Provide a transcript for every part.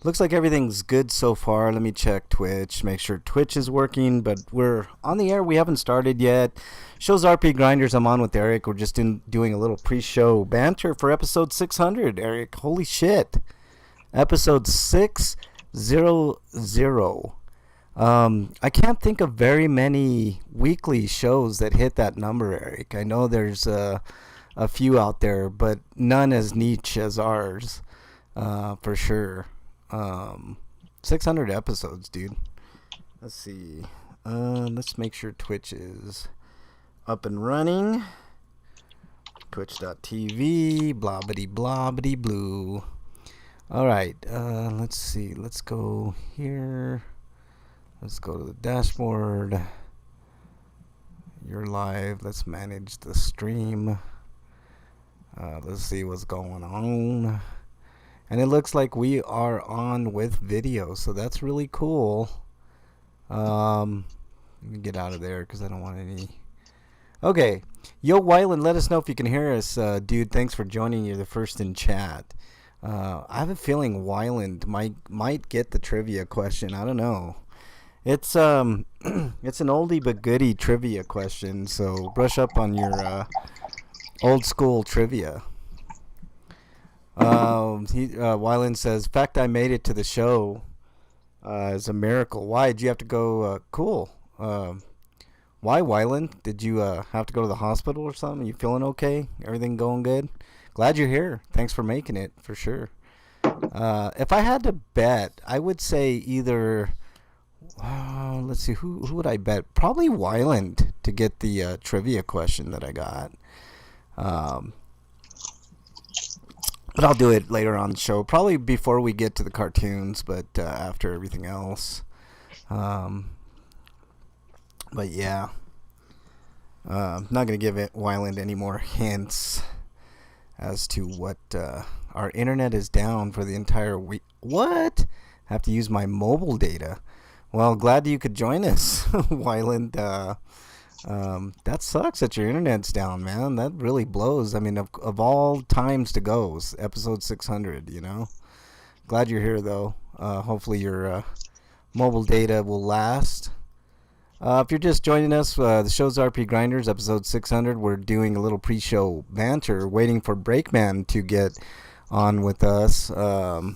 Looks like everything's good so far. Let me check Twitch, make sure Twitch is working, but we're on the air. We haven't started yet. Show's RPGrinders. I'm on with Eric. We're just doing a little pre-show banter for episode 600, Eric. Holy shit. Episode 600. I can't think of very many weekly shows that hit that number, Eric. I know there's a few out there, but none as niche as ours, for sure. 600 episodes, dude. Let's see. Let's make sure Twitch is up and running. Twitch.tv, blobbity blue. All right. Let's see. Let's go here. Let's go to the dashboard. You're live. Let's manage the stream. Let's see what's going on. And it looks like we are on with video, so that's really cool. Let me get out of there because I don't want any. Okay. Yo, Wyland, let us know if you can hear us. Dude, thanks for joining. You're the first in chat. I have a feeling Wyland might get the trivia question. I don't know. It's it's an oldie but goodie trivia question, so brush up on your old school trivia. Wyland says, "Fact I made it to the show is a miracle. Why did you have to go? Cool. Why, Wyland? Did you have to go to the hospital or something? You feeling okay? Everything going good? Glad you're here. Thanks for making it, for sure. If I had to bet, I would say either. Let's see, who would I bet? Probably Wyland to get the trivia question that I got. But I'll do it later on the show, probably before we get to the cartoons, but after everything else. But yeah, I'm not going to give it Wyland any more hints as to what our internet is down for the entire week. What? Have to use my mobile data. Well, glad you could join us, Wyland. That sucks that your internet's down, man. That really blows. I mean, of all times to go, episode 600, you know. Glad you're here, though. Hopefully your mobile data will last. If you're just joining us, the show's RPGrinders, episode 600. We're doing a little pre-show banter, waiting for Breakman to get on with us. We're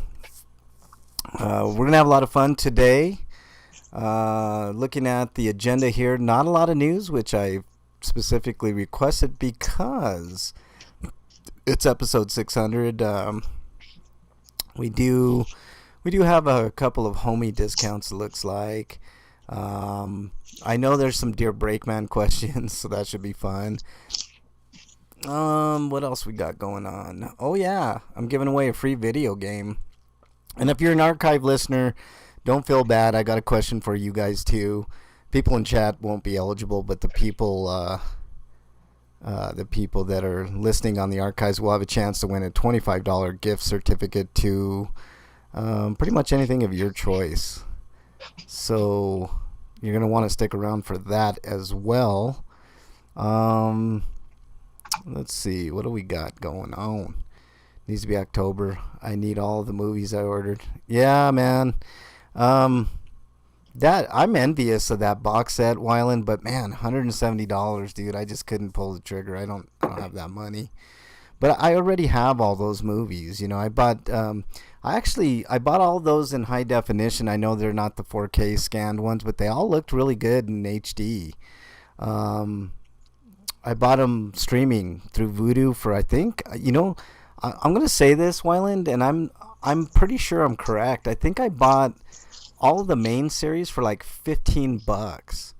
going to have a lot of fun today. Looking at the agenda here, not a lot of news, which I specifically requested because it's episode 600. We do have a couple of homie discounts, it looks like. I know there's some Dear Breakman questions, so that should be fun. What else we got going on? Oh yeah, I'm giving away a free video game. And if you're an archive listener, don't feel bad. I got a question for you guys too. People in chat won't be eligible, but the people that are listening on the archives will have a chance to win a $25 gift certificate to pretty much anything of your choice. So you're gonna want to stick around for that as well. Let's see, what do we got going on? Needs to be October. I need all the movies I ordered. Yeah, man. That I'm envious of that box set, Wyland, but man, $170, dude. I just couldn't pull the trigger. I don't have that money. But I already have all those movies. You know, I bought all those in high definition. I know they're not the 4K scanned ones, but they all looked really good in HD. I bought them streaming through Vudu for, I think, you know, I'm gonna say this, Wyland, and I'm pretty sure I'm correct. I think I bought all of the main series for like $15,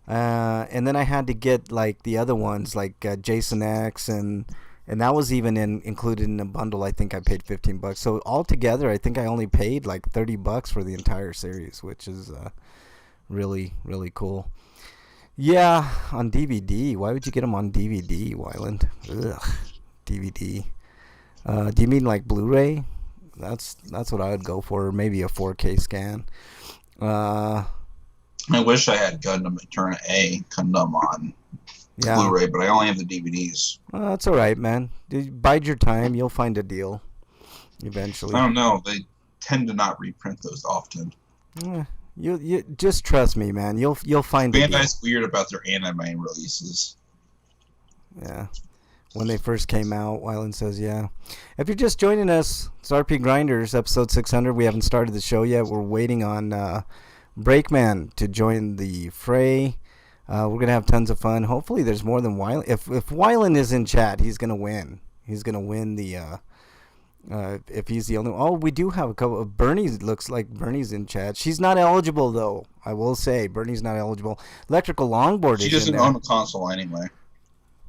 and then I had to get like the other ones like Jason X, and that was even included in a bundle. I think I paid $15. So altogether, I think I only paid like $30 for the entire series, which is really cool. Yeah, on DVD. Why would you get them on DVD, Wyland? Ugh, DVD. Do you mean like Blu-ray? That's what I would go for. Maybe a 4K scan. I wish I had Gundam Return A Gundam on Blu-ray, but I only have the DVDs. That's all right, man. Bide your time. You'll find a deal eventually. I don't know. tend to not reprint those often. You just trust me, man. You'll find a deal. Bandai's weird about their anime releases. Yeah. When they first came out, Wyland says, yeah. If you're just joining us, it's RPGrinders, episode 600. We haven't started the show yet. We're waiting on Breakman to join the fray. We're going to have tons of fun. Hopefully there's more than Wyland. If Wyland is in chat, he's going to win. He's going to win the... if he's the only one. Oh, we do have a couple of Bernie. Looks like Bernie's in chat. She's not eligible, though. I will say Bernie's not eligible. Electrical Longboard she is in there. She doesn't own a console anyway.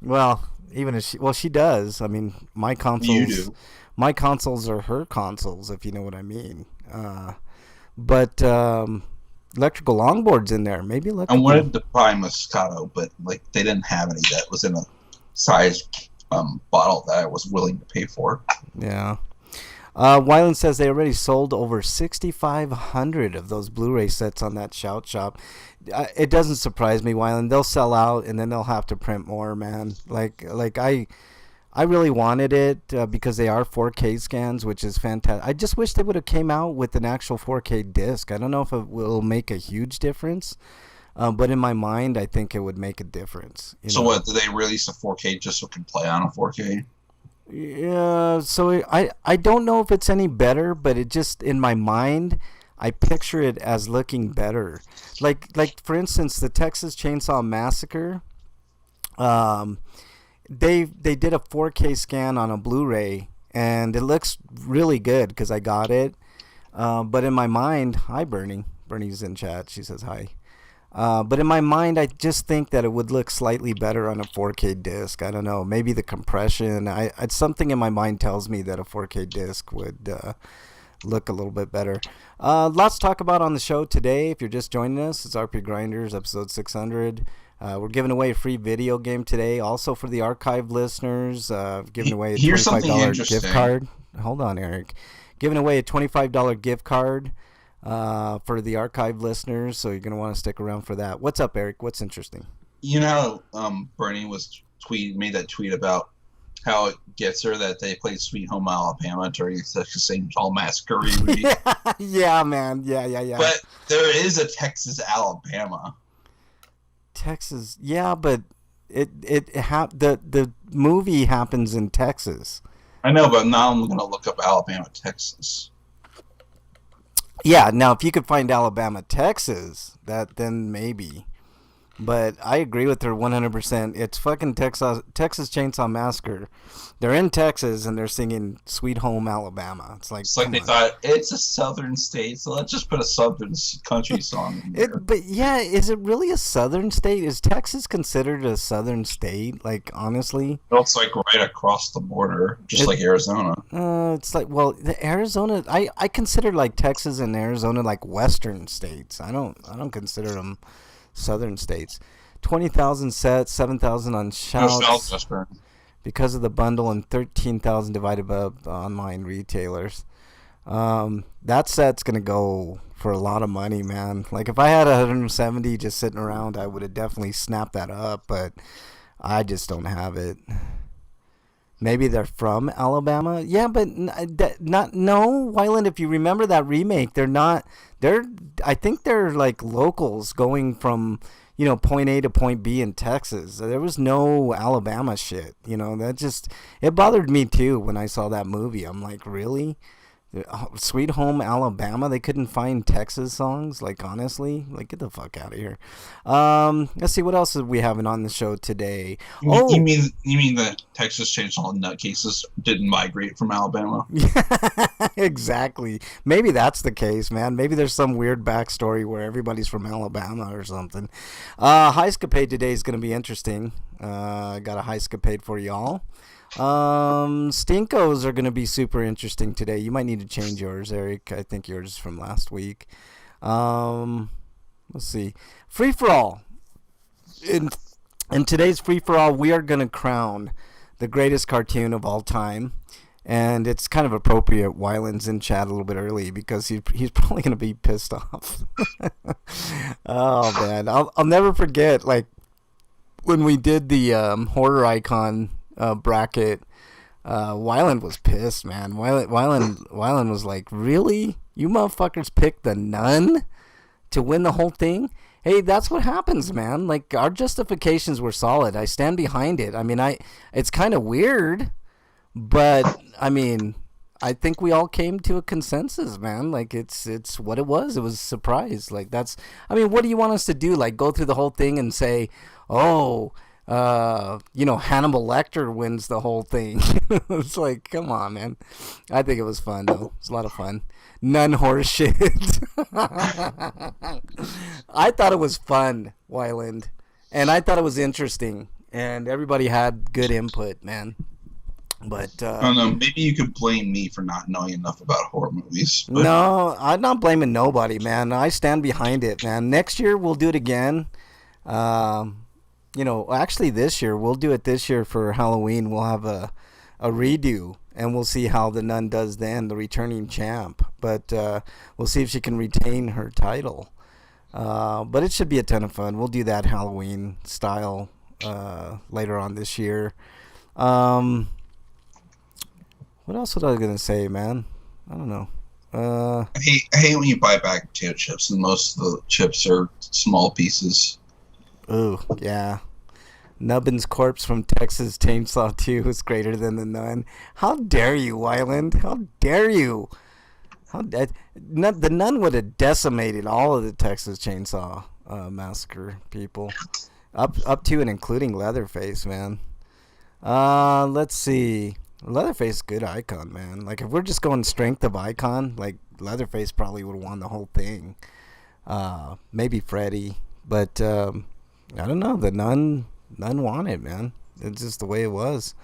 Well, even if she does. I mean, my consoles. You do. My consoles are her consoles, if you know what I mean. But Electrical Longboard's in there. Maybe Electrical. I wanted to buy Moscato, but like they didn't have any that was in a size bottle that I was willing to pay for. Yeah. Wyland says they already sold over 6,500 of those Blu-ray sets on that Shout Shop. It doesn't surprise me, Wyland. They'll sell out, and then they'll have to print more, man. Like I really wanted it because they are 4K scans, which is fantastic. I just wish they would have came out with an actual 4K disc. I don't know if it will make a huge difference, but in my mind, I think it would make a difference. So what, did they release a 4K just so it can play on a 4K? Yeah, so I don't know if it's any better, but it just, in my mind, I picture it as looking better. Like for instance, the Texas Chainsaw Massacre, they did a 4K scan on a Blu-ray, and it looks really good because I got it. But in my mind, hi Bernie. Bernie's in chat. She says hi. But in my mind, I just think that it would look slightly better on a 4K disc. I don't know. Maybe the compression. It's something in my mind tells me that a 4K disc would look a little bit better. Lots to talk about on the show today. If you're just joining us, it's RPGrinders, episode 600. We're giving away a free video game today. Also for the archive listeners, giving away a $25 gift card. Hold on, Eric. Giving away a $25 gift card. For the archive listeners, so you're going to want to stick around for that. What's up, Eric? What's interesting? You know, Bernie made that tweet about how it gets her that they played Sweet Home Alabama during the Texas Chainsaw Massacre remake. Yeah, man. Yeah. But there is a Texas Alabama. Texas, yeah, but the movie happens in Texas. I know, but now I'm going to look up Alabama, Texas. Yeah, now if you could find Alabama, Texas, then maybe. But I agree with her 100%. It's fucking Texas Chainsaw Massacre. They're in Texas and they're singing Sweet Home Alabama. It's like they thought it's a southern state, so let's just put a southern country song in there. But yeah, is it really a southern state? Is Texas considered a southern state? Like, honestly? Well, it's like right across the border, just like Arizona. It's like, well, the Arizona, I consider like Texas and Arizona like western states. I don't consider them southern states. 20,000 sets, 7,000 on shouts because of the bundle, and 13,000 divided by online retailers. That set's gonna go for a lot of money, man. Like if I had 170 just sitting around, I would have definitely snapped that up, but I just don't have it. Maybe they're from Alabama. Yeah, but not no, Wyland, if you remember that remake, I think they're like locals going from, point A to point B in Texas. There was no Alabama shit. It bothered me too when I saw that movie. I'm like, really? Sweet Home Alabama, they couldn't find Texas songs? Like, honestly? Like, get the fuck out of here. Let's see, what else are we having on the show today? You mean the Texas Chainsaw Nutcases didn't migrate from Alabama? Exactly. Maybe that's the case, man. Maybe there's some weird backstory where everybody's from Alabama or something. Highscapade today is going to be interesting. I got a Highscapade for y'all. Stinkos are going to be super interesting today. You might need to change yours, Eric. I think yours is from last week. Let's see. Free for all. In today's free for all, we are going to crown the greatest cartoon of all time. And it's kind of appropriate. Wyland's in chat a little bit early because he's probably going to be pissed off. Oh man, I'll never forget, like, when we did the horror icon bracket. Wyland was pissed, man. Wyland was like, really? You motherfuckers picked the nun to win the whole thing? Hey, that's what happens, man. Like, our justifications were solid. I stand behind it. I mean, it's kind of weird, but I mean, I think we all came to a consensus, man. Like, it's what it was. It was a surprise. Like, that's. I mean, what do you want us to do? Like, go through the whole thing and say, oh, Hannibal Lecter wins the whole thing. It's like, come on, man. I think it was fun though. It's a lot of fun. None horse shit. I thought it was fun, Wyland, and I thought it was interesting, and everybody had good input, man. But I don't know. Maybe you could blame me for not knowing enough about horror movies. But no, I'm not blaming nobody, man. I stand behind it, man. Next year we'll do it again. Actually this year we'll do it this year for Halloween. We'll have a redo, and we'll see how the nun does then, the returning champ. But we'll see if she can retain her title. But it should be a ton of fun. We'll do that Halloween style later on this year. What else was I gonna say, man? I don't know. I hate when you buy back potato chips and most of the chips are small pieces. Ooh, yeah. Nubbin's corpse from Texas Chainsaw 2 is greater than the nun. How dare you, Wyland? How dare you? The nun would have decimated all of the Texas Chainsaw Massacre people, up to and including Leatherface, man. Let's see. Leatherface, good icon, man. Like, if we're just going strength of icon, like, Leatherface probably would have won the whole thing. Maybe Freddy, but I don't know. The nun won it, man. It's just the way it was.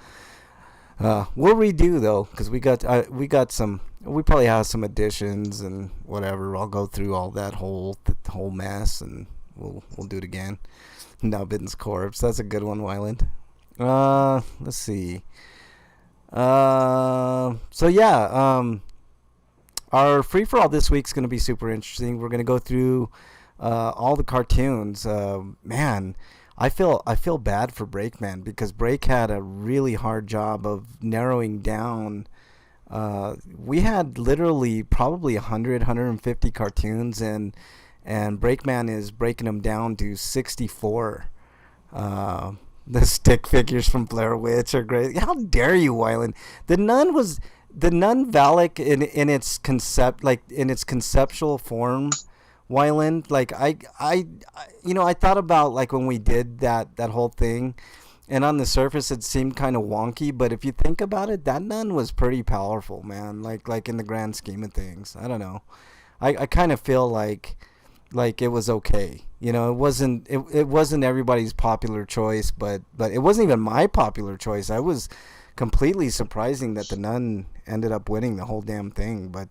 We'll redo though, because we got some. We probably have some additions and whatever. I'll go through all that whole mess, and we'll do it again. Nubbin's corpse. That's a good one, Wyland. Let's see. So yeah, our free for all this week's going to be super interesting. We're going to go through all the cartoons. Man, I feel bad for Breakman, because Break had a really hard job of narrowing down. We had literally probably 150 cartoons, and Breakman is breaking them down to 64. The stick figures from Blair Witch are great. How dare you, Wyland? The Nun Valak in its conceptual form, Wyland. Like, I thought about, like, when we did that whole thing, and on the surface it seemed kind of wonky, but if you think about it, that nun was pretty powerful, man. Like in the grand scheme of things, I don't know. I kind of feel like it was okay. It wasn't everybody's popular choice, but it wasn't even my popular choice. I was completely surprising that the nun ended up winning the whole damn thing. But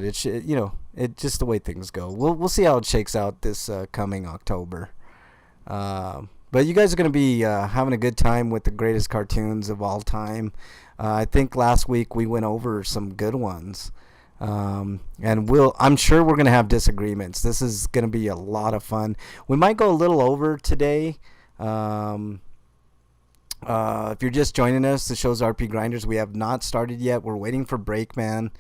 it should, it's just the way things go. We'll see how it shakes out this coming October. But you guys are gonna be having a good time with the greatest cartoons of all time. I think last week we went over some good ones. And I'm sure we're going to have disagreements. This is going to be a lot of fun. We might go a little over today. If you're just joining us, the show's RPGrinders. We have not started yet. We're waiting for Breakman.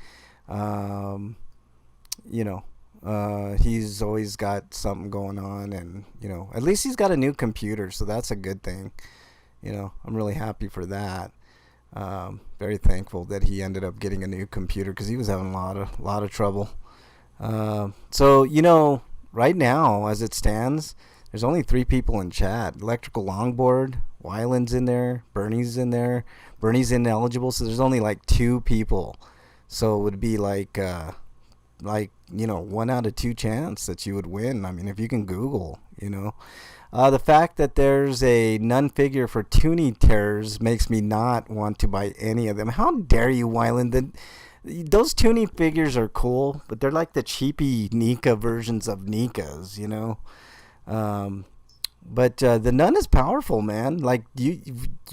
He's always got something going on, and, at least he's got a new computer, so that's a good thing. I'm really happy for that. Very thankful that he ended up getting a new computer, because he was having a lot of trouble. So right now, as it stands, there's only 3 people in chat. Electrical Longboard, Wyland's in there, Bernie's in there. Bernie's ineligible, so there's only like 2 people. So it would be like 1 out of 2 chance that you would win. I mean, if you can Google, The fact that there's a nun figure for Toonie Terrors makes me not want to buy any of them. How dare you, Wyland? Those Toonie figures are cool, but they're like the cheapy Nika versions of Nikas, But the nun is powerful, man. Like, you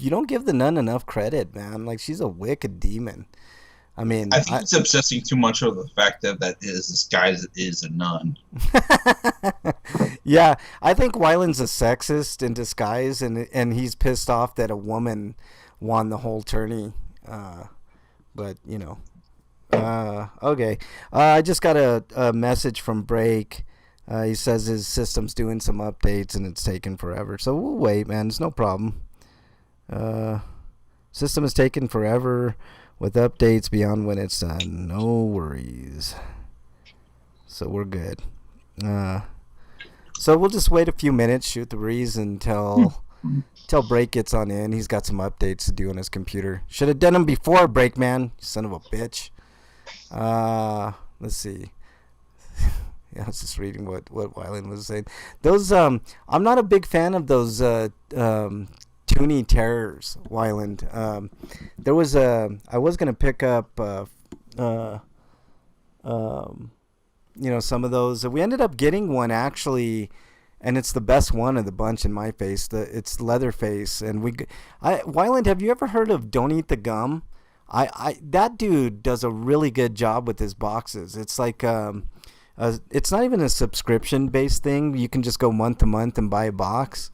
don't give the nun enough credit, man. Like, she's a wicked demon. I mean, I think it's obsessing too much over the fact that is disguised is a nun. Yeah, I think Wyland's a sexist in disguise, and he's pissed off that a woman won the whole tourney. But okay. I just got a message from Break. He says his system's doing some updates and it's taking forever. So we'll wait, man. It's no problem. Uh, System is taking forever with updates beyond when it's done. No worries. So we're good. Uh, so we'll just wait a few minutes, shoot the breeze until Break gets on in. He's got some updates to do on his computer. Should have done them before Break, man. You son of a bitch. Let's see. Yeah, I was just reading what Wyland was saying. Those I'm not a big fan of those Toonie Terrors, Wyland. There was I was gonna pick up some of those. We ended up getting one actually, and it's the best one of the bunch in my face. It's Leatherface, and Wyland, have you ever heard of Don't Eat the Gum? That dude does a really good job with his boxes. It's like it's not even a subscription based thing. You can just go month to month and buy a box.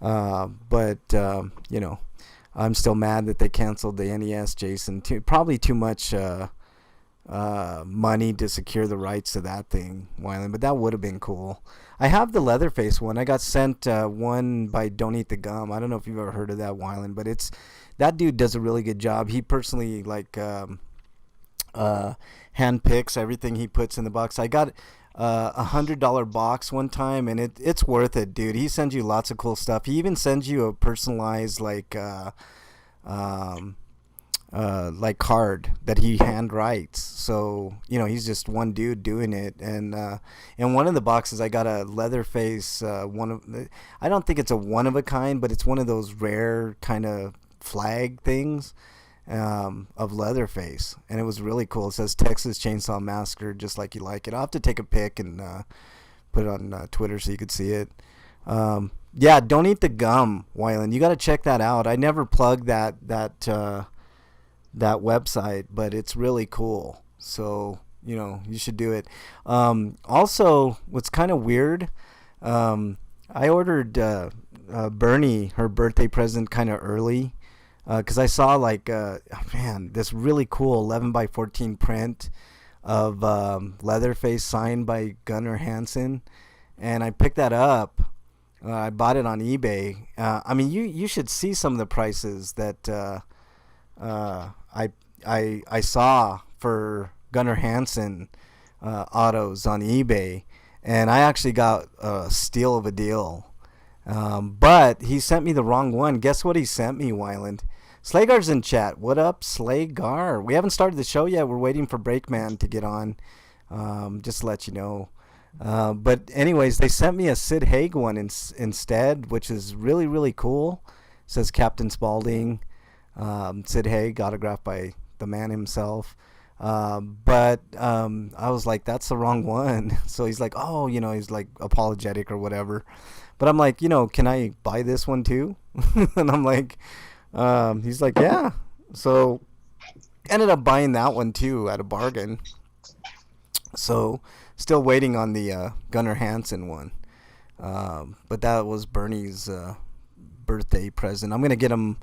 But I'm still mad that they canceled the NES, Jason. Probably too much money to secure the rights to that thing, Wyland. But that would have been cool. I have the Leatherface one. I got sent one by Don't Eat the Gum. I don't know if you've ever heard of that, Wyland, but that dude does a really good job. He personally hand picks everything he puts in the box. I got $100 box one time, and it's worth it, dude. He sends you lots of cool stuff. He even sends you a personalized card that he hand writes. So he's just one dude doing it. And in one of the boxes, I got a Leatherface. I don't think it's a one of a kind, but it's one of those rare kind of flag things of Leatherface, and it was really cool. It says Texas Chainsaw Massacre, just like you like it. I'll have to take a pic and put it on Twitter so you could see it. Yeah, Don't Eat the Gum, Wyland. You got to check that out. I never plugged that website, but it's really cool. So you should do it. Also, what's kind of weird, I ordered Bernie her birthday present kind of early. Because I saw this really cool 11 by 14 print of Leatherface signed by Gunnar Hansen, and I picked that up. I bought it on eBay. I mean, you should see some of the prices that I saw for Gunnar Hansen autos on eBay, and I actually got a steal of a deal. But he sent me the wrong one. Guess what he sent me, Wyland? Slagar's in chat. What up, Slagar? We haven't started the show yet. We're waiting for Breakman to get on. Just to let you know. But anyways, they sent me a Sid Haig one instead, which is really, really cool. It says Captain Spaulding, Sid Haig, autographed by the man himself. But I was like, that's the wrong one. So he's like, oh, he's like apologetic or whatever. But I'm like, can I buy this one too? And I'm like, he's like, yeah. So ended up buying that one too at a bargain. So still waiting on the Gunnar Hansen one. But that was Bernie's birthday present. I'm gonna get him.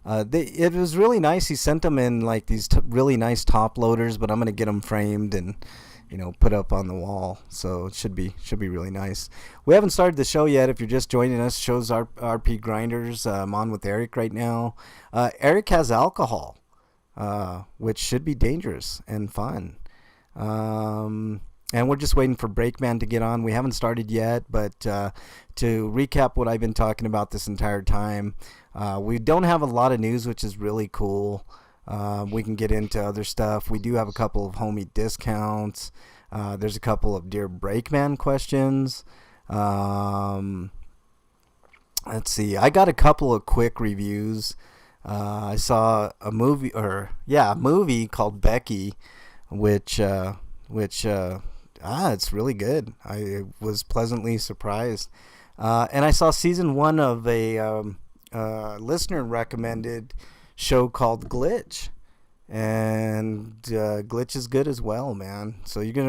It was really nice. He sent them in like these really nice top loaders, but I'm gonna get them framed and put up on the wall. So it should be really nice. We haven't started the show yet. If you're just joining us, show's RPGrinders. I'm on with Eric right now. Eric has alcohol, which should be dangerous and fun. And we're just waiting for Breakman to get on. We haven't started yet, but to recap what I've been talking about this entire time, we don't have a lot of news, which is really cool. We can get into other stuff. We do have a couple of homie discounts. There's a couple of Dear Breakman questions. Let's see. I got a couple of quick reviews. I saw a movie called Becky, which it's really good. I was pleasantly surprised. And I saw season 1 of a listener recommended show called Glitch, and Glitch is good as well, man. So you guys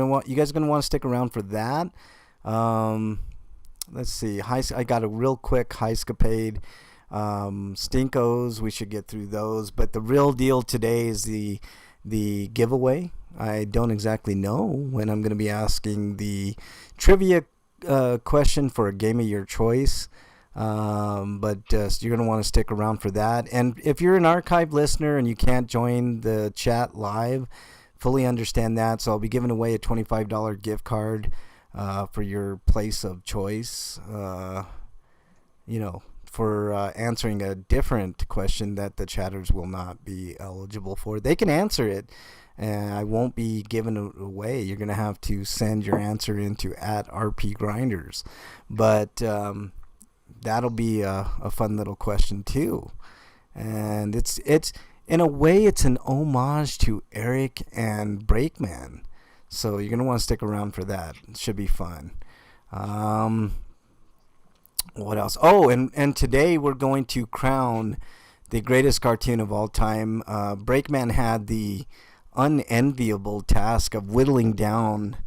are gonna want to stick around for that. Let's see. I got a real quick Heiscapade. Stinkos, we should get through those. But the real deal today is the giveaway. I don't exactly know when I'm going to be asking the trivia question for a game of your choice. But you're going to want to stick around for that. And if you're an archive listener and you can't join the chat live, fully understand that. So I'll be giving away a $25 gift card for your place of choice. For answering a different question that the chatters will not be eligible for. They can answer it, and I won't be giving it away. You're going to have to send your answer into at RPGrinders. But that'll be a fun little question too. And it's in a way, it's an homage to Eric and Breakman. So you're going to want to stick around for that. It should be fun. What else? Oh, and today we're going to crown the greatest cartoon of all time. Breakman had the unenviable task of whittling down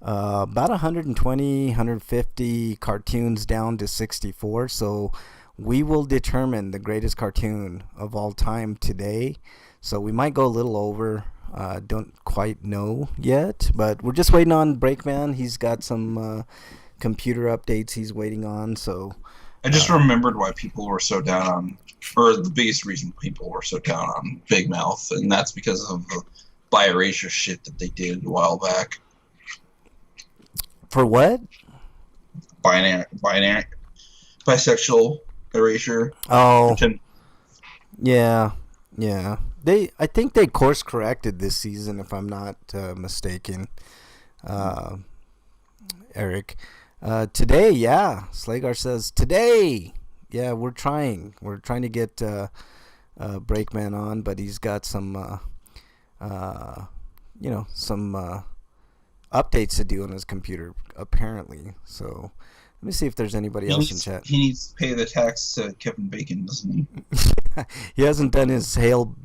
about 120, 150 cartoons down to 64. So we will determine the greatest cartoon of all time today. So we might go a little over. Don't quite know yet, but we're just waiting on Breakman. He's got some computer updates he's waiting on. So I just remembered why people were so down on, or the biggest reason people were so down on Big Mouth, and that's because of the biracial shit that they did a while back. For what? Bisexual erasure. Oh, yeah. I think they course corrected this season, if I'm not mistaken. Eric. Today, yeah. Slagar says today. Yeah, we're trying. We're trying to get Breakman on, but he's got some some updates to do on his computer, apparently. So let me see if there's anybody else in chat. He needs to pay the tax to Kevin Bacon, doesn't he? He hasn't done his Hail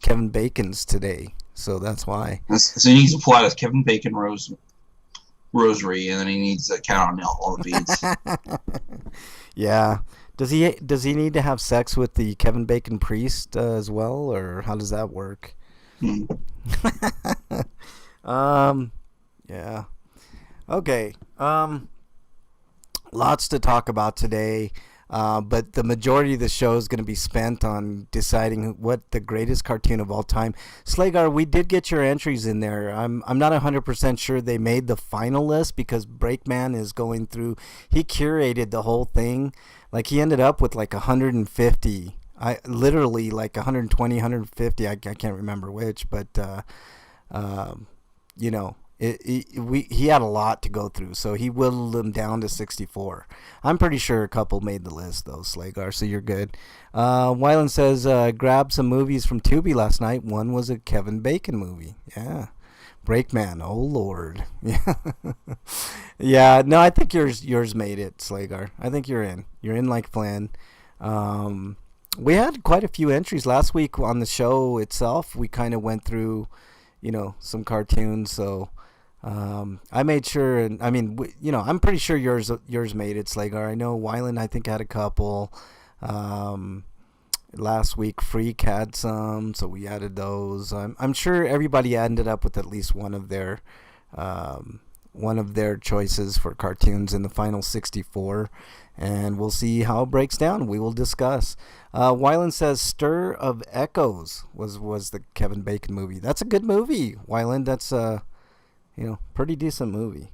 Kevin Bacon's today, so that's why. So he needs to pull out his Kevin Bacon rosary, and then he needs to count on all the beads. Yeah. Does he need to have sex with the Kevin Bacon priest as well, or how does that work? Yeah. Okay. Lots to talk about today. But the majority of the show is going to be spent on deciding what the greatest cartoon of all time. Slagar, we did get your entries in there. I'm not 100% sure they made the final list because Breakman is going through. He curated the whole thing. Like he ended up with like 150. Literally like 120, 150. I can't remember which, but he had a lot to go through, so he whittled them down to 64. I'm pretty sure a couple made the list, though, Slagar, so you're good. Wyland says, grabbed some movies from Tubi last night. One was a Kevin Bacon movie. Yeah. Breakman, oh, Lord. Yeah. Yeah, no, I think yours made it, Slagar. I think you're in. You're in like planned. We had quite a few entries last week on the show itself. We kind of went through, some cartoons, so... I made sure, and I mean, I'm pretty sure yours made it, Slagar. I know Wyland, I think, had a couple. Last week, Freak had some, so we added those. I'm sure everybody ended up with at least one of their choices for cartoons in the final 64, and we'll see how it breaks down. We will discuss. Wyland says Stir of Echoes was the Kevin Bacon movie. That's a good movie, Wyland. That's pretty decent movie.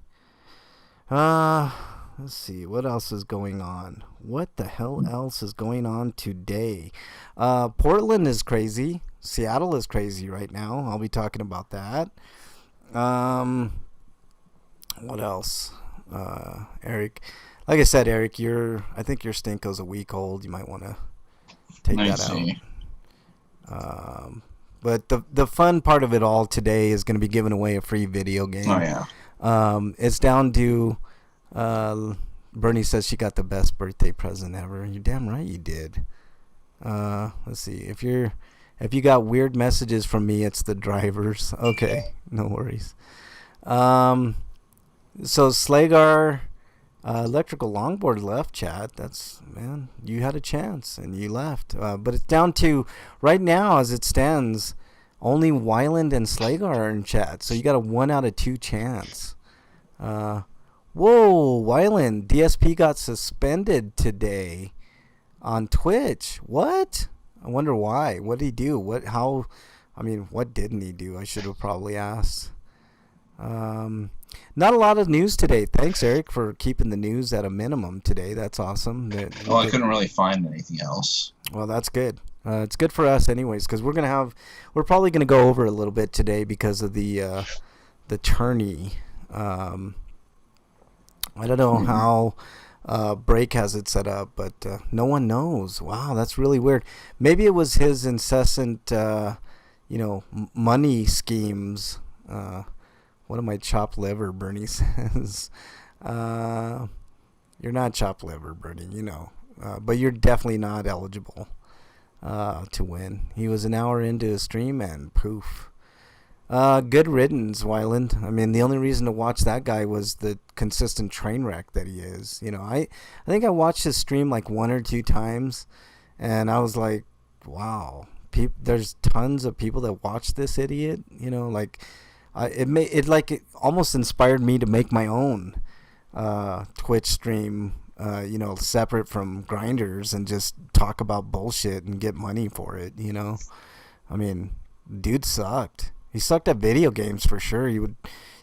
Let's see. What else is going on? What the hell else is going on today? Portland is crazy. Seattle is crazy right now. I'll be talking about that. What else? Eric. Like I said, Eric, I think your Stinko's a week old. You might want to take that out. But the fun part of it all today is going to be giving away a free video game. Oh, yeah. It's down to... Bernie says she got the best birthday present ever. You're damn right you did. Let's see. If you got weird messages from me, it's the drivers. Okay, no worries. So Slagar Electrical Longboard left, chat. That's, man, you had a chance and you left. But it's down to, right now as it stands, only Wyland and Slagar are in chat. So you got a 1 out of 2 chance. Whoa, Wyland, DSP got suspended today on Twitch. What? I wonder why. What did he do? What didn't he do? I should have probably asked. Not a lot of news today. Thanks, Eric, for keeping the news at a minimum today. That's awesome. Well, I couldn't really find anything else. Well, that's good. It's good for us anyways, because we're probably going to go over a little bit today because of the tourney. I don't know how Break has it set up, but no one knows. Wow, that's really weird. Maybe it was his incessant, money schemes. What am I, chopped liver, Bernie says. You're not chopped liver, Bernie, but you're definitely not eligible to win. He was an hour into his stream and poof. Good riddance, Wyland. I mean, the only reason to watch that guy was the consistent train wreck that he is. I think I watched his stream like 1 or 2 times, and I was like, wow, there's tons of people that watch this idiot. It almost inspired me to make my own Twitch stream, separate from Grinders, and just talk about bullshit and get money for it. I mean, dude sucked. He sucked at video games for sure. He would,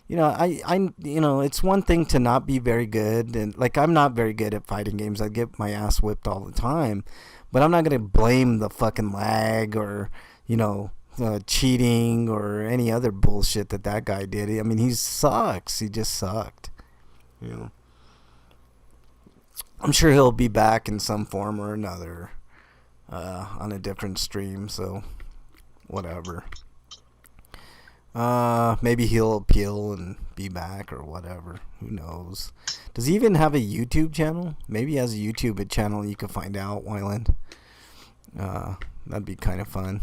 it's one thing to not be very good, and like I'm not very good at fighting games. I get my ass whipped all the time, but I'm not gonna blame the fucking lag or cheating or any other bullshit that guy did. I mean, he sucks. He just sucked. I'm sure he'll be back in some form or another on a different stream. So, whatever. Maybe he'll appeal and be back or whatever. Who knows? Does he even have a YouTube channel? Maybe he has a YouTube channel. You can find out, Wyland. That'd be kind of fun.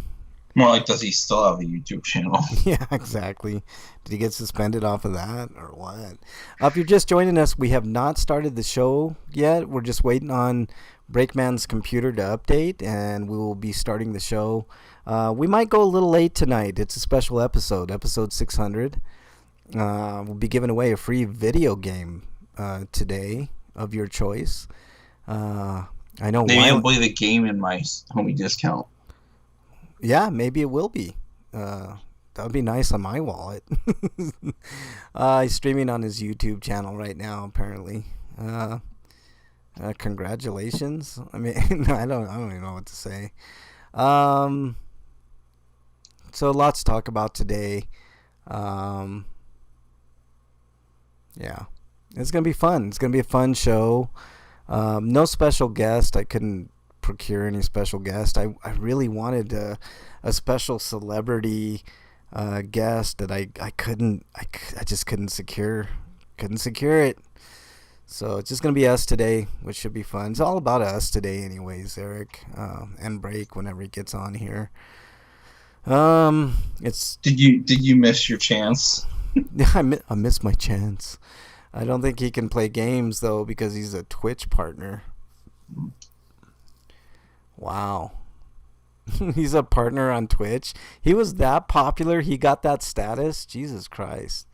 More like, does he still have a YouTube channel? Yeah, exactly. Did he get suspended off of that or what? If you're just joining us, we have not started the show yet. We're just waiting on Breakman's computer to update, and we will be starting the show. We might go a little late tonight. It's a special episode 600. We'll be giving away a free video game today of your choice. I know. Maybe I'll play the game in my homie discount. Yeah, maybe it will be. That would be nice on my wallet. He's streaming on his YouTube channel right now, apparently. Congratulations. I mean, I don't even know what to say. So lots to talk about today. Yeah, it's gonna be fun. It's gonna be a fun show. No special guest. I couldn't procure any special guest. I really wanted a special celebrity guest that I just couldn't secure it. So it's just gonna be us today, which should be fun. It's all about us today anyways, Eric, and Break whenever he gets on here. Did you miss your chance? I missed my chance. I don't think he can play games though because he's a Twitch partner. Wow. He's a partner on Twitch. He was that popular. He got that status. Jesus Christ.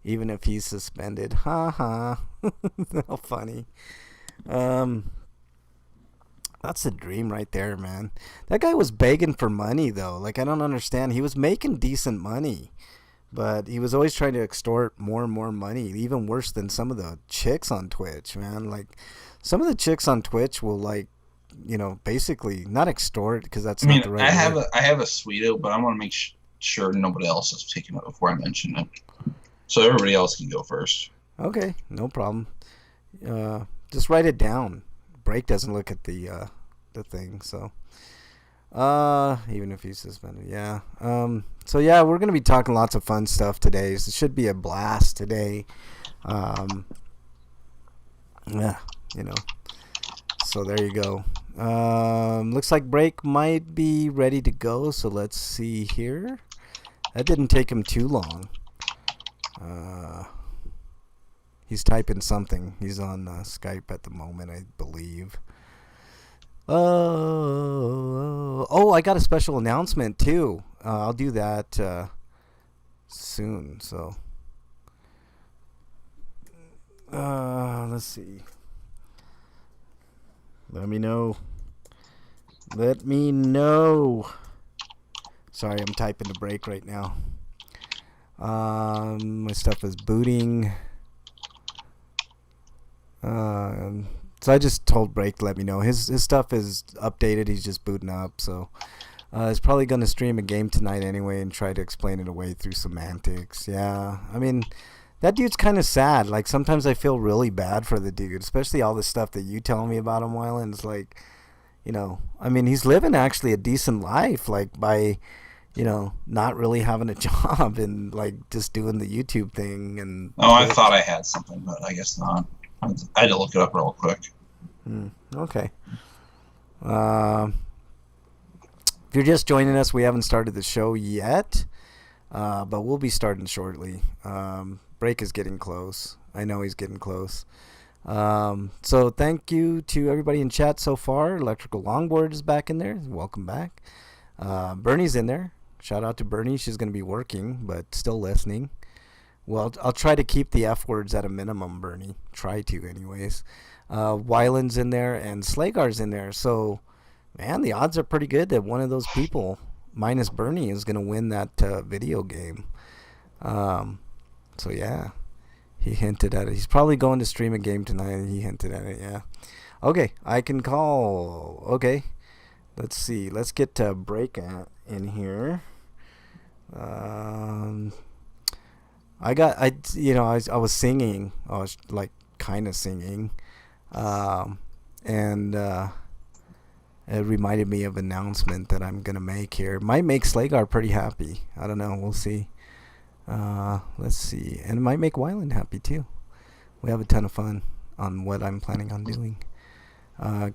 Even if he's suspended. Ha ha. How funny. That's the dream right there, man. That guy was begging for money though. Like, I don't understand. He was making decent money, but he was always trying to extort more and more money. Even worse than some of the chicks on Twitch, man. Like, some of the chicks on Twitch will basically not extort because that's not the right word. I have a Sweeto, but I want to make sure nobody else is taking it before I mention it, so everybody else can go first. Okay, no problem. Just write it down. Break doesn't look at the thing, so even if he's suspended, yeah. So yeah, we're gonna be talking lots of fun stuff today. So it should be a blast today. Yeah, So there you go. Looks like Break might be ready to go, so let's see here. That didn't take him too long. He's typing something. He's on Skype at the moment, I believe. Oh, I got a special announcement too. I'll do that soon. So, let's see. Let me know. Let me know. Sorry, I'm typing the break right now. My stuff is booting. So I just told Break to let me know. His stuff is updated. He's just booting up. So he's probably going to stream a game tonight anyway and try to explain it away through semantics. Yeah, I mean, that dude's kind of sad. Like, sometimes I feel really bad for the dude, especially all the stuff that you tell me about him, Wyland. It's like, I mean, he's living actually a decent life, like, by, not really having a job and, like, just doing the YouTube thing. And I thought I had something, but I guess not. I had to look it up real quick. Okay. If you're just joining us, we haven't started the show yet, but we'll be starting shortly. Break is getting close. I know he's getting close. So thank you to everybody in chat so far. Electrical Longboard is back in there. Welcome back. Bernie's in there. Shout out to Bernie. She's going to be working, but still listening. Well, I'll try to keep the F words at a minimum, Bernie. Try to, anyways. Wyland's in there and Slagar's in there. So, man, the odds are pretty good that one of those people, minus Bernie, is going to win that video game. So, yeah. He hinted at it. He's probably going to stream a game tonight. He hinted at it, yeah. Okay, I can call. Okay. Let's see. Let's get Break in here. I was singing. I was like kind of singing, and it reminded me of an announcement that I'm gonna make here. Might make Slagar pretty happy. I don't know. We'll see. Let's see, and it might make Wyland happy too. We have a ton of fun on what I'm planning on doing.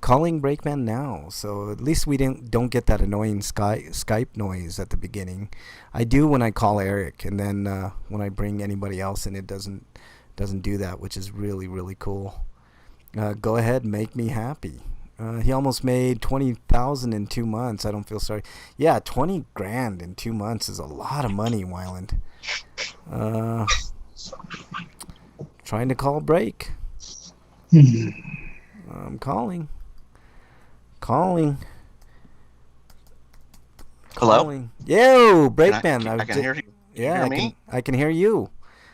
Calling Breakman now, so at least we don't get that annoying Skype noise at the beginning. I do when I call Eric, and then when I bring anybody else in, it doesn't do that, which is really, really cool. Go ahead, make me happy. He almost made 20,000 in 2 months. I don't feel sorry. Yeah, 20 grand in 2 months is a lot of money, Wyland. Trying to call Break. I'm calling. Hello? Calling. Yo, Breakman. I can hear you. Yeah, I can hear you.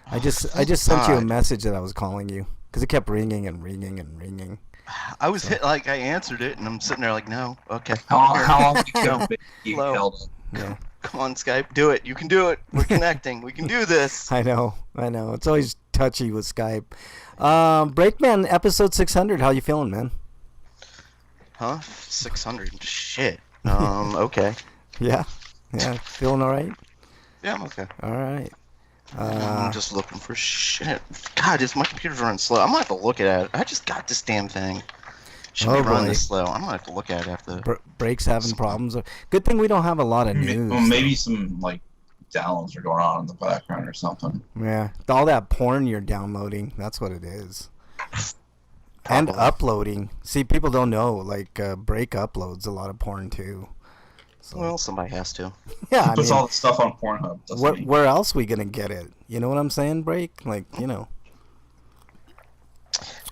I just sent you a message that I was calling you because it kept ringing and ringing and ringing. I was hit like I answered it, and I'm sitting there like, no, okay. How long you Hello. held it? Yeah. Come on, Skype, do it. You can do it. We're connecting. We can do this. I know. It's always touchy with Skype. Breakman, episode 600. How you feeling, man? Huh? 600. Shit. Okay. Yeah. Feeling all right? Yeah, I'm okay. All right. I'm just looking for shit. God, my computer's running slow. I'm gonna have to look at it. I just got this damn thing. Shouldn't be running this slow. I'm gonna have to look at it after. Break's having problems. Good thing we don't have a lot of news. Well, maybe some like downloads are going on in the background or something. Yeah, all that porn you're downloading. That's what it is. And uploading. See, people don't know. Like, Break uploads a lot of porn too. So. Well, somebody has to. Yeah, He puts all the stuff on Pornhub. Where else we gonna get it? You know what I'm saying, Break? Like,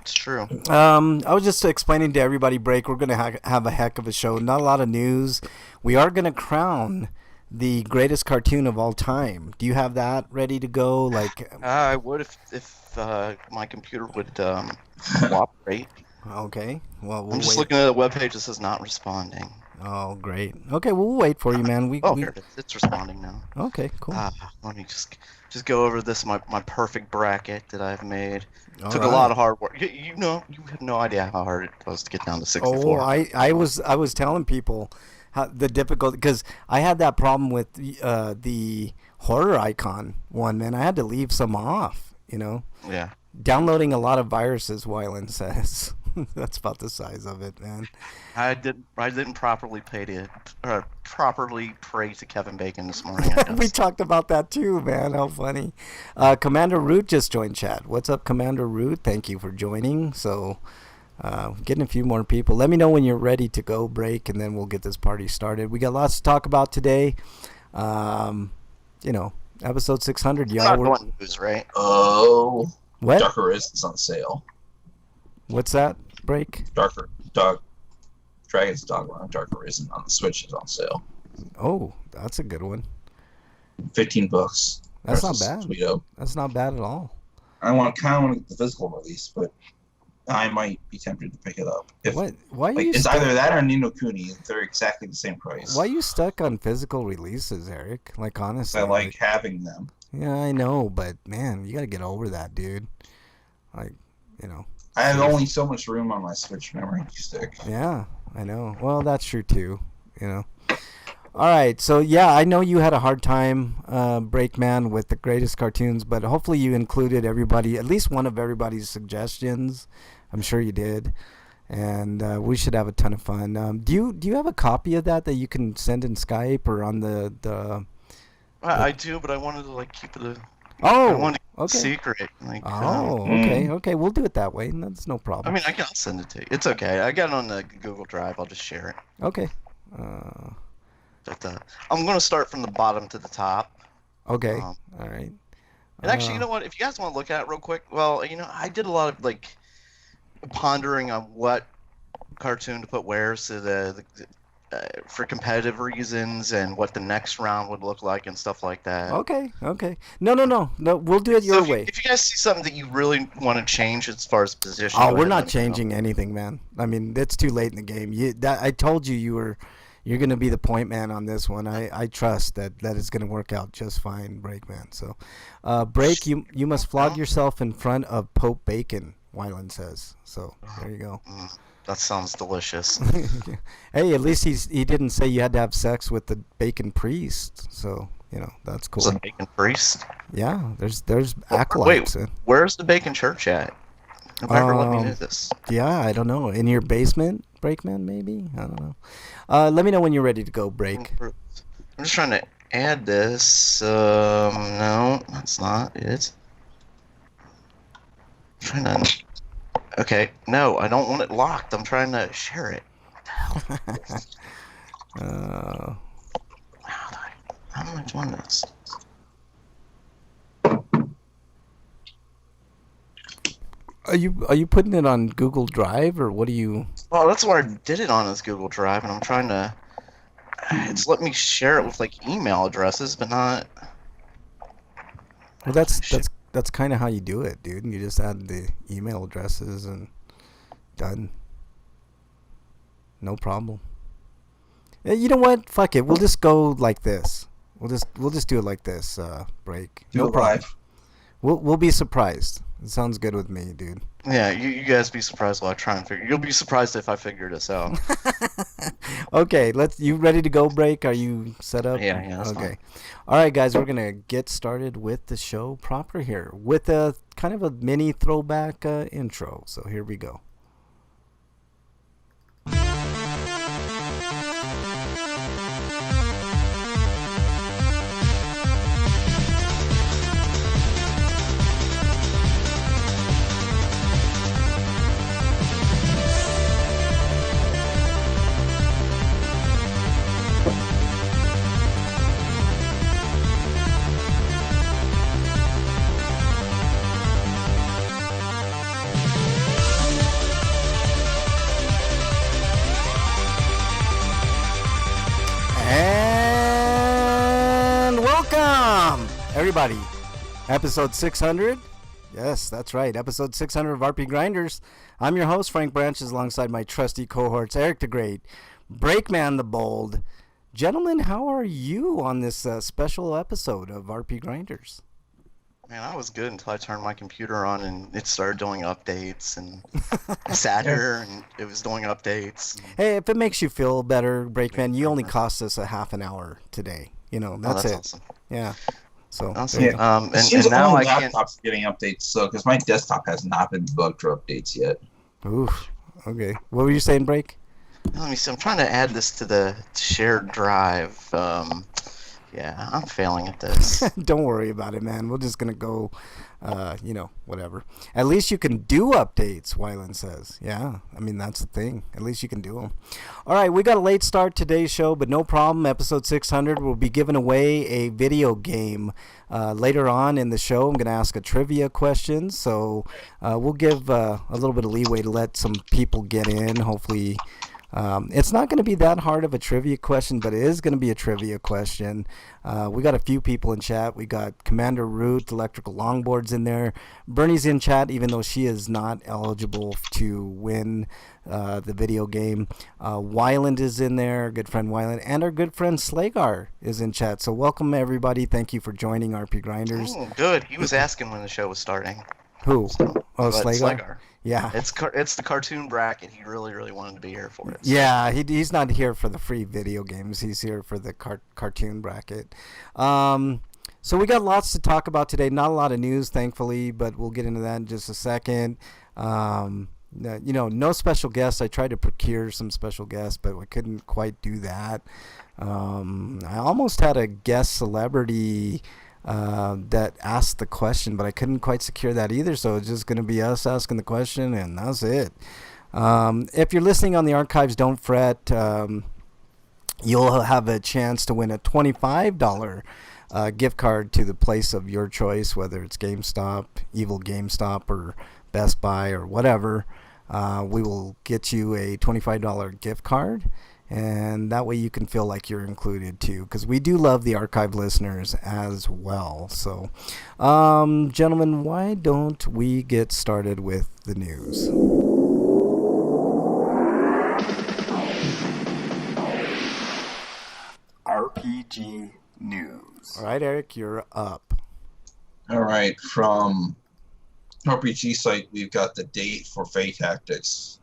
It's true. I was just explaining to everybody, Break, we're gonna have a heck of a show. Not a lot of news. We are gonna crown the greatest cartoon of all time. Do you have that ready to go? Like, I would if my computer would cooperate. Okay. Well, I'm just looking at a webpage that says not responding. Oh, great. Okay, we'll wait for you, man. Here it is. It's responding now. Okay, cool. Let me just go over this my perfect bracket that I've made. All Took right. a lot of hard work. You have no idea how hard it was to get down to 64. Oh, I was telling people how the difficulty, because I had that problem with the horror icon one, man. I had to leave some off, Yeah. Downloading a lot of viruses, Wyland says. That's about the size of it, man. I didn't properly pray to Kevin Bacon this morning, I We guess. talked about that too, man. How funny. Commander Root just joined chat. What's up, Commander Root? Thank you for joining. So, getting a few more people. Let me know when you're ready to go break, and then we'll get this party started. We got lots to talk about today. Episode 600. We're Y'all not were going news, right? Oh, what? Dark Horizons on sale. What's that? Break? Dragon's Dogma Dark Horizon on the Switch is on sale. Oh, that's a good one. $15. That's not versus bad. Sweeto. That's not bad at all. I want to get the physical release, but I might be tempted to pick it up. What? Why are you? It's either that or Ni no Kuni. They're exactly the same price. Why are you stuck on physical releases, Eric? Like honestly, I like having them. Yeah, I know, but man, you gotta get over that, dude. Like, I have only so much room on my Switch memory stick. Yeah, I know. Well, that's true too. All right, so yeah, I know you had a hard time, Breakman, with the greatest cartoons, but hopefully you included everybody, at least one of everybody's suggestions. I'm sure you did, and we should have a ton of fun. Do you have a copy of that you can send in Skype or on the? I do, but I wanted to keep it Oh, I wanted to okay. secret. Okay. We'll do it that way. That's no problem. I mean, I'll send it to you. It's okay. I got it on the Google Drive. I'll just share it. Okay. But I'm going to start from the bottom to the top. Okay. All right. And actually, you know what? If you guys want to look at it real quick, well, I did a lot of pondering on what cartoon to put where, so for competitive reasons, and what the next round would look like and stuff like that. Okay. No. We'll do it your way. If you guys see something that you really want to change as far as position, Oh, we're not changing anything, man. I mean, it's too late in the game. I told you're going to be the point man on this one. I trust that it's going to work out just fine, Breakman. So, Break, you must flog yourself in front of Pope Bacon, Wyland says. So, there you go. That sounds delicious. Hey, at least he didn't say you had to have sex with the bacon priest. So, that's cool. The bacon priest? Yeah, there's acolytes. Wait, where's the bacon church at? Nobody ever let me know this. Yeah, I don't know. In your basement, Breakman, maybe? I don't know. Let me know when you're ready to go, Break. I'm just trying to add this. No, that's not it. I'm trying to... Okay, no, I don't want it locked. I'm trying to share it. What the hell? How am I doing this? Are you putting it on Google Drive, or what are you? Well, that's where I did it on, is Google Drive, and I'm trying to... It's let me share it with email addresses, but not... Well, that's kind of how you do it, dude. You just add the email addresses and done. No problem. You know what? Fuck it. We'll just go like this. We'll just do it like this. Break. No problem. We'll be surprised. It sounds good with me, dude. Yeah, you guys be surprised while I try and figure. You'll be surprised if I figure this out. Okay, you ready to go, Break? Are you set up? Yeah, that's okay. fine. All right, guys, we're gonna get started with the show proper here with a kind of a mini throwback intro. So here we go. And welcome, everybody. Episode 600. Yes, that's right. Episode 600 of RPGrinders. I'm your host, Frank Branches, alongside my trusty cohorts, Eric the Great, Breakman the Bold. Gentlemen, how are you on this special episode of RPGrinders? Man, I was good until I turned my computer on and it started doing updates, and I sat here and it was doing updates. Hey, if it makes you feel better, Breakman, you only cost us a half an hour today. That's it. Awesome. Yeah. So Awesome. there you go. It seems and now only I can't. laptop's getting updates, so because my desktop has not been bugged for updates yet. Oof. Okay. What were you saying, Break? Let me see. I'm trying to add this to the shared drive. Yeah, I'm failing at this. Don't worry about it, man. We're just gonna go, whatever. At least you can do updates, Wyland says. Yeah, I mean that's the thing. At least you can do them. All right, we got a late start today's show, but no problem. Episode 600, we'll be giving away a video game later on in the show. I'm gonna ask a trivia question, so we'll give a little bit of leeway to let some people get in. Hopefully. It's not going to be that hard of a trivia question, but it is going to be a trivia question. We got a few people in chat. We got Commander Root, Electrical Longboards in there. Bernie's in chat, even though she is not eligible to win the video game. Wyland is in there, good friend Wyland, and our good friend Slagar is in chat. So welcome, everybody. Thank you for joining RPGrinders. Oh, good. He was asking when the show was starting. Who? Oh, But Slagar? Yeah. It's the cartoon bracket. He really wanted to be here for it. So. Yeah, he's not here for the free video games. He's here for the cartoon bracket. So we got lots to talk about today. Not a lot of news, thankfully, but we'll get into that in just a second. No special guests. I tried to procure some special guests, but I couldn't quite do that. I almost had a guest celebrity that asked the question, but I couldn't quite secure that either, so it's just going to be us asking the question, and that's it. If you're listening on the archives, don't fret. You'll have a chance to win a $25 gift card to the place of your choice, whether it's GameStop, Evil GameStop, or Best Buy, or whatever. We will get you a $25 gift card, and that way you can feel like you're included too, because we do love the archive listeners as well. So, gentlemen, why don't we get started with the news? RPG news. All right, Eric, you're up. All right, from RPG site, we've got the date for Fate Tactics,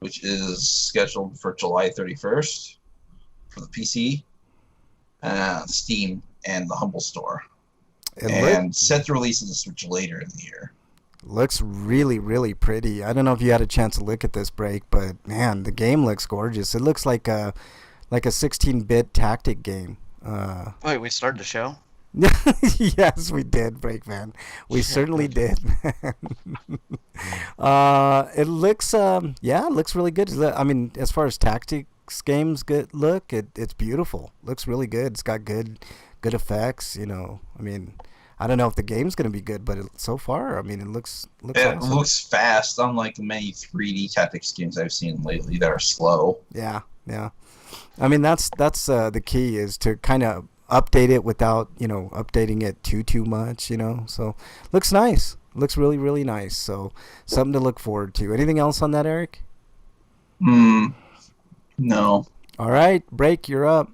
which is scheduled for July 31st for the PC, Steam, and the Humble Store. And set to release on the Switch later in the year. Looks really, really pretty. I don't know if you had a chance to look at this, Break, but man, the game looks gorgeous. It looks like a 16-bit tactic game. Wait, we started the show? Yes, we did, Break Man. We certainly did. It looks, it looks really good. I mean, as far as tactics games look, it's beautiful. Looks really good. It's got good effects. I mean, I don't know if the game's gonna be good, but so far, I mean, it looks. It awesome. Looks fast, unlike many 3D tactics games I've seen lately that are slow. Yeah. I mean, that's the key, is to kind of update it without updating it too much. So looks nice. Looks really, really nice. So something to look forward to. Anything else on that, Eric? No. All right, Break, you're up.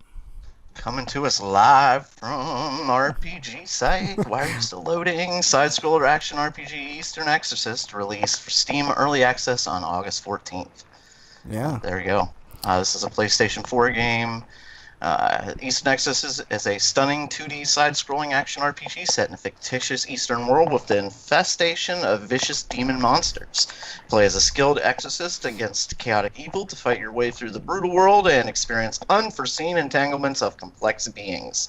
Coming to us live from RPG site. Why are you still loading? Side-scroller action RPG Eastern Exorcist released for Steam Early Access on August 14th. Yeah. There you go. This is a PlayStation 4 game. Eastern Exorcist is a stunning 2D side-scrolling action RPG set in a fictitious Eastern world with the infestation of vicious demon monsters. Play as a skilled exorcist against chaotic evil to fight your way through the brutal world and experience unforeseen entanglements of complex beings.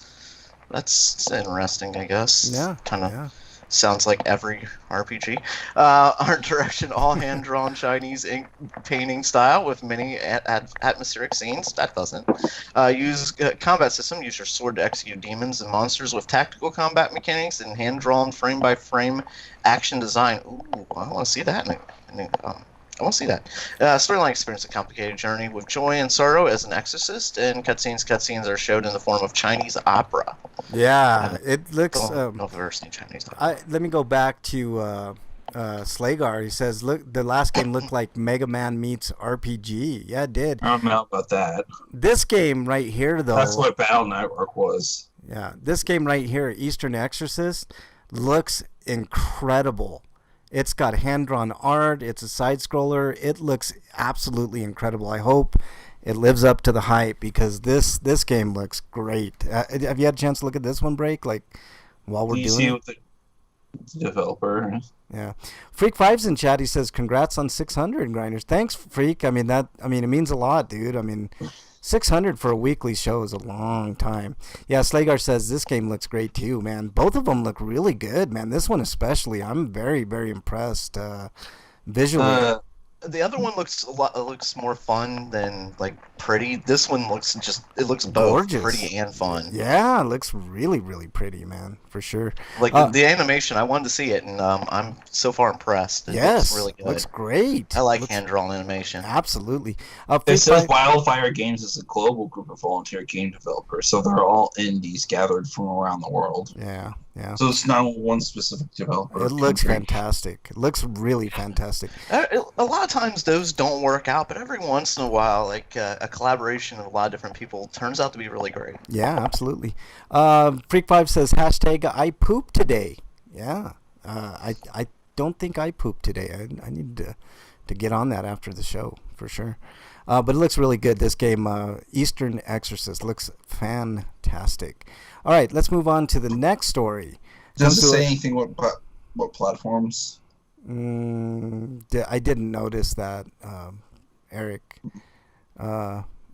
That's interesting, I guess. Yeah. Kind of sounds like every RPG. Art direction, all hand-drawn Chinese ink painting style with many atmospheric scenes. That doesn't. Use combat system. Use your sword to execute demons and monsters with tactical combat mechanics and hand-drawn frame-by-frame action design. Ooh, I want to see that. I want to see that. Storyline experience a complicated journey with joy and sorrow as an exorcist, and cutscenes are showed in the form of Chinese opera. Yeah, it looks. I've never seen Chinese opera. Let me go back to Slagar. He says, "Look, the last game looked like Mega Man meets RPG." Yeah, it did. I don't know about that. This game right here, though. That's what Battle Network was. Yeah, this game right here, Eastern Exorcist, looks incredible. It's got hand-drawn art. It's a side-scroller. It looks absolutely incredible. I hope it lives up to the hype, because this game looks great. Have you had a chance to look at this one, Break? Like, while we're doing it? developer. Yeah. Freak Five's in chat. He says, "Congrats on 600 grinders." Thanks, Freak. I mean it means a lot, dude. I mean, 600 for a weekly show is a long time. Yeah, Slagar says this game looks great too, man. Both of them look really good, man. This one especially. I'm very, very impressed visually. The other one looks looks more fun than like pretty. This one looks both Gorgeous. pretty and fun. Yeah, it looks really, really pretty, man, for sure. Like the animation, I wanted to see it, and I'm so far impressed. It Yes, looks really good. looks great. I like hand-drawn animation. Absolutely. It says Wildfire Games is a global group of volunteer game developers, so they're all indies gathered from around the world. Yeah, yeah. So it's not one specific developer. It looks fantastic. It looks really fantastic. A lot of times those don't work out, but every once in a while, like a collaboration of a lot of different people turns out to be really great. Yeah, absolutely. Freak Five says hashtag I poop today. Yeah, I don't think I pooped today. I need to get on that after the show for sure. But it looks really good. This game, Eastern Exorcist, looks fantastic. All right, let's move on to the next story. Does it say anything what platforms? I didn't notice that, Eric.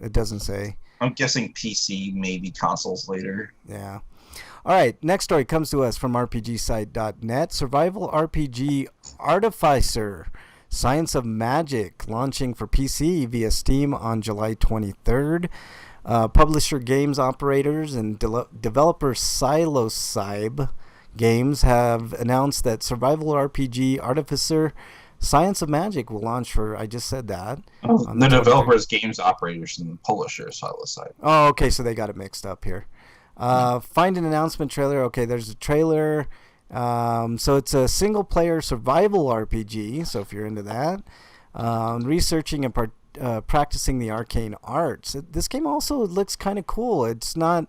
It doesn't say. I'm guessing PC, maybe consoles later. Yeah. All right, next story comes to us from RPGsite.net. Survival RPG Artificer, Science of Magic, launching for PC via Steam on July 23rd. Publisher Games Operators and developer Silocybe Games have announced that Survival RPG Artificer Science of Magic will launch for, I just said that. The developers, Games Operators, and the publishers, Silocybe. Oh, okay, so they got it mixed up here. Find an announcement trailer. Okay, there's a trailer. So it's a single-player survival RPG, so if you're into that. Researching and practicing the arcane arts. This game also looks kind of cool. It's not...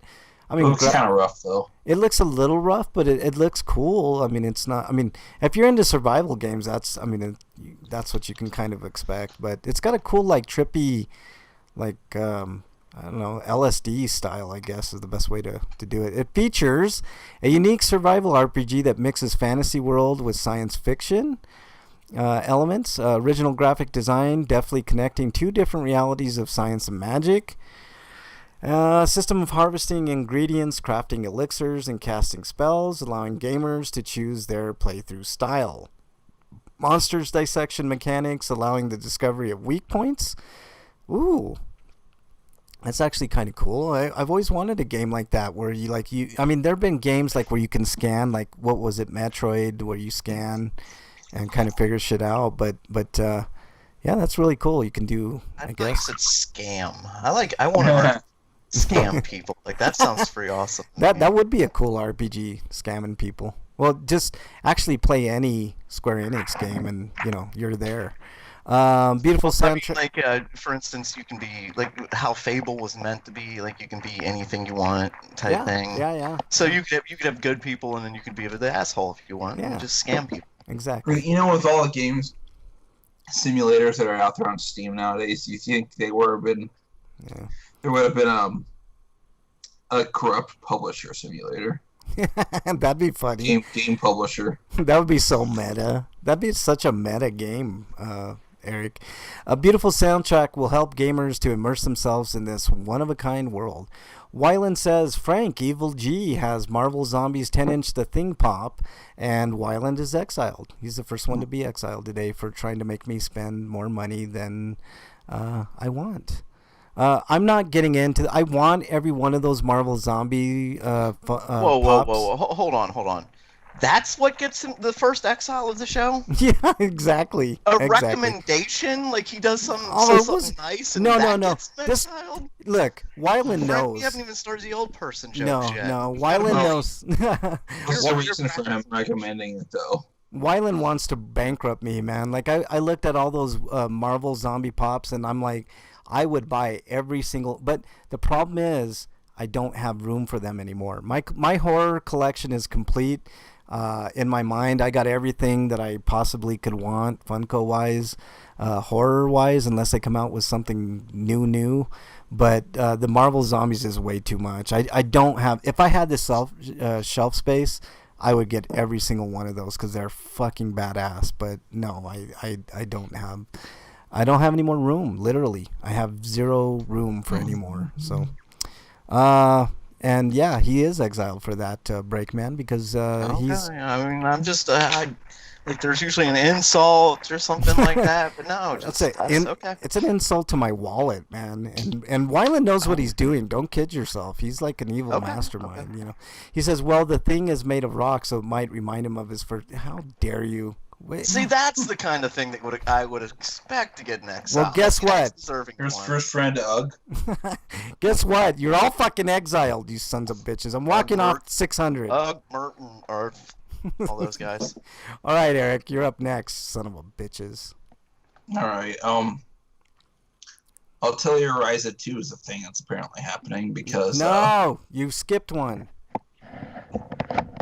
I mean, it looks kind of rough, though. It looks a little rough, but it looks cool. I mean, it's not... I mean, if you're into survival games, that's what you can kind of expect. But it's got a cool, like, trippy, like, I don't know, LSD style, I guess, is the best way to do it. It features a unique survival RPG that mixes fantasy world with science fiction elements. Original graphic design, deftly connecting two different realities of science and magic. System of harvesting ingredients, crafting elixirs, and casting spells, allowing gamers to choose their playthrough style. Monsters dissection mechanics, allowing the discovery of weak points. Ooh, that's actually kind of cool. I've always wanted a game like that where I mean, there have been games like where you can scan, like what was it, Metroid, where you scan and kind of figure shit out. But yeah, that's really cool. You can do, I guess. It's scam. I want to scam people. Like, that sounds pretty awesome. That would be a cool RPG, scamming people. Well, just actually play any Square Enix game and, you're there. Beautiful soundtrack. I mean, like, for instance, you can be, like, how Fable was meant to be, like, you can be anything you want type thing. Yeah. So you could have good people, and then you could be the asshole if you want. Yeah. And just scam people. Exactly. With all the games, simulators that are out there on Steam nowadays, you think there would have been a corrupt publisher simulator. That'd be funny. Game publisher. That would be so meta. That'd be such a meta game, Eric. A beautiful soundtrack will help gamers to immerse themselves in this one-of-a-kind world. Wyland says, Frank, Evil G has Marvel Zombies 10-inch The Thing Pop, and Wyland is exiled. He's the first one to be exiled today for trying to make me spend more money than I want. I'm not getting into... I want every one of those Marvel Zombie whoa, pops. Hold on. That's what gets him the first exile of the show? Yeah, exactly. Recommendation? Like, he does something nice and no. gets him exiled? Look, Wyland knows. You haven't even started the old person jokes yet. No, Wyland knows. What's the reason for him recommending it, though? Wyland wants to bankrupt me, man. Like, I looked at all those Marvel zombie pops, and I'm like, I would buy every single... But the problem is, I don't have room for them anymore. My horror collection is complete. In my mind, I got everything that I possibly could want, Funko-wise, horror-wise, unless they come out with something new. But the Marvel Zombies is way too much. I don't have... If I had the shelf space, I would get every single one of those because they're fucking badass. But no, I don't have any more room. Literally, I have zero room for any more. So, and yeah, he is exiled for that Breakman because he's. I mean, I'm just like there's usually an insult or something like that, but no, just okay. It's an insult to my wallet, man. And Wyland knows what he's doing. Don't kid yourself. He's like an evil mastermind, you know. He says, "Well, the thing is made of rock, so it might remind him of his first." How dare you? Wait, See, that's the kind of thing that I would expect to get an exile. Well, guess what? Here's first friend Ugg. Guess what? You're all fucking exiled, you sons of bitches. I'm walking off 600. Ugg, Merton, Earth, all those guys. All right, Eric, you're up next, son of a bitches. All right. I'll tell you, Ryza 2 is a thing that's apparently happening because no, you skipped one.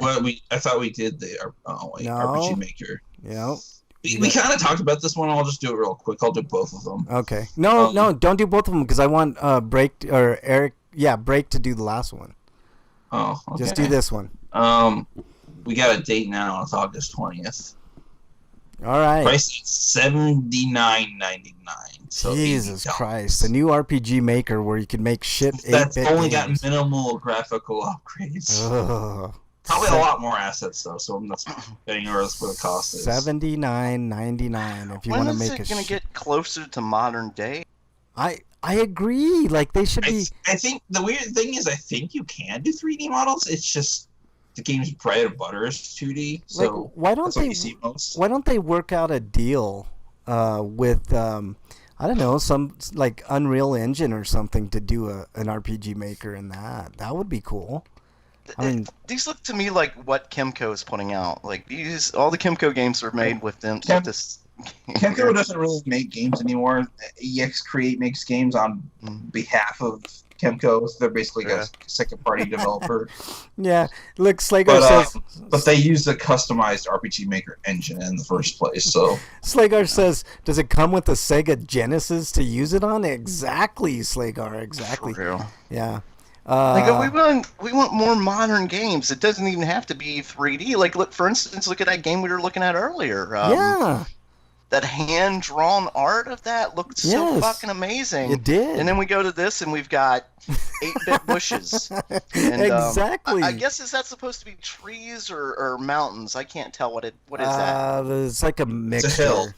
Well, I thought we did the RPG Maker. Yeah. We kind of talked about this one. I'll just do it real quick. I'll do both of them. Okay. No, don't do both of them because I want Break or Eric. Yeah, Break to do the last one. Oh, okay. Just do this one. We got a date now. It's August 20th. All right. Price is $79.99. So Jesus Christ! The new RPG Maker where you can make shit. That's only got minimal graphical upgrades. Ugh. Probably a lot more assets though, so I'm not betting yours where the cost is. $79.99 if you want to make When is it going to get closer to modern day? I agree. Like they should be. I think the weird thing is, I think you can do 3D models. It's just the game's bread and butter is 2D. So like, why don't they work out a deal with I don't know, some like Unreal Engine or something to do an RPG Maker in that? That would be cool. I mean, these look to me like what Kimco is putting out. Like all the Kimco games are made with them. With this. Kimco doesn't really make games anymore. EX Create makes games on behalf of Kimco. So they're basically a second-party developer. Yeah, look, Slagar says. But they use the customized RPG Maker engine in the first place. So Slagar says, "Does it come with a Sega Genesis to use it on?" Exactly, Slagar. Exactly. For real. Yeah. We want more modern games. It doesn't even have to be 3D. Like, look, for instance, look at that game we were looking at earlier. Yeah. That hand-drawn art of that looked so fucking amazing. It did. And then we go to this, and we've got 8-bit bushes. And, exactly. I guess, is that supposed to be trees or mountains? I can't tell what is that. It's like a mixture. It's a hill.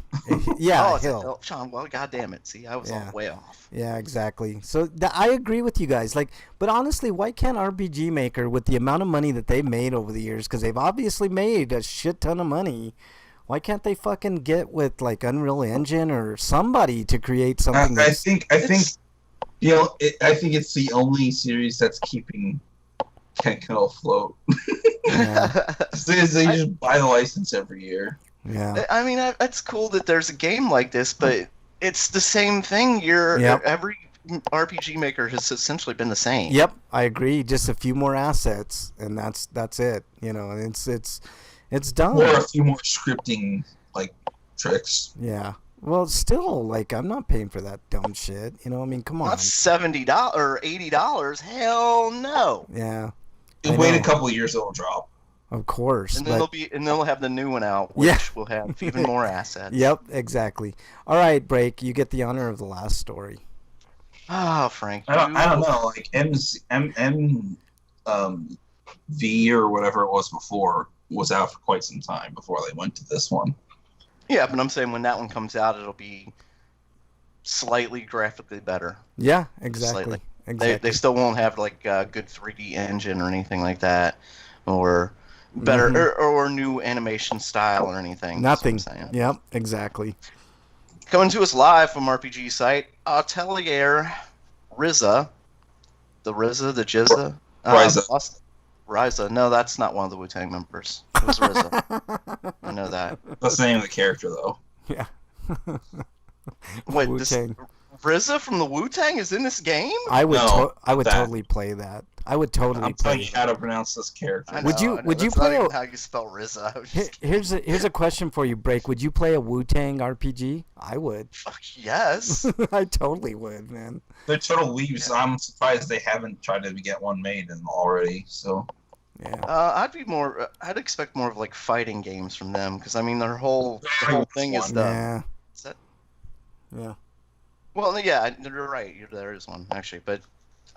Yeah, it's hill. a hill. Sean, well, goddamn it. See, I was way off. Yeah, exactly. So I agree with you guys. Like, but honestly, why can't RPG Maker, with the amount of money that they've made over the years, because they've obviously made a shit ton of money, why can't they fucking get with like Unreal Engine or somebody to create something? I think it's the only series that's keeping Kenko afloat. Yeah. they just buy the license every year. Yeah. I mean, it's cool that there's a game like this, but it's the same thing. Every RPG Maker has essentially been the same. Yep, I agree. Just a few more assets, and that's it. You know, and it's done. Or a few more scripting like tricks. Yeah. Well, still, like, I'm not paying for that dumb shit. You know, I mean, come on. Not $70 or $80. Hell no. Yeah. Wait a couple of years, it'll drop. Of course. And then they'll have the new one out, which will have even more assets. Yep, exactly. All right, Break. You get the honor of the last story. Ah, Frank. I don't know. Like V or whatever it was before was out for quite some time before they went to this one. Yeah, but I'm saying when that one comes out, it'll be slightly graphically better. Yeah, exactly. They still won't have like a good 3D engine or anything like that, or better or new animation style or anything. Nothing. Yep, exactly. Coming to us live from RPG site, Atelier Riza. The Jizza. Ryza. No, that's not one of the Wu-Tang members. It was Riza. I know that. That's the name of the character, though. Yeah. Wait, Riza from the Wu-Tang is in this game? I would totally play that. I would totally. I'm telling you how to pronounce this character. Would you That's play not even how you spell Riza? Here's a question for you, Break. Would you play a Wu-Tang RPG? I would. Fuck yes. I totally would, man. They're total weebs. I'm surprised they haven't tried to get one made already. So. Yeah. I'd expect more of like fighting games from them because I mean the whole thing is the. Yeah. Is that, Yeah. well, yeah, you're right. There is one actually, but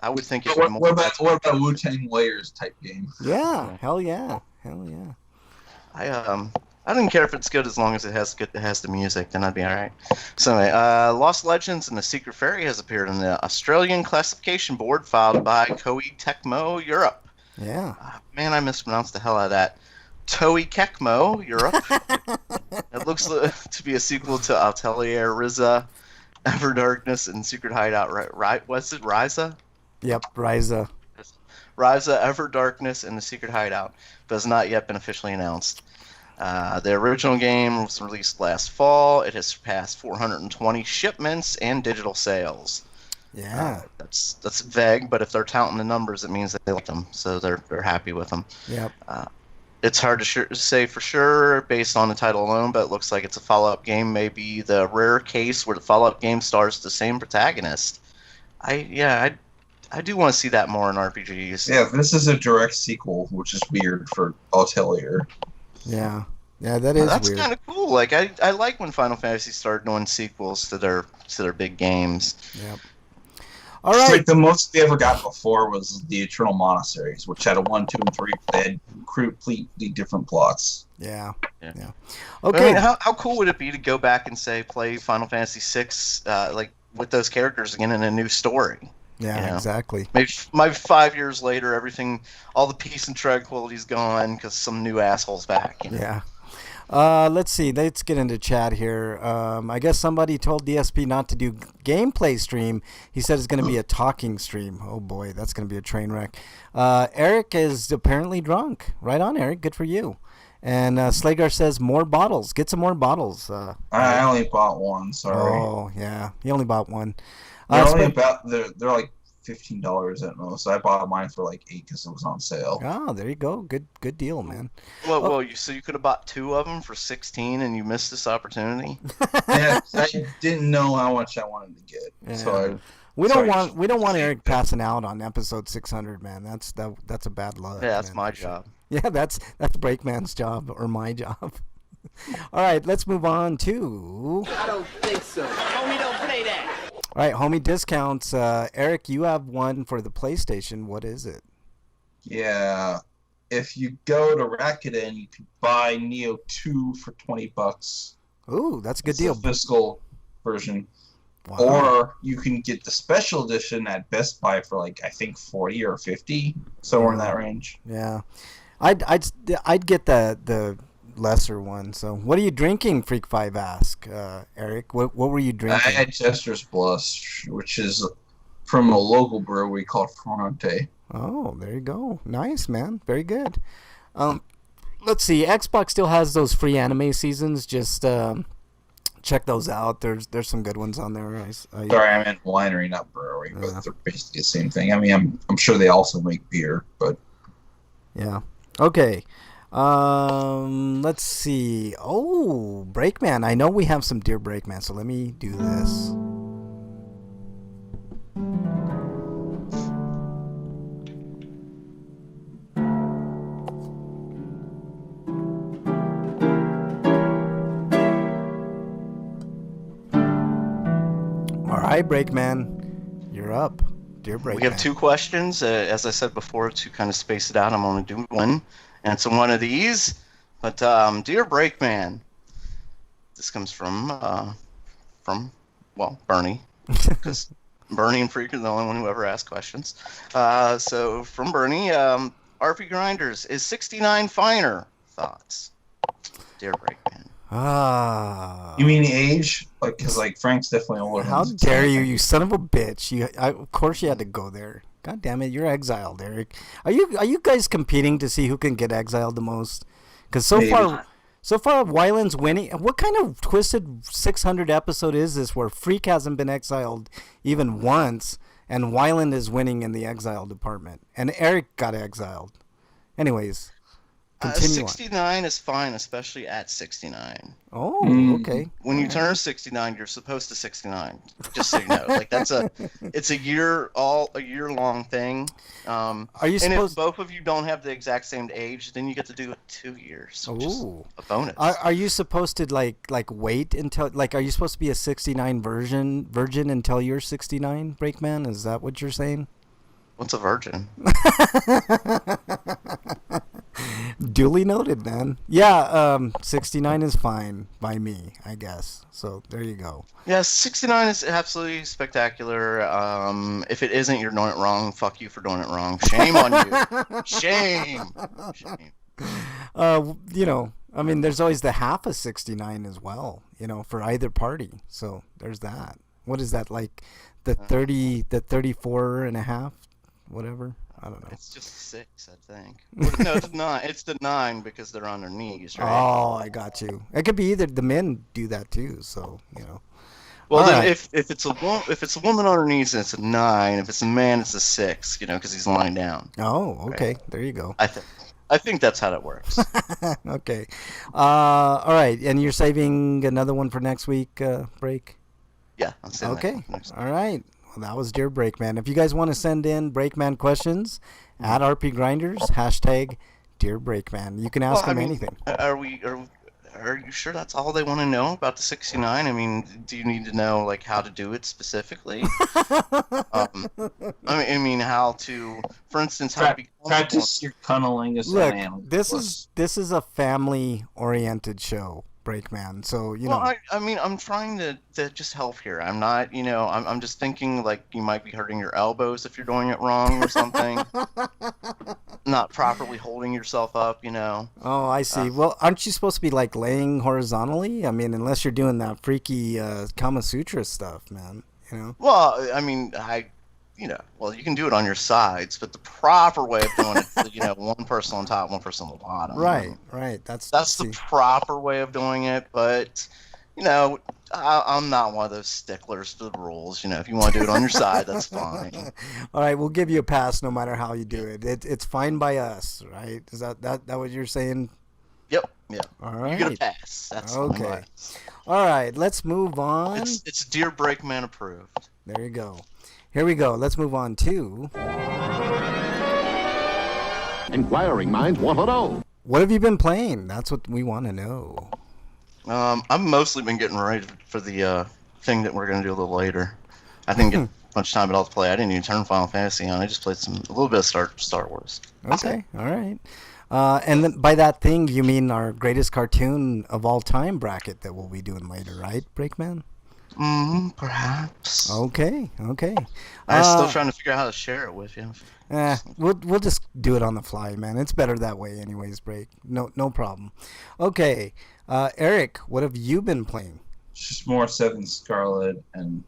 I would think it But would what, more. what about Wu-Tang Layers type game? Yeah. Yeah. Hell yeah. Hell yeah. I don't care if it's good as long as it has the music, then I'd be all right. So anyway, Lost Legends and the Secret Fairy has appeared on the Australian classification board filed by Koei Tecmo Europe. Yeah. Man, I mispronounced the hell out of that. Toei Tecmo Europe. It looks to be a sequel to Atelier Ryza, Everdarkness, and Secret Hideout. Right? What's it? Ryza? Yep. Ryza. Ryza, Everdarkness, and the Secret Hideout, but has not yet been officially announced. The original game was released last fall. It has surpassed 420 shipments and digital sales. Yeah. That's vague, but if they're counting the numbers, it means that they like them, so they're happy with them. Yep. It's hard to say for sure based on the title alone, but it looks like it's a follow-up game. Maybe the rare case where the follow-up game stars the same protagonist. I do want to see that more in RPGs. Yeah, this is a direct sequel, which is weird for Atelier. Yeah. Yeah, that is That's weird. kind of cool. Like I like when Final Fantasy started doing sequels to their big games. Yep. All It's right. like the most they ever got before was the Eternal Monasteries, which had a 1, 2, and 3. They had completely different plots. Yeah. Yeah. Yeah. But, Okay. I mean, how cool would it be to go back and say play Final Fantasy VI like with those characters again in a new story? Yeah, you know? exactly. Maybe 5 years later, all the peace and tranquility's gone because some new asshole's back. You know? Yeah. Let's see. Let's get into chat here. I guess somebody told DSP not to do gameplay stream. He said it's going to be a talking stream. Oh boy, that's going to be a train wreck. Eric is apparently drunk. Right on, Eric. Good for you. And Slagar says more bottles. Get some more bottles. I only bought one. Sorry. Oh yeah, he only bought one. They're only they're like $15 at most. I bought mine for like $8 because it was on sale. Oh, there you go. Good deal, man. Well, so you could have bought 2 of them for 16, and you missed this opportunity. Yeah, I didn't know how much I wanted to get, Yeah. so We don't want Eric passing out on episode 600, man. That's a bad luck. Yeah, that's man, my for sure. job. Yeah, that's Breakman's job or my job. All right, let's move on to. I don't think so. Homie, don't play that. All right, homie discounts. Eric, you have one for the PlayStation. What is it? yeah. If you go to Rakuten, you can buy Neo 2 for $20. Ooh, that's a good It's deal. the physical version. Wow. Or you can get the special edition at Best Buy for like I think 40 or 50, somewhere in that range. Yeah, I'd get the lesser one. So, what are you drinking? Freak 5 ask, Eric. What were you I drinking? had Chester's Blush, which is from a local brewery called Fronte. Oh, there you go. Nice, man. Very good. Let's see. Xbox still has those free anime seasons. Just check those out. There's some good ones on there. Sorry, I meant winery, not brewery, but they're basically the same thing. I mean, I'm sure they also make beer, but Yeah. Okay. Let's see. Oh, Breakman. I know we have some Dear Breakman, so let me do this. All right, Breakman. You're up. Dear Breakman. We have 2 questions. As I said before, to kind of space it out, I'm going to do one answer one of these. But dear Breakman, this comes from Bernie, because Bernie and Freak are the only one who ever asked questions. So from Bernie, RPGrinders, is 69 finer? Thoughts, dear Breakman. you mean the age? Like, because like Frank's definitely older. How than dare you, you son of a bitch! Of course you had to go there. God damn it, you're exiled, Eric. Are you guys competing to see who can get exiled the most? Because so Maybe. far, Wyland's winning. What kind of twisted 600 episode is this where Freak hasn't been exiled even once, and Wyland is winning in the exile department, and Eric got exiled? Anyways, Continue on. 69 is fine, especially at 69. Oh, okay. When you turn 69, you're supposed to 69. Just so you know, like it's a year long thing. Are you and supposed? if both of you don't have the exact same age, then you get to do it 2 years, which is Ooh. a bonus. Are you supposed to like wait until like are you supposed to be a 69 virgin until you're 69, Breakman? Is that what you're saying? What's a virgin? Duly noted, man. Yeah, 69 is fine by me, I guess. So there you go. Yeah, 69 is absolutely spectacular. If it isn't, you're doing it wrong. Fuck you for doing it wrong. Shame on you. Shame. You know, I mean, there's always the half of 69 as well, you know, for either party. So there's that. What is that, like the 34 and a half? Whatever. I don't know. It's just 6, I think. No, it's 9. It's the 9 because they're on their knees, right? Oh, I got you. It could be either. The men do that too, so you know. Well, All then right. if it's a woman on her knees, it's a 9. If it's a man, it's a 6. You know, because he's lying down. Oh, okay. There you go. I think that's how that works. Okay. All right. And you're saving another one for next week, break? Yeah. I'm saying that Okay. next. All right. Well, that was Dear Breakman. If you guys want to send in Breakman questions at RPGrinders, hashtag Dear Breakman. You can ask them anything. Are you sure that's all they want to know about the 69? I mean, do you need to know like how to do it specifically? I mean how to, for instance, how to be Practice your cunnilingus. Look, and this is a family-oriented show, Breakman. So you know. Well, I mean, I'm trying to just help here. I'm not, you know, I'm just thinking like you might be hurting your elbows if you're doing it wrong or something. Not properly holding yourself up, you know. Oh, I see. Well, aren't you supposed to be like laying horizontally? I mean, unless you're doing that freaky Kama Sutra stuff, man. You know. Well, I mean, you can do it on your sides, but the proper way of doing it, is, you know, one person on top, one person on the bottom. Right, right. That's the proper way of doing it, but you know, I'm not one of those sticklers to the rules. You know, if you want to do it on your side, that's fine. All right, we'll give you a pass no matter how you do it. It's fine by us, right? Is that what you're saying? Yep. Yeah. All right. You get a pass. That's okay. All right, let's move on. It's Dear Breakman approved. There you go. Here we go. Let's move on to Inquiring minds want to know. What have you been playing? That's what we want to know. I've mostly been getting ready for the thing that we're going to do a little later. I didn't get much time at all to play. I didn't even turn Final Fantasy on. I just played a little bit of Star Wars. Okay, all right. And then by that thing, you mean our greatest cartoon of all time bracket that we'll be doing later, right, Breakman? Perhaps. Okay. I'm still trying to figure out how to share it with you. We'll just do it on the fly, man. It's better that way, anyways. Break. No problem. Okay, Eric, what have you been playing? Just more Seven Scarlet and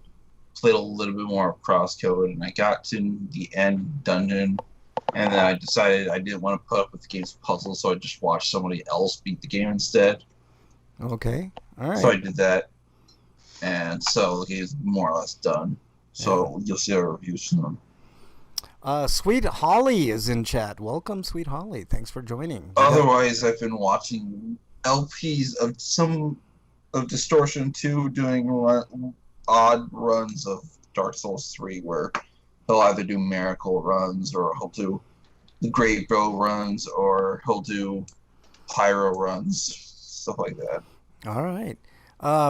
played a little bit more of Crosscode, and I got to the end dungeon, and then I decided I didn't want to put up with the game's puzzle, so I just watched somebody else beat the game instead. Okay, all right. So I did that, and so the game's more or less done. So you'll see our reviews soon. Sweet Holly is in chat. Welcome, Sweet Holly. Thanks for joining. Otherwise, I've been watching LPs of Distortion 2 doing odd runs of Dark Souls 3, where he'll either do miracle runs, or he'll do the Great Bow runs, or he'll do pyro runs, stuff like that. All right.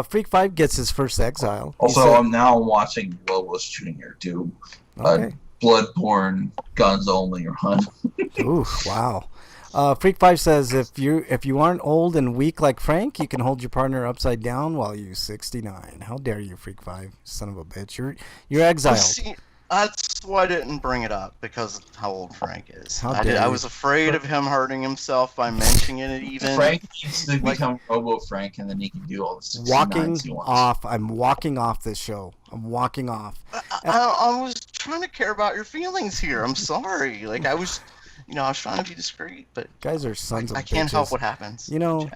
Freak 5 gets his first exile. Also, I'm now watching Lobos Jr. do Okay. Bloodborne guns only run. Ooh, wow. Freak 5 says if you aren't old and weak like Frank, you can hold your partner upside down while you're 69. How dare you, Freak 5, son of a bitch? You're exiled. See, that's why I didn't bring it up, because of how old Frank is. How dare I you. was afraid of him hurting himself by mentioning it even. Frank needs to become Robo Frank, and then he can do all the 69s Walking he wants. off. I'm walking off this show. I'm walking off. I was trying to care about your feelings here. I'm sorry. Like I was trying to be discreet, but Guys are sons of bitches. I can't help what happens. You know, in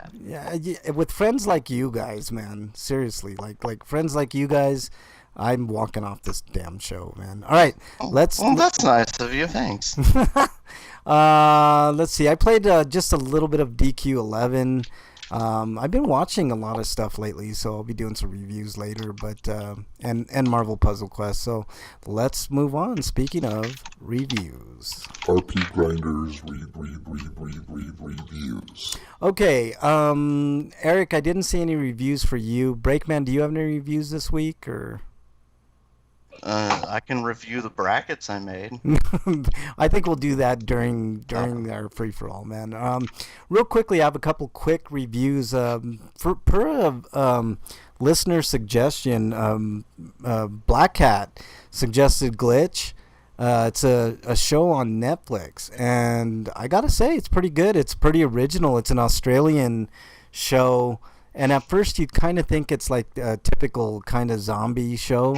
chat. with friends like you guys, man. Seriously, like friends like you guys, I'm walking off this damn show, man. All right, let's. Well, that's nice of you. Thanks. Let's see. I played just a little bit of DQ11. I've been watching a lot of stuff lately, so I'll be doing some reviews later. But and Marvel Puzzle Quest. So let's move on. Speaking of reviews, RPGrinders reviews. Okay, Eric, I didn't see any reviews for you. Breakman, do you have any reviews this week or? I can review the brackets I made. I think we'll do that during our free for all, man. Real quickly, I have a couple quick reviews. Per listener suggestion, Black Cat suggested Glitch. It's a show on Netflix, and I gotta say it's pretty good. It's pretty original. It's an Australian show, and at first you'd kind of think it's like a typical kind of zombie show.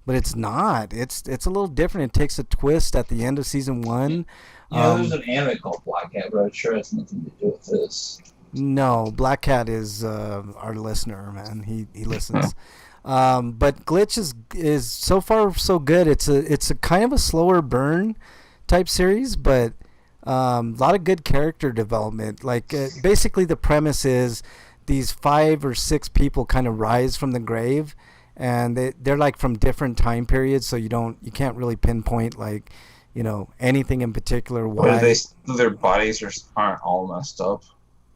But it's not. It's a little different. It takes a twist at the end of season 1. There's an anime called Black Cat, but I'm sure it has nothing to do with this. No, Black Cat is our listener, man. He listens. But Glitch is so far so good. It's a kind of a slower burn type series, but a lot of good character development. Like basically the premise is these 5 or 6 people kind of rise from the grave. And they're like from different time periods, so you can't really pinpoint like, anything in particular. Why their bodies aren't all messed up?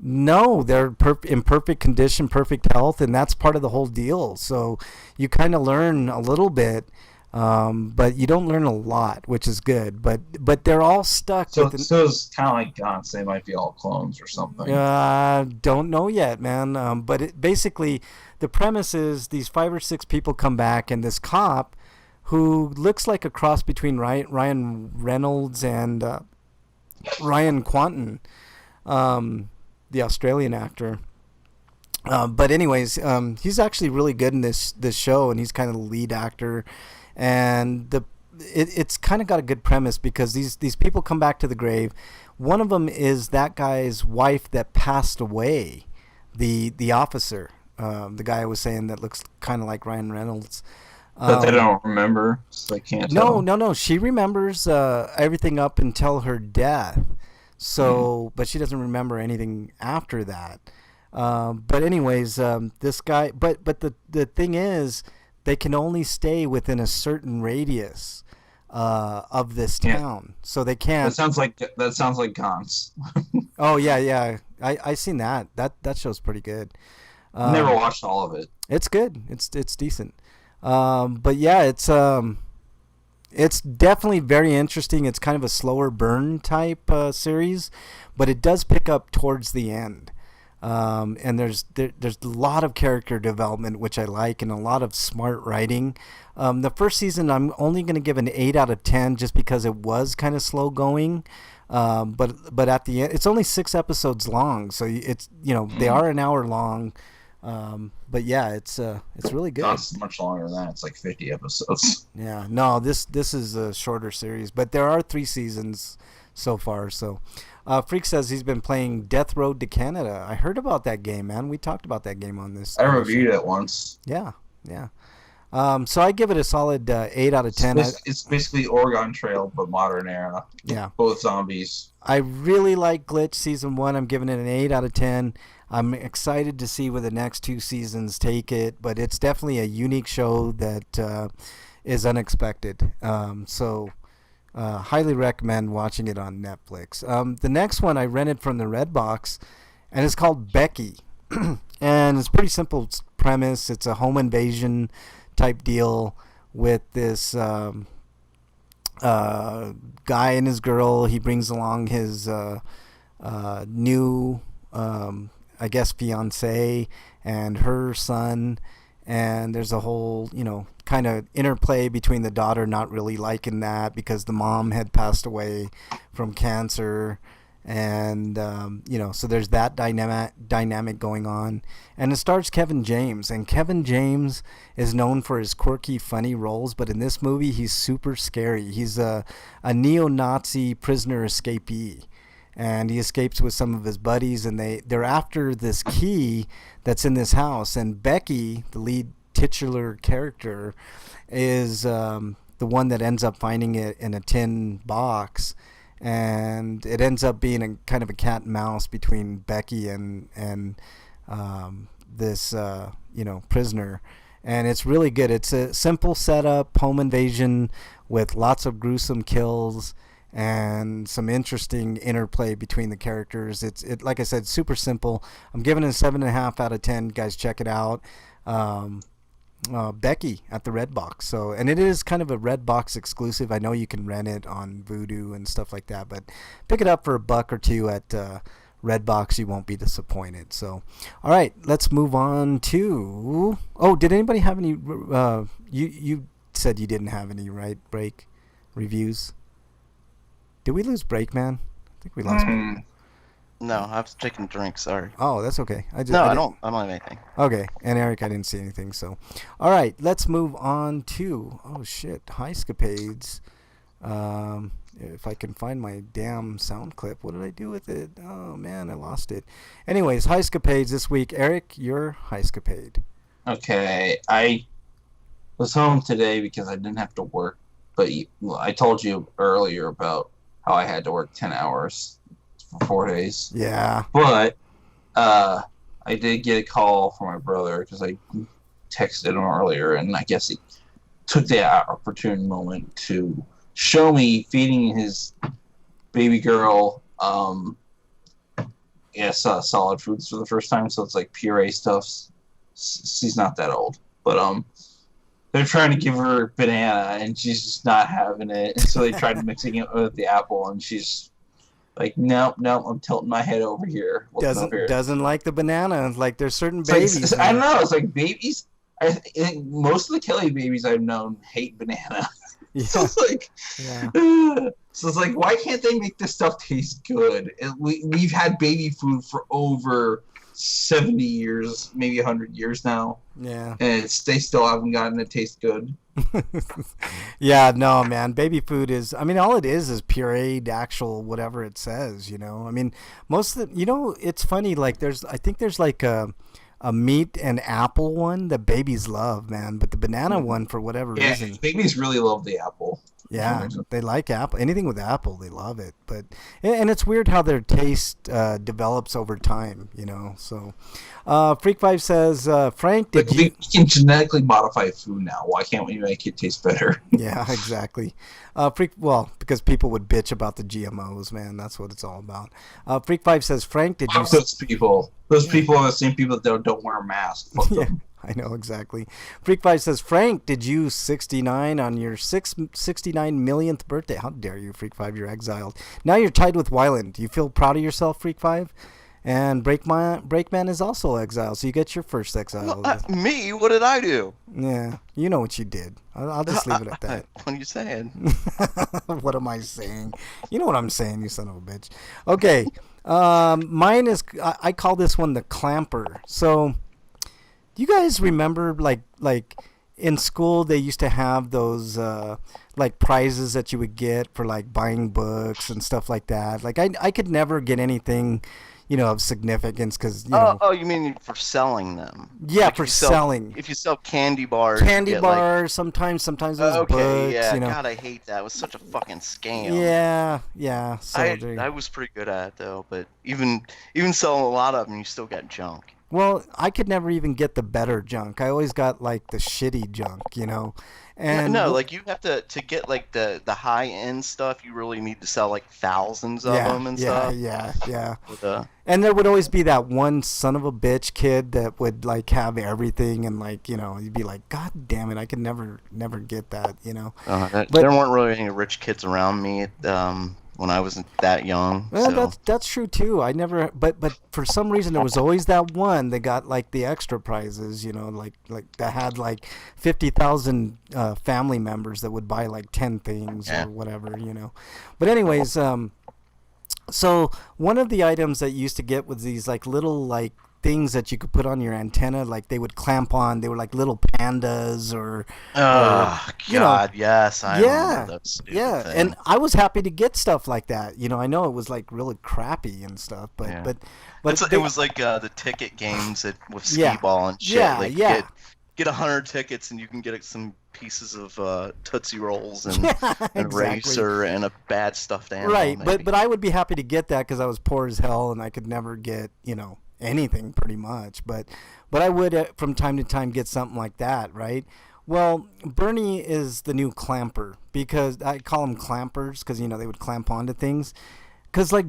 No, they're in perfect condition, perfect health, and that's part of the whole deal. So you kind of learn a little bit, but you don't learn a lot, which is good. But they're all stuck. So it's kind of like Gaunt's. They might be all clones or something. Don't know yet, man. But basically, the premise is these 5 or 6 people come back, and this cop, who looks like a cross between Ryan Reynolds and Ryan Quanten, the Australian actor. But anyways, he's actually really good in this show, and he's kind of the lead actor. And it's kind of got a good premise because these people come back to the grave. One of them is that guy's wife that passed away, the officer, the guy I was saying that looks kind of like Ryan Reynolds. But they don't remember, so they can't tell. No. She remembers everything up until her death. So, but she doesn't remember anything after that. But anyways, this guy. But the thing is, they can only stay within a certain radius of this town, so they can't. That sounds like Gaunt's. Oh yeah. I seen that. That show's pretty good. Never watched all of it. It's good. It's decent. But yeah, it's definitely very interesting. It's kind of a slower burn type series, but it does pick up towards the end. And there's a lot of character development, which I like, and a lot of smart writing. The first season, I'm only going to give an 8 out of 10 just because it was kind of slow going. But at the end, it's only 6 episodes long, so it's they are an hour long. But yeah, it's really good. Not much longer than that. It's like 50 episodes. Yeah, no, this is a shorter series, but there are 3 seasons so far. So, Freak says he's been playing Death Road to Canada. I heard about that game, man. We talked about that game on this. I reviewed it once. Yeah. So I give it a solid 8 out of 10. It's basically Oregon Trail, but modern era. Yeah. Both zombies. I really like Glitch Season 1. I'm giving it an 8 out of 10. I'm excited to see where the next 2 seasons take it, but it's definitely a unique show that is unexpected. So highly recommend watching it on Netflix. The next one I rented from the Redbox, and it's called Becky. And it's pretty simple premise. It's a home invasion type deal with this guy and his girl. He brings along his new I guess fiance and her son, and there's a whole kind of interplay between the daughter not really liking that because the mom had passed away from cancer, and so there's that dynamic going on. And it stars Kevin James, and Kevin James is known for his quirky funny roles, but in this movie he's super scary. He's a neo-Nazi prisoner escapee, and he escapes with some of his buddies, and they're after this key that's in this house. And Becky, the lead titular character is the one that ends up finding it in a tin box, and it ends up being a kind of a cat and mouse between Becky and this prisoner. And it's really good. It's a simple setup, home invasion with lots of gruesome kills and some interesting interplay between the characters. It like I said, super simple. I'm giving it a 7.5 out of 10. Guys, check it out. Becky at the Redbox. So, and it is kind of a Redbox exclusive. I know you can rent it on Vudu and stuff like that, but pick it up for $1 or $2 at Redbox. You won't be disappointed. So, all right, let's move on to. Oh, did anybody have any? You said you didn't have any, right? Break reviews. Did we lose Break, man? I think we lost. No, I was taking a drink. Sorry. Oh, that's okay. I don't have anything. Okay, and Eric, I didn't see anything. So, all right, let's move on to Highscapades. If I can find my damn sound clip, what did I do with it? Oh man, I lost it. Anyways, Highscapades this week. Eric, your Highscapade. Okay, I was home today because I didn't have to work, but I told you earlier about how I had to work 10 hours for 4 days. Yeah. But I did get a call from my brother because I texted him earlier, and I guess he took the opportune moment to show me feeding his baby girl solid foods for the first time. So it's like puree stuff. She's not that old, but they're trying to give her banana and she's just not having it. So they tried mixing it with the apple, and she's like, nope, I'm tilting my head over here. Doesn't like the banana. Like there's certain babies. I don't know. It's like babies. I think most of the Kelly babies I've known hate banana. Yeah. So it's like, why can't they make this stuff taste good? We've had baby food for over 70 years, maybe 100 years now. Yeah. And they still haven't gotten it to taste good. Yeah, no, man. Baby food is, I mean, all it is pureed actual whatever it says, you know. I mean, most of the, it's funny, like I think there's like a meat and apple one that babies love, man, but the banana one, for whatever reason, babies really love the apple. Yeah, they like apple. Anything with apple, they love it. But and it's weird how their taste develops over time, you know. So, Freak5 says, Frank, did you? We can genetically modify food now. Why can't we make it taste better? Yeah, exactly. Because people would bitch about the GMOs, man. That's what it's all about. Freak5 says, Frank, did you? Those people are the same people that don't wear masks. Fuck them. I know, exactly. Freak5 says, Frank, did you 69 on your 69 millionth birthday? How dare you, Freak5? You're exiled. Now you're tied with Wyland. Do you feel proud of yourself, Freak5? And Breakman is also exiled, so you get your first exile. Me? What did I do? Yeah, you know what you did. I'll just leave it at that. What are you saying? What am I saying? You know what I'm saying, you son of a bitch. Okay, mine is, I call this one the Clamper. So, do you guys remember, like in school they used to have those like prizes that you would get for like buying books and stuff like that? Like I could never get anything, of significance because Oh, you mean for selling them? Yeah, like for selling. If you sell candy bars. Candy bars, sometimes those books. Yeah, God, I hate that. It was such a fucking scam. Yeah. So I was pretty good at it though, but even selling a lot of them, you still got junk. Well, I could never even get the better junk. I always got like the shitty junk, And no, like you have to get like the high end stuff. You really need to sell like thousands of them and stuff. Yeah. But, and there would always be that one son of a bitch kid that would like have everything, and like you'd be like, God damn it, I could never get that, But there weren't really any rich kids around me. When I wasn't that young. Well, so. that's true too. I never, but for some reason there was always that one that got like the extra prizes, like that had like 50,000 family members that would buy like 10 things or whatever, But anyways, so one of the items that you used to get was these like little like things that you could put on your antenna, like they would clamp on. They were like little pandas or God, yes, I remember those stupid things. And I was happy to get stuff like that. I know it was like really crappy and stuff, but it was like the ticket games with skee ball and shit. get 100 tickets and you can get some pieces of Tootsie Rolls and Yeah, an exactly. eraser and a bad stuffed animal. Right, maybe. but I would be happy to get that because I was poor as hell and I could never get anything pretty much. But I would from time to time get something like that, right? Well, Bernie is the new clamper because I call them clampers because they would clamp onto things. Because like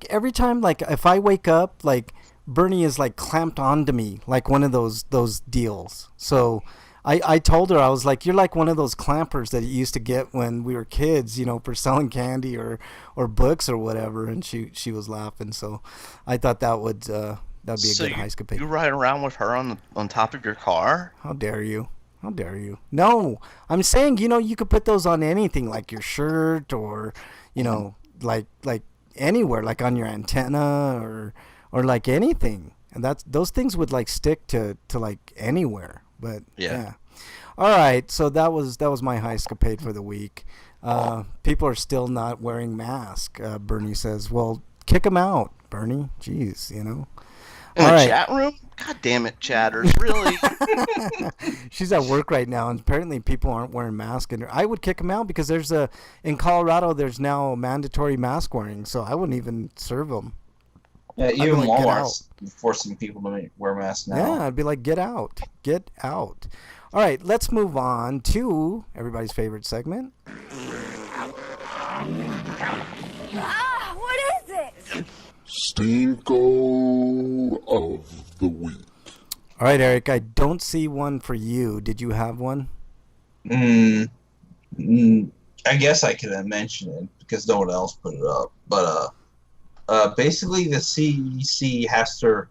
every time, like if I wake up, like Bernie is like clamped onto me like one of those deals. So I told her, I was like, you're like one of those clampers that you used to get when we were kids, for selling candy or books or whatever. And she was laughing. So I thought that'd be a good heist-capade. You ride around with her on top of your car? How dare you? How dare you? No, I'm saying, you could put those on anything, like your shirt or, like anywhere, like on your antenna or like anything. And those things would like stick to like anywhere. But yeah. All right, so that was my heist-capade for the week. People are still not wearing masks. Bernie says, "Well, kick them out, Bernie. Jeez, In the chat room? God damn it, chatters! Really?" She's at work right now, and apparently people aren't wearing masks. And I would kick them out because in Colorado there's now mandatory mask wearing, so I wouldn't even serve them. Yeah, even Walmart's forcing people to wear masks now. Yeah, I'd be like, get out. Get out. All right, let's move on to everybody's favorite segment. What is it? Stinko of the week. All right, Eric, I don't see one for you. Did you have one? I guess I could mention it because no one else put it up. But basically, the CDC has to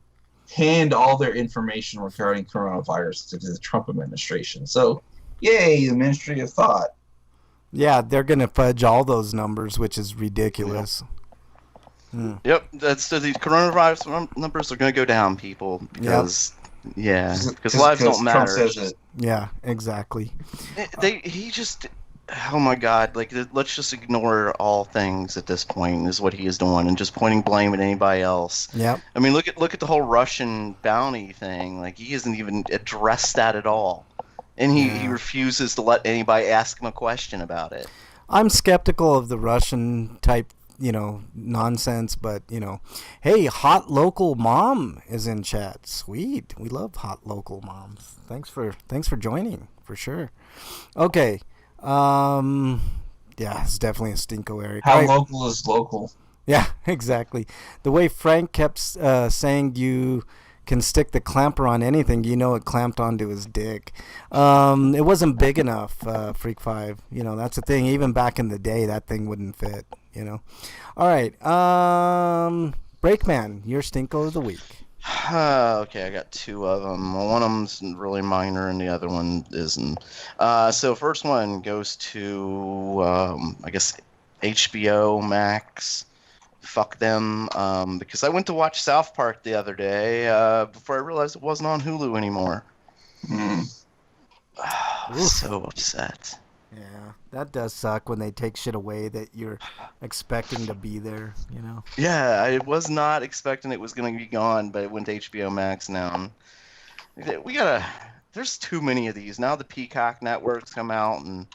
hand all their information regarding coronavirus to the Trump administration. So, yay, the Ministry of Thought. Yeah, they're going to fudge all those numbers, which is ridiculous. Yep, so these coronavirus numbers are going to go down, people, because because lives don't matter. Trump says it. Yeah, exactly. He just, oh my God, like let's just ignore all things at this point is what he is doing, and just pointing blame at anybody else. Yep. I mean, look at the whole Russian bounty thing. Like he hasn't even addressed that at all, and he refuses to let anybody ask him a question about it. I'm skeptical of the Russian type nonsense, but hey, hot local mom is in chat. Sweet, we love hot local moms. Thanks for joining, for sure. Okay, yeah, it's definitely a stinko, Eric. How local is local? Yeah, exactly. The way Frank kept saying you can stick the clamper on anything, it clamped onto his dick. It wasn't big enough, Freak 5. That's the thing. Even back in the day, that thing wouldn't fit, All right. Breakman, your stinko of the week. Okay, I got two of them. One of them's really minor, and the other one isn't. So first one goes to, I guess, HBO Max. Fuck them, because I went to watch South Park the other day before I realized it wasn't on Hulu anymore. So upset. Yeah, that does suck when they take shit away that you're expecting to be there, Yeah, I was not expecting it was going to be gone, but it went to HBO Max now. There's too many of these. Now the Peacock networks come out, and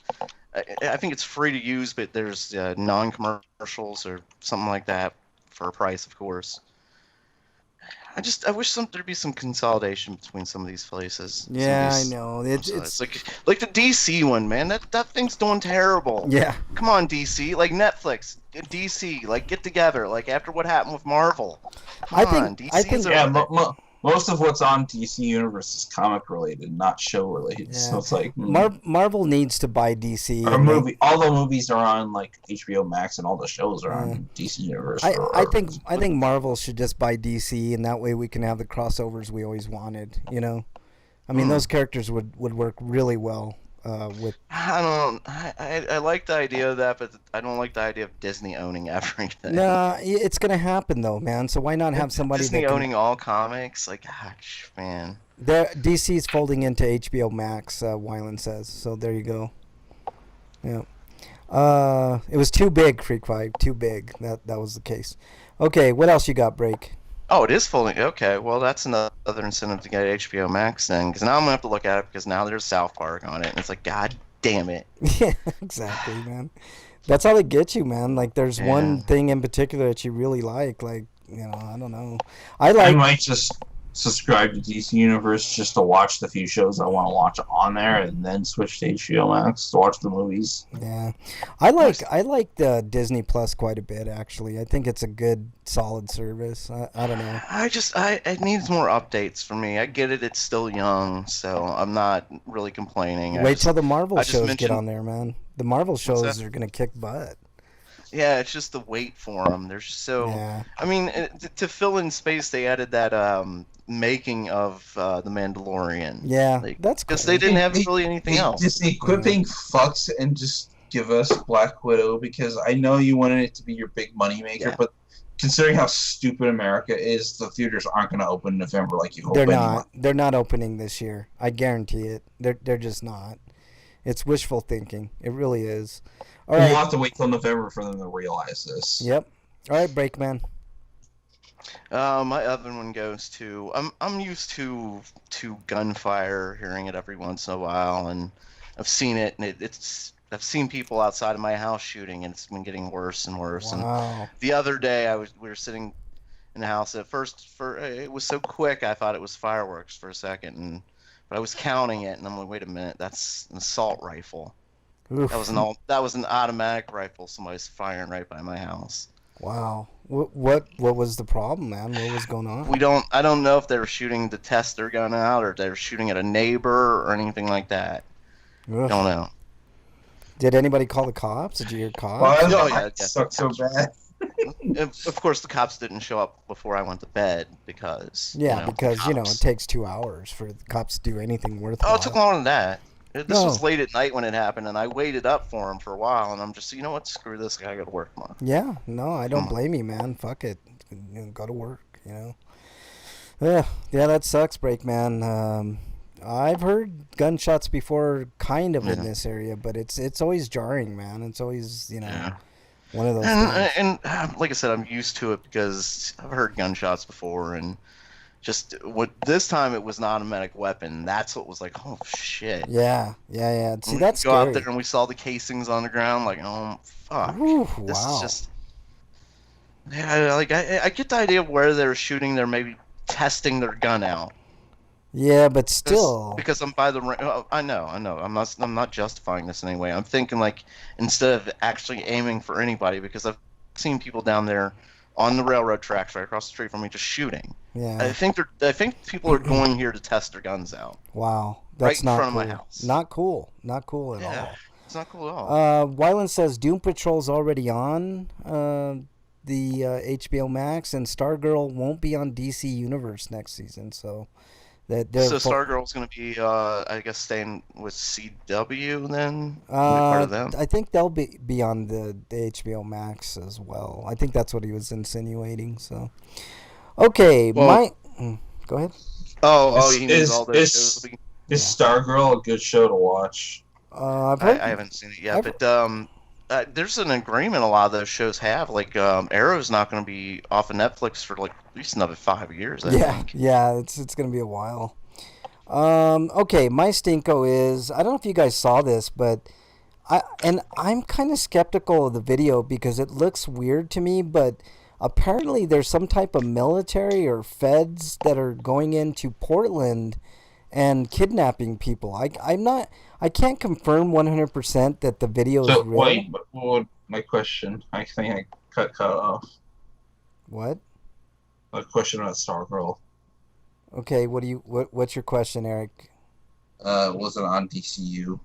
I think it's free to use, but there's non-commercials or something like that for a price, of course. I wish there'd be some consolidation between some of these places. Yeah, I know. It's like the DC one, man. That thing's doing terrible. Yeah. Come on, DC. Like Netflix, DC. Like get together. Like after what happened with Marvel. I think most of what's on DC Universe is comic related, not show related. Yeah. So it's like Marvel needs to buy DC. All the movies are on like HBO Max, and all the shows are on DC Universe. I think Marvel should just buy DC, and that way we can have the crossovers we always wanted. I mean, those characters would work really well with. I like the idea of that, but I don't like the idea of Disney owning everything. Nah, it's gonna happen though, man. So why not have somebody Disney owning all comics? Like, gosh, man. DC's folding into HBO Max. Wyland says. So there you go. Yeah. It was too big, Freak 5. Too big. That was the case. Okay, what else you got, Break? Oh, it is fully okay. Well, that's another incentive to get HBO Max then, because now I'm gonna have to look at it because now there's South Park on it, and it's like, God damn it. Yeah, exactly, man. That's how they get you, man. Like, there's Yeah. one thing in particular that you really like. Like, I don't know. I I like. might just subscribe to DC Universe just to watch the few shows I want to watch on there, and then switch to HBO Max to watch the movies. Yeah, I like the Disney Plus quite a bit. Actually, I think it's a good, solid service. I don't know. It needs more updates for me. I get it; it's still young, so I'm not really complaining. Wait till the Marvel I just shows get mentioned- on there, man. The Marvel shows that? are gonna kick butt. Yeah, it's just the wait for them. They're just so. Yeah. I mean, to fill in space, they added that making of the Mandalorian. Yeah, Like, that's cool. because they didn't have really anything else. Just equipping fucks and just give us Black Widow, because I know you wanted it to be your big money maker, Yeah. but considering how stupid America is, the theaters aren't going to open in November like you hope. They're anymore. not. They're not opening this year. I guarantee it. They're just not. It's wishful thinking. It really is. All We'll right. have to wait till November for them to realize this. Yep. All right, Breakman. My other one goes to I'm used to gunfire, hearing it every once in a while, and I've seen it, and I've seen people outside of my house shooting, and it's been getting worse and worse. And Wow. the other day, we were sitting in the house. At first, it was so quick, I thought it was fireworks for a second, but I was counting it, and I'm like, wait a minute, that's an assault rifle. Oof. That was an automatic rifle somebody's firing right by my house. Wow. What was the problem, man? What was going on? I don't know if they were shooting to test their gun out, or if they were shooting at a neighbor or anything like that. Ugh. Don't know. Did anybody call the cops? Did you hear cops? Well, Oh, that yeah, sucks so bad. Of course, the cops didn't show up before I went to bed because because it cops. takes 2 hours for the cops to do anything worthwhile. Oh, it took longer than that. This No. was late at night when it happened, and I waited up for him for a while, and I'm just, you know what, screw this guy, I gotta work tomorrow. Yeah, no, I don't blame you, man. Fuck it, go to work. Yeah, that sucks, Breakman. I've heard gunshots before, kind of in this area, but it's always jarring, man. It's always one of those things. And like I said, I'm used to it because I've heard gunshots before, and just this time it was an automatic weapon. That's what was like, oh shit. Yeah. See, And that's we go scary. out there and we saw the casings on the ground, like, oh fuck. Ooh, This wow. is just. Yeah, like I get the idea of where they're shooting. They're maybe testing their gun out. Yeah, but still. Because I'm by the. I know. I'm not justifying this in any way. I'm thinking like instead of actually aiming for anybody, because I've seen people down there on the railroad tracks right across the street from me just shooting. Yeah. I think people are going here to test their guns out. Wow. Right That's in not front of cool. my house. Not cool. Not cool at Yeah, all. it's not cool at all. Wyland says Doom Patrol's already on the HBO Max, and Stargirl won't be on DC Universe next season. So So Stargirl's going to be, I guess, staying with CW then? Part of them? I think they'll be on the HBO Max as well. I think that's what he was insinuating. So, okay, Well- go ahead. Oh, he means all those shows. Is Stargirl a good show to watch? I've heard. I haven't seen it yet, but there's an agreement a lot of those shows have. Like, Arrow's not going to be off of Netflix for like at least another 5 years, I think. Yeah, it's gonna be a while. Okay, my stinko is, I don't know if you guys saw this, but I'm kind of skeptical of the video because it looks weird to me, but apparently there's some type of military or feds that are going into Portland and kidnapping people. I can't confirm 100% that the video is So real. wait, what my question? I think I cut off. What? A question about Stargirl. Okay, what's your question, Eric? Was it on DCU?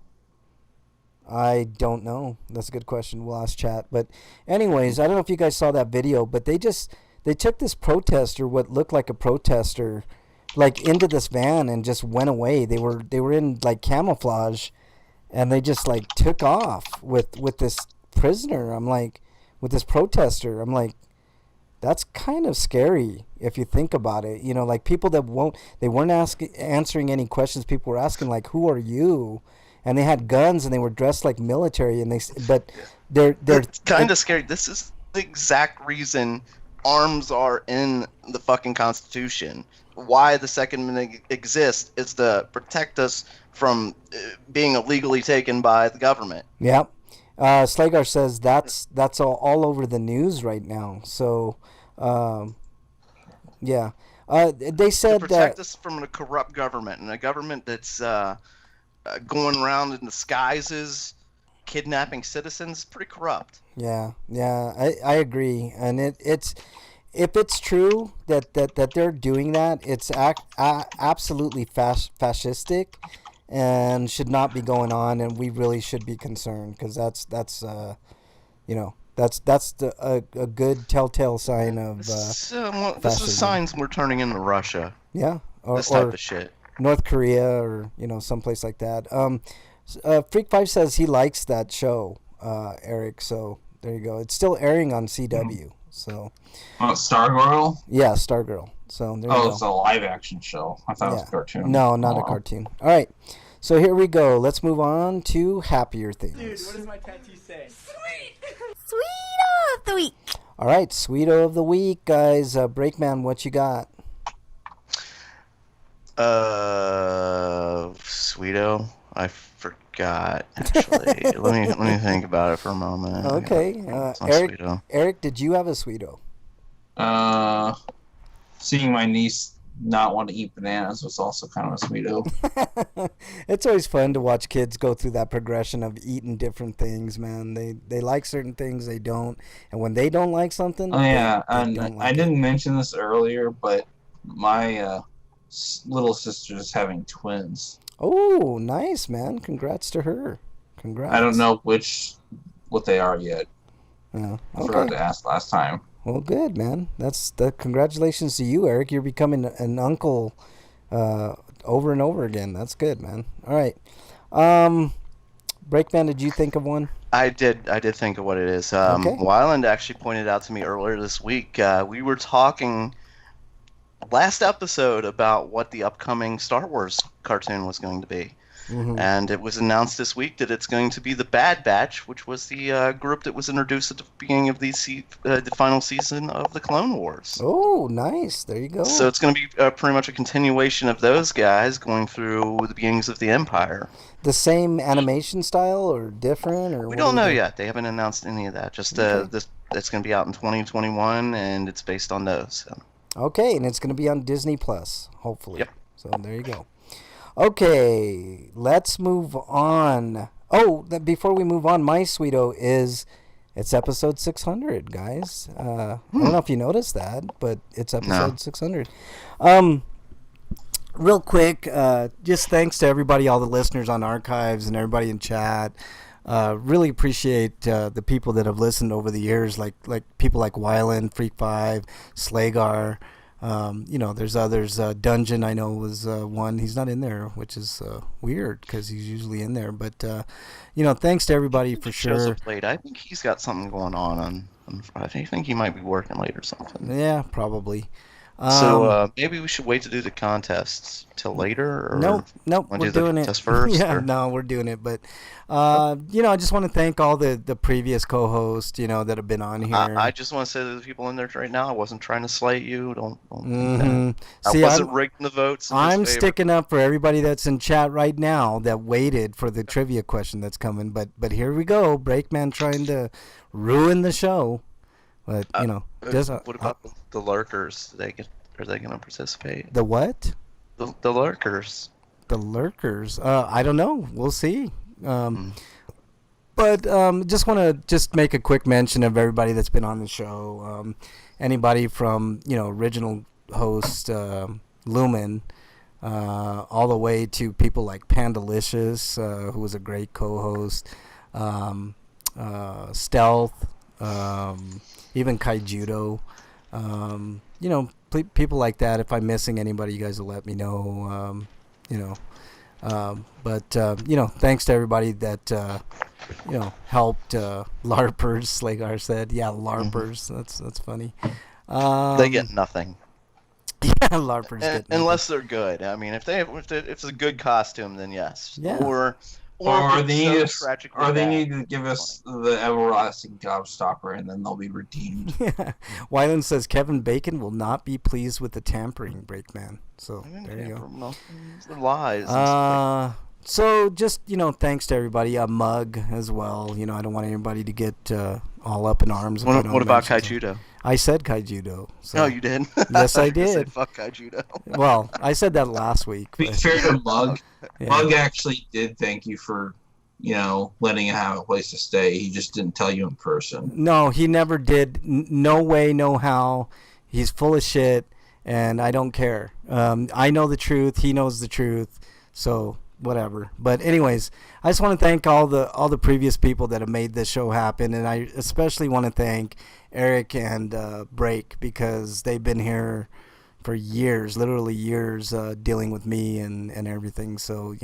I don't know. That's a good question. We'll ask chat. But anyways, I don't know if you guys saw that video, but they took this protester, what looked like a protester, like into this van and just went away. They were in like camouflage, and they just like took off with this prisoner. I'm like, with this protester. I'm like, that's kind of scary if you think about it. Like people that weren't answering any questions. People were asking like, who are you? And they had guns and they were dressed like military, and they're Kind of scary. This is the exact reason arms are in the fucking Constitution. Why the Second Amendment exists is to protect us from being illegally taken by the government. Yep. Slagar says that's all over the news right now. So, yeah. They said To protect us from a corrupt government, and a government that's going around in disguises, kidnapping citizens, pretty corrupt. Yeah, I agree, and it's if it's true that they're doing that, it's absolutely fascistic, and should not be going on, and we really should be concerned because that's a good telltale sign of This fascism. is signs we're turning into Russia. Yeah, This type of shit. North Korea or someplace like that. Freak 5 says he likes that show, Eric. So there you go. It's still airing on CW. So. Stargirl? Yeah, Stargirl. So there you go. It's a live action show. I thought it was a cartoon. No, not a cartoon. All right. So here we go. Let's move on to happier things. Dude, what does my tattoo say? Sweeto of the week. All right, Sweeto of the week, guys. Breakman, what you got? Sweeto. I forgot actually. let me think about it for a moment. Okay, Eric. Sweeto. Eric, did you have a Sweeto? Seeing my niece not want to eat bananas was also kind of a sweeto. It's always fun to watch kids go through that progression of eating different things, man. They like certain things, they don't, and when they don't like something, Oh yeah, they and don't like I it. didn't mention this earlier, but my little sister is having twins. Oh, nice, man! Congrats to her. Congrats. I don't know what they are yet. Yeah. I forgot Okay. to ask last time. Well, good, man. Congratulations to you, Eric. You're becoming an uncle over and over again. That's good, man. All right. Breakman, did you think of one? I did think of what it is. Okay. Wyland actually pointed out to me earlier this week. We were talking last episode about what the upcoming Star Wars cartoon was going to be. Mm-hmm. And it was announced this week that it's going to be the Bad Batch, which was the group that was introduced at the beginning of the final season of the Clone Wars. Oh, nice. There you go. So it's going to be pretty much a continuation of those guys going through the beginnings of the Empire. The same animation style or different? Or We what don't do know we do? yet. They haven't announced any of that. Just Okay. it's going to be out in 2021, and it's based on those. So. Okay, and it's going to be on Disney Plus, hopefully. Yep. So there you go. Okay, let's move on. Oh, before we move on, my Sweeto it's episode 600, guys. I don't know if you noticed that, but it's episode 600. Real quick, just thanks to everybody, all the listeners on Archives and everybody in chat. Really appreciate the people that have listened over the years, like people like Wyland, Freak 5, Slagar. There's others. Dungeon, I know, was one. He's not in there, which is weird because he's usually in there. But thanks to everybody for Shows sure. up late. I think he's got something going on Friday. I think he might be working late or something. Yeah, probably. So maybe we should wait to do the contests till later. Or Nope, wanna we're do the doing it. contest first. Yeah, or- no, we're doing it. But I just want to thank all the previous co-hosts, that have been on here. I just want to say to the people in there right now, I wasn't trying to slight you. Don't Mhm. I See, wasn't rigging the votes. in his I'm favor. sticking up for everybody that's in chat right now that waited for the trivia question that's coming. But here we go, Breakman trying to ruin the show. But just What about the lurkers? Are they going to participate? the what? The lurkers. The lurkers. I don't know. We'll see. Hmm. But just want to make a quick mention of everybody that's been on the show. Anybody from original host Lumen, all the way to people like Pandalicious, who was a great co-host, Stealth, even Kaijudo. People like that. If I'm missing anybody, you guys will let me know. Thanks to everybody that helped. LARPers, Slagar said. Yeah, LARPers. That's funny. They get nothing. Yeah, LARPers get Unless they're good. I mean, if it's a good costume, then yes. Yeah. Or Or if they it's need so to, tragically or they bad, need to give us the everlasting gobstopper, and then they'll be redeemed. Yeah. Wyland says Kevin Bacon will not be pleased with the tampering, Breakman. So I didn't there you tamper go. nothing. They're lies. And stuff like So just thanks to everybody. A mug as well. I don't want anybody to get all up in arms. If I don't what about mention Kaijudo? I said Kaijudo. So. Oh, you did? Yes, I was gonna say, did. fuck Kaijudo. Well, I said that last week. To be But, fair to Mug, yeah. Mug actually did thank you for, letting him have a place to stay. He just didn't tell you in person. No, he never did. No way, no how. He's full of shit, and I don't care. I know the truth. He knows the truth. So whatever. But anyways, I just want to thank all the previous people that have made this show happen, and I especially want to thank Eric and Break, because they've been here for years, literally years, dealing with me and everything. So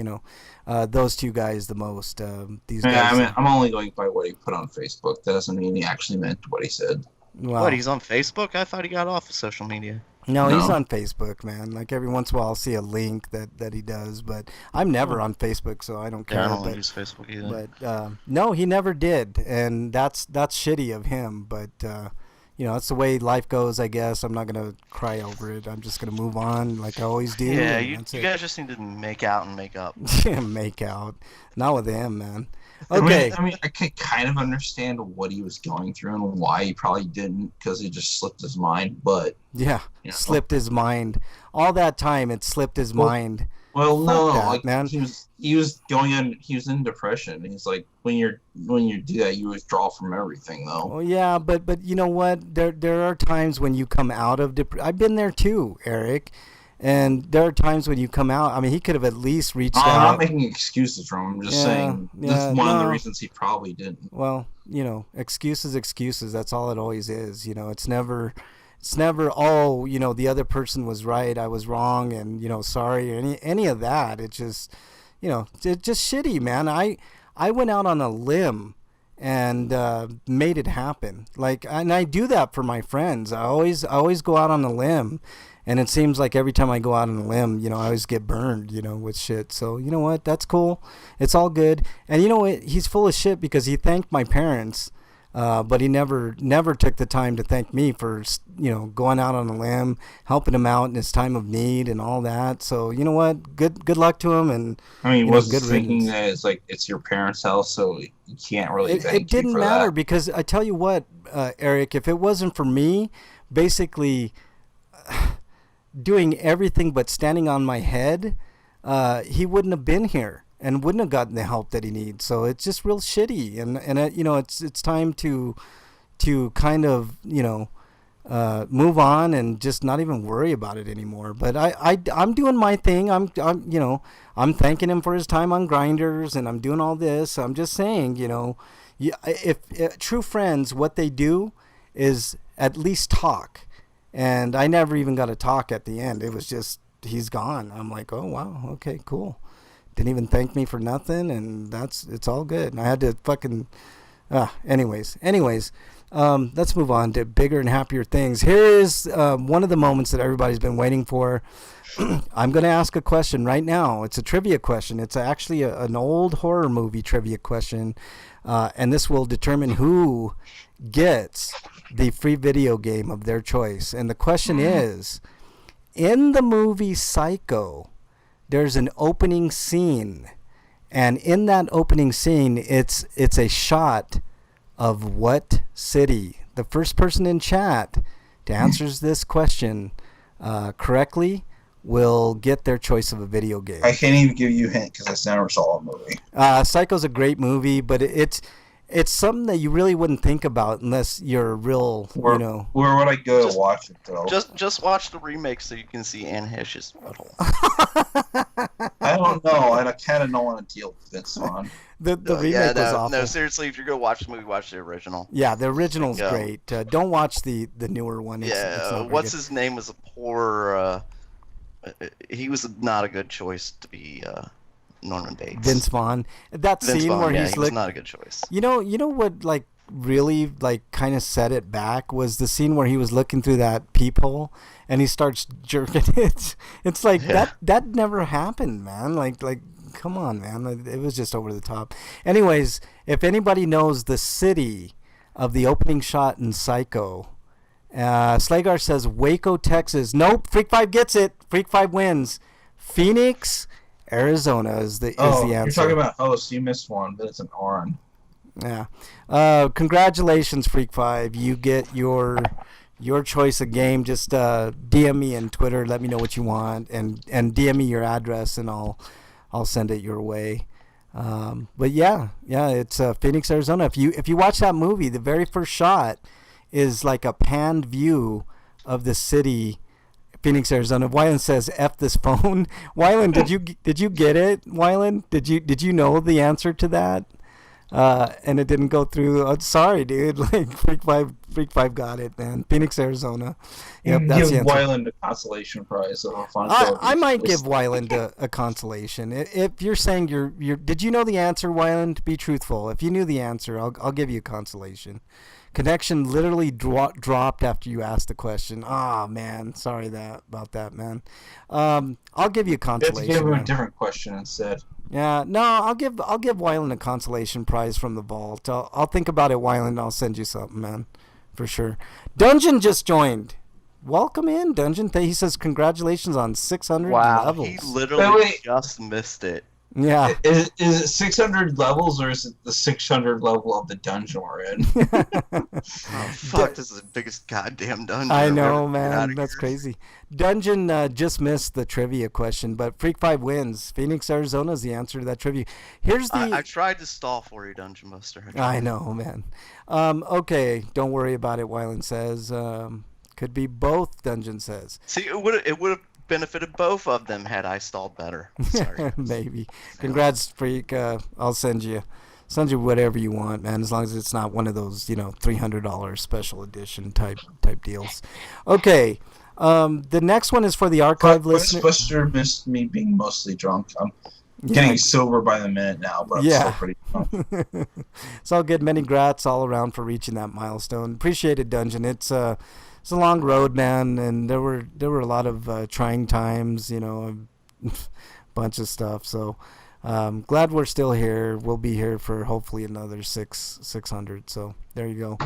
those two guys the most. These guys. I mean, I'm only going by what he put on Facebook. That doesn't mean he actually meant what he said. Well, What, he's on Facebook? I thought he got off of social media. No, he's No. on Facebook, man. Like every once in a while, I'll see a link that he does, but I'm never on Facebook, so I don't care. Yeah, I don't but, use Facebook either. But no, he never did, and that's shitty of him. But that's the way life goes, I guess. I'm not gonna cry over it. I'm just gonna move on, like I always do. Yeah, and you that's guys just need to make out and make up. it. Make out, not with him, man. Okay. I mean, I could kind of understand what he was going through and why he probably didn't, because he just slipped his mind. But Yeah, slipped his mind. All that time, it slipped his mind. well, no, that, like man. he was in depression. He's like, when you do that, you withdraw from everything, though. Well, yeah, but you know what? There are times when you come out of I've been there too, Eric. And there are times when you come out. I mean, he could have at least reached I'm out. not making excuses for him. I'm just saying that's one of the reasons he probably didn't. Well, excuses. That's all it always is. It's never, oh, the other person was right, I was wrong, and sorry, or any of that. It's just, it's just shitty, man. I went out on a limb and made it happen. And I do that for my friends. I always go out on a limb. And it seems like every time I go out on a limb, I always get burned, with shit. So, you know what? That's cool. It's all good. And you know what? He's full of shit because he thanked my parents, but he never took the time to thank me for, going out on a limb, helping him out in his time of need and all that. So, you know what? Good luck to him. And I mean, was good thinking riddance. that it's your parents' house, so you can't really thank It didn't you for matter that. because I tell you what, Eric, if it wasn't for me, basically doing everything but standing on my head, he wouldn't have been here and wouldn't have gotten the help that he needs. So it's just real shitty, and it's time to kind of move on and just not even worry about it anymore. But I'm doing my thing. I'm thanking him for his time on Grinders, and I'm doing all this. I'm just saying, if true friends, what they do is at least talk. And I never even got to talk at the end. It was just, he's gone. I'm like, oh, wow, okay, cool. Didn't even thank me for nothing, and it's all good. And I had to fucking, anyways, let's move on to bigger and happier things. Here is one of the moments that everybody's been waiting for. I'm going to ask a question right now. It's a trivia question. It's actually an old horror movie trivia question, and this will determine who gets the free video game of their choice. And the question is, in the movie Psycho, there's an opening scene, and in that opening scene, it's a shot of what city? The first person in chat to answers this question correctly will get their choice of a video game. I can't even give you a hint because I never saw a movie. Psycho's a great movie, but it's something that you really wouldn't think about unless you're a real, Where would I go to watch it, though? Just watch the remake so you can see Anne Hish's butthole. I don't know. I kind of don't want to deal with this one. The remake was awful. No, seriously, if you're gonna watch the movie, watch the original. Yeah, the original's great. Don't watch the newer one. It's not very what's good. his name was a poor. He was not a good choice to be Norman Bates. Vince Vaughn. That Vince scene Vaughn, where yeah, he's he was like, not a good choice. you know what, like really like kind of set it back was the scene where he was looking through that peephole and he starts jerking it. It's like that never happened, man. Like come on, man. It was just over the top. Anyways, if anybody knows the city of the opening shot in Psycho, Slagar says Waco, Texas. Nope, Freak 5 gets it. Freak 5 wins. Phoenix, Arizona is the answer. You're talking about host. You missed one, but it's an Oran. Yeah. Congratulations, Freak 5. You get your choice of game. Just DM me on Twitter. Let me know what you want, and DM me your address, and I'll send it your way. But yeah, it's Phoenix, Arizona. If you watch that movie, the very first shot is like a panned view of the city, Phoenix, Arizona. Wyland says, "F this phone." Wyland, did you get it? Wyland, did you know the answer to that? And it didn't go through. Oh, sorry, dude. Like Freak 5 got it, man. Phoenix, Arizona. Yep, that's the give answer. Wyland a consolation prize. I might give Wyland a consolation. If you're saying did you know the answer, Wyland? Be truthful. If you knew the answer, I'll give you a consolation. Connection literally dropped after you asked the question. Ah, man, sorry about that, man. I'll give you a consolation. You have to give him a different question instead. Yeah, no, I'll give Wyland a consolation prize from the vault. I'll think about it, Wyland. I'll send you something, man, for sure. Dungeon just joined. Welcome in, Dungeon. He says congratulations on 600 levels. He literally just missed it. Yeah. Is it 600 levels, or is it the 600 level of the dungeon we're in? Oh, fuck, this is the biggest goddamn dungeon. I I've know, ever been man. out of That's here. crazy. Dungeon just missed the trivia question, but Freak 5 wins. Phoenix, Arizona is the answer to that trivia. Here's the... I tried to stall for you, Dungeon Buster. I know, man. Okay, don't worry about it, Wyland says. Could be both, Dungeon says. See, it would have benefited both of them had I stalled better. Sorry. Maybe. Congrats, Freak. I'll send you whatever you want, man, as long as it's not one of those, $300 special edition type deals. Okay. The next one is for the archive listener. Buster missed me being mostly drunk. I'm getting sober by the minute now, but I'm still pretty drunk. It's all good. Many grats all around for reaching that milestone. Appreciate it, Dungeon. It's a long road, man, and there were a lot of trying times, a bunch of stuff. So glad we're still here. We'll be here for hopefully another 600. So there you go.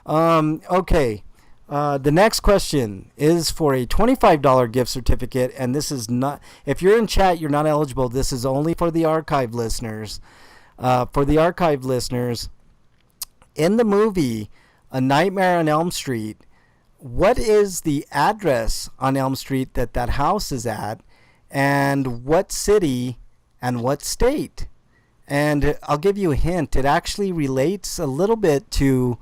Okay. The next question is for a $25 gift certificate, and this is not, if you're in chat, you're not eligible. This is only for the archive listeners. For the archive listeners, in the movie A Nightmare on Elm Street, what is the address on Elm Street that house is at, and what city and what state? And I'll give you a hint. It actually relates a little bit to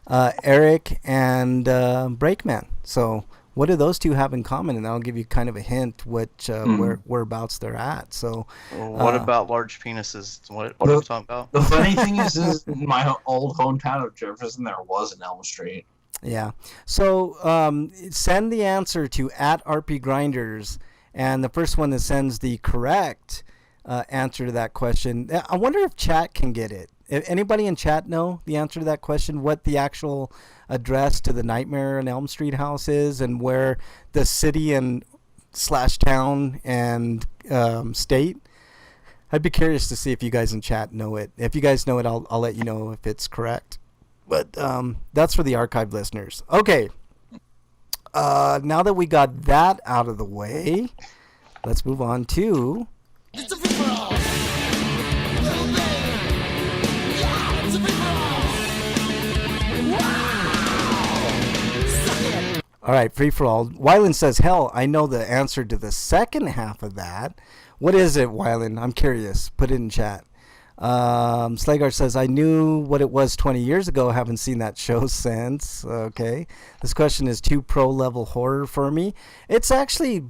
Eric and Breakman. So what do those two have in common? And I'll give you kind of a hint whereabouts they're at. So what about large penises? What are we talking about? The funny thing is my old hometown of Jefferson, there was an Elm Street. Yeah. So send the answer to @RPGrinders, and the first one that sends the correct answer to that question. I wonder if chat can get it. Anybody in chat know the answer to that question? What the actual address to the Nightmare on Elm Street house is, and where the city and /town and state? I'd be curious to see if you guys in chat know it. If you guys know it, I'll let you know if it's correct. But that's for the archive listeners. Okay. Now that we got that out of the way, let's move on to... It's a free-for-all! Little baby! Yeah, it's a free-for-all! Wow! Suck it! All right, free-for-all. Wyland says, hell, I know the answer to the second half of that. What is it, Wyland? I'm curious. Put it in chat. Slagar says, I knew what it was 20 years ago. Haven't seen that show since. Okay. This question is too pro-level horror for me. It's actually,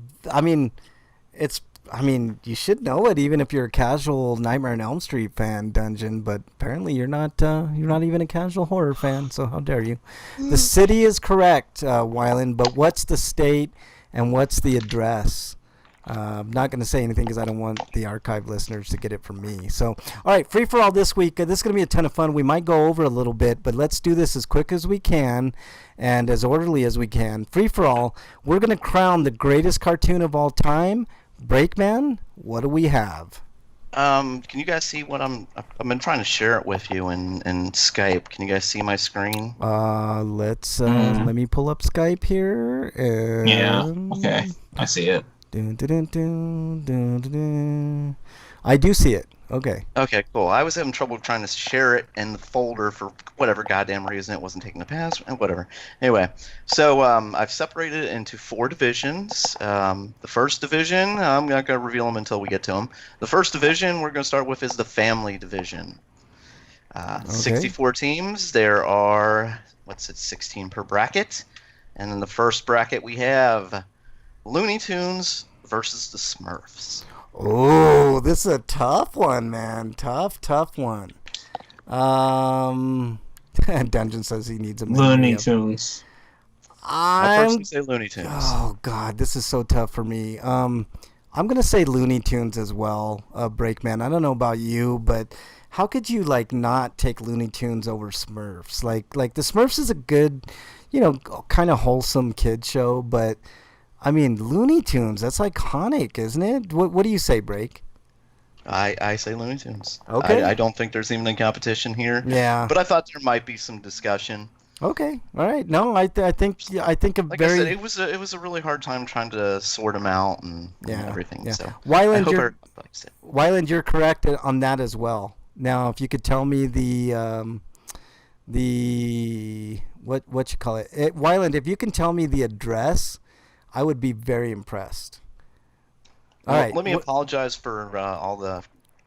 you should know it even if you're a casual Nightmare on Elm Street fan, Dungeon, but apparently you're not even a casual horror fan, so how dare you. The city is correct, Wyland, but what's the state and what's the address? I'm not going to say anything because I don't want the archive listeners to get it from me. So, all right, free for all this week. This is going to be a ton of fun. We might go over a little bit, but let's do this as quick as we can and as orderly as we can. Free for all, we're going to crown the greatest cartoon of all time. Breakman, what do we have? Can you guys see what I've been trying to share it with you in Skype. Can you guys see my screen? Let me pull up Skype here. Yeah. Okay. I see it. Dun, dun, dun, dun, dun, dun, dun. I do see it. Okay. Okay, cool. I was having trouble trying to share it in the folder for whatever goddamn reason. It wasn't taking the password, whatever. Anyway, so I've separated it into 4 divisions. The first division, I'm not going to reveal them until we get to them. The first division we're going to start with is the family division. 64 teams. There are, 16 per bracket. And in the first bracket we have Looney Tunes versus the Smurfs. Oh, this is a tough one, man. Tough one. Dungeon says he needs a Looney Tunes. I personally say Looney Tunes. Oh God, this is so tough for me. I'm gonna say Looney Tunes as well. Breakman. I don't know about you, but how could you not take Looney Tunes over Smurfs? Like the Smurfs is a good, kind of wholesome kid show, but I mean Looney Tunes, that's iconic, isn't it? What do you say, Break? I say Looney Tunes. Okay. I don't think there's even a competition here. Yeah. But I thought there might be some discussion. Okay. All right. No, I think a Like very. I said, it was a really hard time trying to sort them out and everything. Yeah. So Wyland, I hope everybody likes it. Wyland, you're correct on that as well. Now, if you could tell me the what you call it, Wyland, if you can tell me the address, I would be very impressed. All right. Let me apologize for all the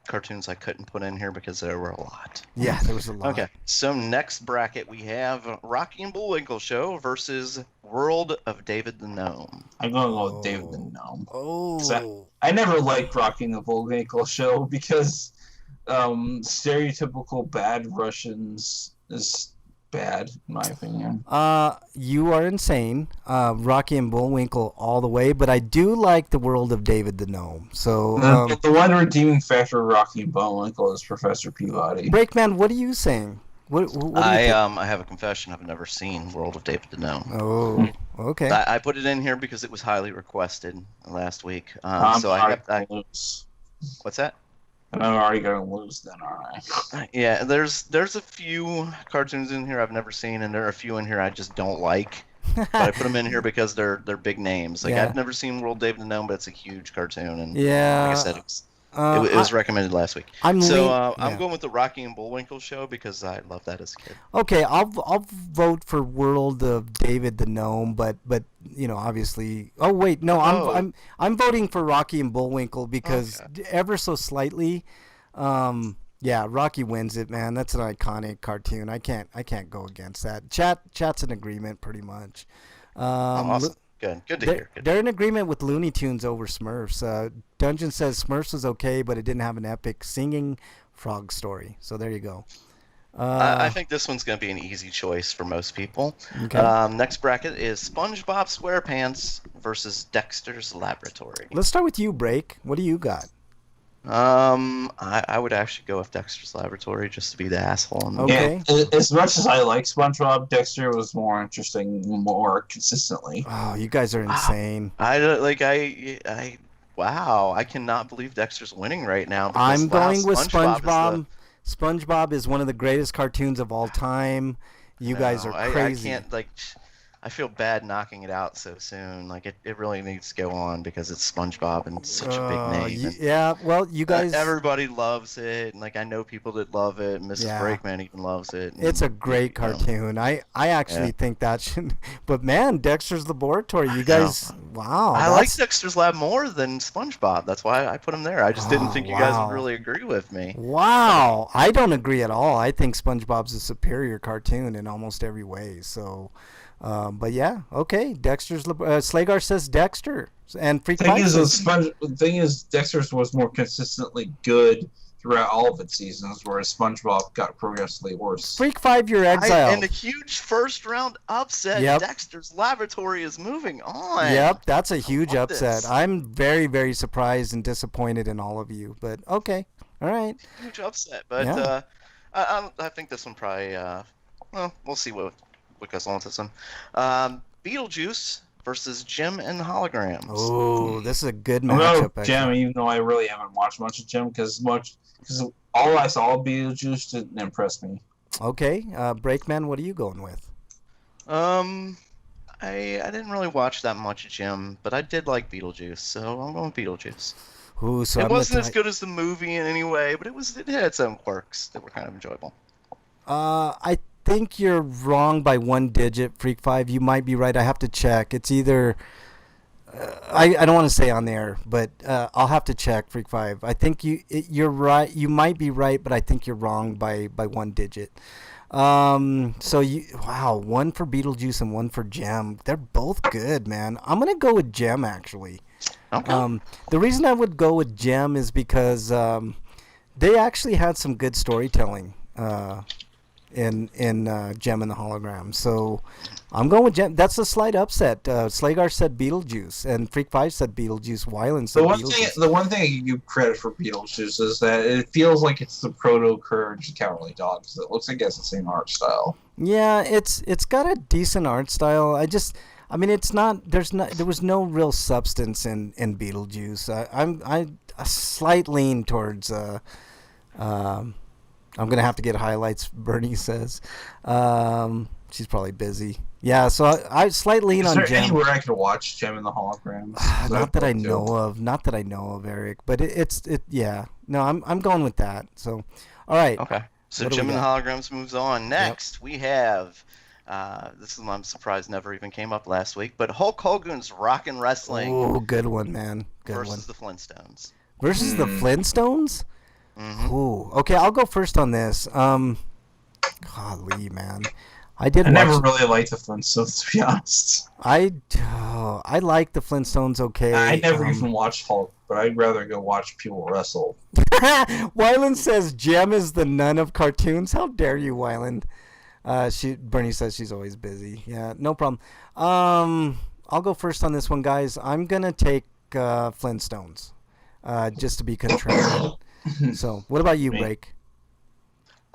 cartoons I couldn't put in here because there were a lot. Yeah, there was a lot. Okay, so next bracket we have Rocky and Bullwinkle Show versus World of David the Gnome. I'm gonna go with David the Gnome. Oh. I never liked Rocky and the Bullwinkle Show because stereotypical bad Russians is bad, in my opinion. You are insane. Rocky and Bullwinkle all the way, but I do like the World of David the Gnome. So The one redeeming factor of Rocky and Bullwinkle is Professor Peabody. Breakman, what are you saying? What do you think? I have a confession. I've never seen World of David the Gnome. Oh, okay. I put it in here because it was highly requested last week. So Lose. What's that? And I'm already going to lose then, aren't I? Yeah, there's a few cartoons in here I've never seen, and there are a few in here I just don't like. But I put them in here because they're big names. Like Yeah. I've never seen World David the Gnome, but it's a huge cartoon, and Yeah. like I said, it was recommended last week. I'm going with the Rocky and Bullwinkle Show because I loved that as a kid. Okay, I'll vote for World of David the Gnome, but obviously. Oh wait, no, I'm voting for Rocky and Bullwinkle because ever so slightly, yeah, Rocky wins it, man. That's an iconic cartoon. I can't go against that. Chat's in agreement pretty much. Awesome. Good to hear. They're in agreement with Looney Tunes over Smurfs. Dungeon says Smurfs was okay, but it didn't have an epic singing frog story. So there you go. I think this one's going to be an easy choice for most people. Okay. Next bracket is SpongeBob SquarePants versus Dexter's Laboratory. Let's start with you, Break. What do you got? I would actually go with Dexter's Laboratory just to be the asshole. Okay. Yeah, as much as I like SpongeBob, Dexter was more interesting, more consistently. Oh, you guys are insane. Wow, I cannot believe Dexter's winning right now. I'm going with SpongeBob. SpongeBob is one of the greatest cartoons of all time. You guys are crazy. I can't I feel bad knocking it out so soon. Like it really needs to go on because it's SpongeBob and it's such a big name. Yeah, well, you guys. Everybody loves it, and I know people that love it. Mrs. Brakeman even loves it. And, it's a great cartoon. I actually think that should. But man, Dexter's Laboratory. You guys, wow. I like Dexter's Lab more than SpongeBob. That's why I put him there. I just didn't think you guys would really agree with me. Wow, I don't agree at all. I think SpongeBob's a superior cartoon in almost every way. So. But yeah, okay. Slagar says Dexter and Freak Five. The thing is, Dexter's was more consistently good throughout all of its seasons, whereas SpongeBob got progressively worse. Freak 5, you're exiled. And a huge first round upset. Yep. Dexter's Laboratory is moving on. Yep, that's a huge upset. This. I'm very, very surprised and disappointed in all of you. But okay, all right. Huge upset, but I think this one probably. We'll see what goes on with this one. Beetlejuice versus Jim and the Holograms. Oh, this is a good I'm going matchup. with Jim, even though I really haven't watched much of Jim, because all I saw of Beetlejuice didn't impress me. Okay, Breakman, what are you going with? I didn't really watch that much of Jim, but I did like Beetlejuice, so I'm going with Beetlejuice. Ooh, so It wasn't as good as the movie in any way, but it had its own quirks that were kind of enjoyable. I think you're wrong by 1 digit, Freak 5. You might be right. I have to check. It's either... I don't want to say on there, but I'll have to check, Freak 5. I think you're right. You might be right, but I think you're wrong by 1 digit. Wow, 1 for Beetlejuice and 1 for Gem. They're both good, man. I'm going to go with Gem, actually. Okay. The reason I would go with Gem is because they actually had some good storytelling in Gem and the Hologram. So I'm going with Gem. That's a slight upset. Slagar said Beetlejuice, and Freak 5 said Beetlejuice. Wyland said Beetlejuice. The one thing I give credit for Beetlejuice is that it feels like it's the proto-Courage the Cowardly Dog, because it looks like it has the same art style. Yeah, it's got a decent art style. I mean, it's not. There was no real substance in Beetlejuice. I slight lean towards. I'm gonna have to get highlights. Bernie says, she's probably busy. Yeah, so I slight lean on Gem. Is there anywhere I could watch Gem and the Holograms? Not that I know of. Not that I know of, Eric. But yeah. No, I'm going with that. So, all right. Okay. So Jim and the Holograms moves on. Next, we have. This is one I'm surprised never even came up last week, but Hulk Hogan's Rockin' Wrestling. Oh, good one, man. Good one. Versus the Flintstones. Versus the Flintstones? Mm-hmm. Ooh. Okay, I'll go first on this. Golly, man. I never really liked the Flintstones, to be honest. I like the Flintstones, okay. I never even watched Hulk, but I'd rather go watch people wrestle. Wyland says Gem is the nun of cartoons. How dare you, Wyland? Bernie says she's always busy. Yeah, no problem. I'll go first on this one, guys. I'm gonna take Flintstones, just to be contrarian. So, what about you, Break?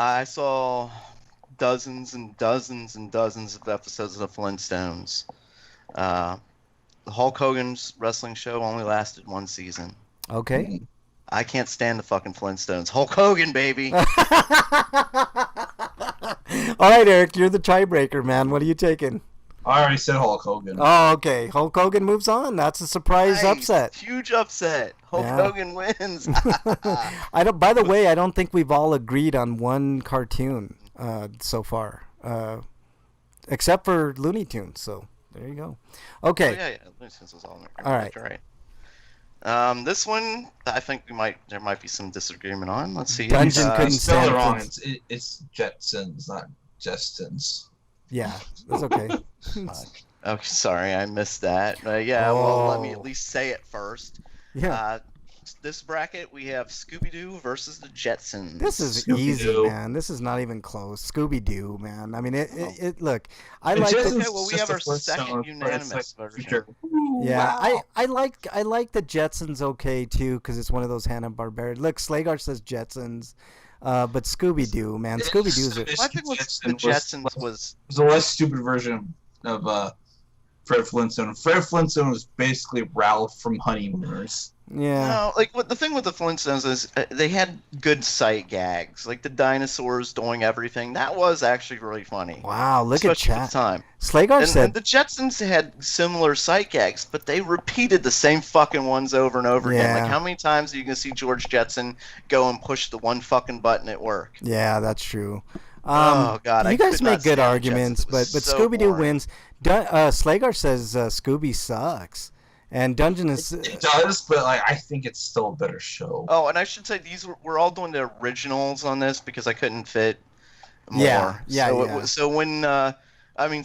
I saw dozens and dozens and dozens of episodes of the Flintstones. The Hulk Hogan's wrestling show only lasted 1 season. Okay. I can't stand the fucking Flintstones. Hulk Hogan, baby. All right, Eric, you're the tiebreaker, man. What are you taking? I already said Hulk Hogan. Oh, okay. Hulk Hogan moves on. That's a surprise upset. Huge upset. Hulk Hogan wins. By the way, I don't think we've all agreed on one cartoon so far, except for Looney Tunes. So there you go. Okay. Oh, yeah. Looney Tunes was all right. All right. This one, I think there might be some disagreement on. Let's see. Dungeon couldn't stand wrong. It's Jetsons, not Jestons. Yeah, that's okay. Oh, sorry, I missed that. Well, let me at least say it first. Yeah. This bracket, we have Scooby-Doo versus the Jetsons. This is easy, man. This is not even close. Scooby-Doo, man. I mean, look, I like. Okay, well, we have our second unanimous version. Yeah, wow. I like the Jetsons okay too, because it's one of those Hanna-Barbera. Look, Slagar says Jetsons. But Scooby-Doo, man. Scooby-Doo's I think what the Jetsons was a less stupid version of Fred Flintstone. Fred Flintstone was basically Ralph from Honeymooners. Yeah. No, like the thing with the Flintstones is they had good sight gags, like the dinosaurs doing everything. That was actually really funny. Wow, look at chat. At the time. Slagar said and the Jetsons had similar sight gags, but they repeated the same fucking ones over and over again. Like how many times are you gonna see George Jetson go and push the one fucking button at work? Yeah, that's true. Oh God, you guys make good arguments, but so Scooby-Doo boring. wins. Slagar says Scooby sucks. And Dungeon is... It does, but I think it's still a better show. Oh, and I should say we're all doing the originals on this because I couldn't fit more. Yeah. So when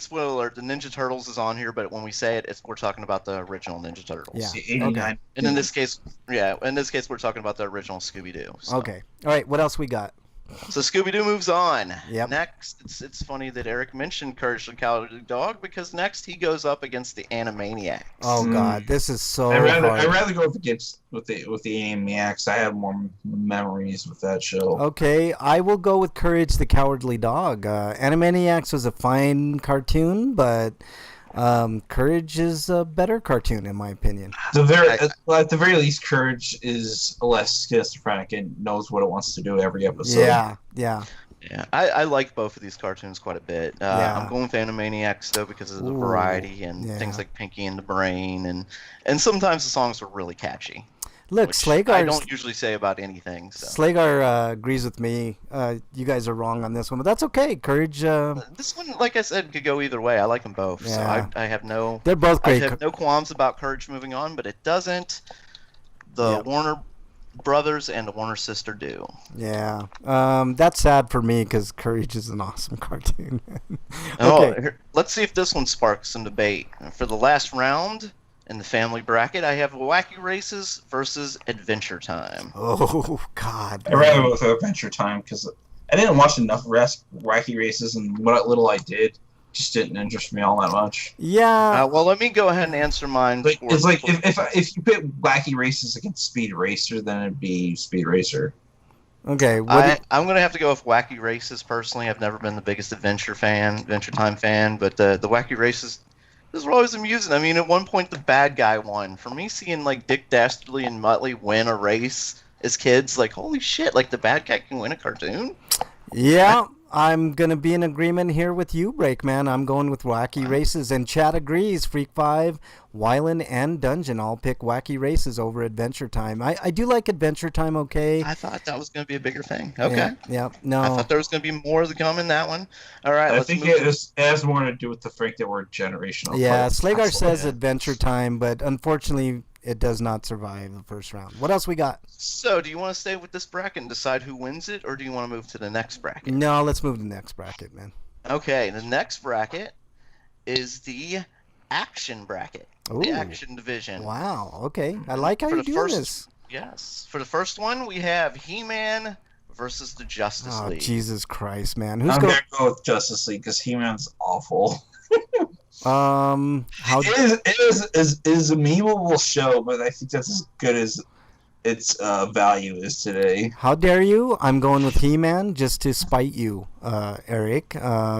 spoiler alert, the Ninja Turtles is on here, but when we say it, we're talking about the original Ninja Turtles. Yeah. 89. Okay. And in this case, we're talking about the original Scooby-Doo. So. Okay. All right. What else we got? So Scooby-Doo moves on. Yep. Next, it's funny that Eric mentioned Courage the Cowardly Dog because next he goes up against the Animaniacs. Oh God, this is so I'd hard. rather go with the Animaniacs. I have more memories with that show. Okay, I will go with Courage the Cowardly Dog. Animaniacs was a fine cartoon, but Courage is a better cartoon, in my opinion. At the very least, Courage is less schizophrenic and knows what it wants to do every episode. Yeah, yeah. Yeah, I like both of these cartoons quite a bit. Yeah. I'm going Phantomaniacs though because of the Ooh, variety and yeah. things like Pinky and the Brain, and sometimes the songs are really catchy. Look, Which I Slagar's don't usually say about anything. So. Slagar agrees with me. You guys are wrong on this one, but that's okay. Courage. This one, like I said, could go either way. I like them both, Yeah. so I have no. They're both I great. have no qualms about Courage moving on, but it doesn't. The Yeah. Warner brothers and the Warner sister do. Yeah. That's sad for me because Courage is an awesome cartoon. Oh, Okay. let's see if this one sparks some debate. For the last round in the family bracket, I have Wacky Races versus Adventure Time. Oh God. I'd rather go with Adventure Time because I didn't watch enough Wacky Races, and what little I did just didn't interest me all that much. Yeah. Well, let me go ahead and answer mine. Like, it's like if you put Wacky Races against Speed Racer, then it'd be Speed Racer. Okay. I'm going to have to go with Wacky Races personally. I've never been the biggest Adventure Time fan, but the Wacky Races, those were always amusing. I mean, at one point the bad guy won. For me, seeing like Dick Dastardly and Muttley win a race as kids, like holy shit, like the bad guy can win a cartoon. Yeah. I'm gonna be in agreement here with you, Breakman. I'm going with Wacky Races, and Chad agrees. Freak 5, Wyland, and Dungeon all pick Wacky Races over Adventure Time. I do like Adventure Time. Okay. I thought that was going to be a bigger thing. Okay. Yeah. No. I thought there was going to be more to come in that one. All right. I let's think move it has more to do with the fact that we're generational. Yeah. players. Slagar says yeah. Adventure Time, but unfortunately, it does not survive the first round. What else we got? So, do you want to stay with this bracket and decide who wins it, or do you want to move to the next bracket? No, let's move to the next bracket, man. Okay, the next bracket is the action bracket, the Ooh. action division. Wow. Okay. I like how For you the do first- this. Yes. For the first one, we have He-Man versus the Justice Oh, League. Jesus Christ, man. Who's I'm going? gonna go with Justice League because He-Man's awful. How? It is a memeable show, but I think that's as good as its value is today. How dare you? I'm going with He-Man just to spite you, Eric.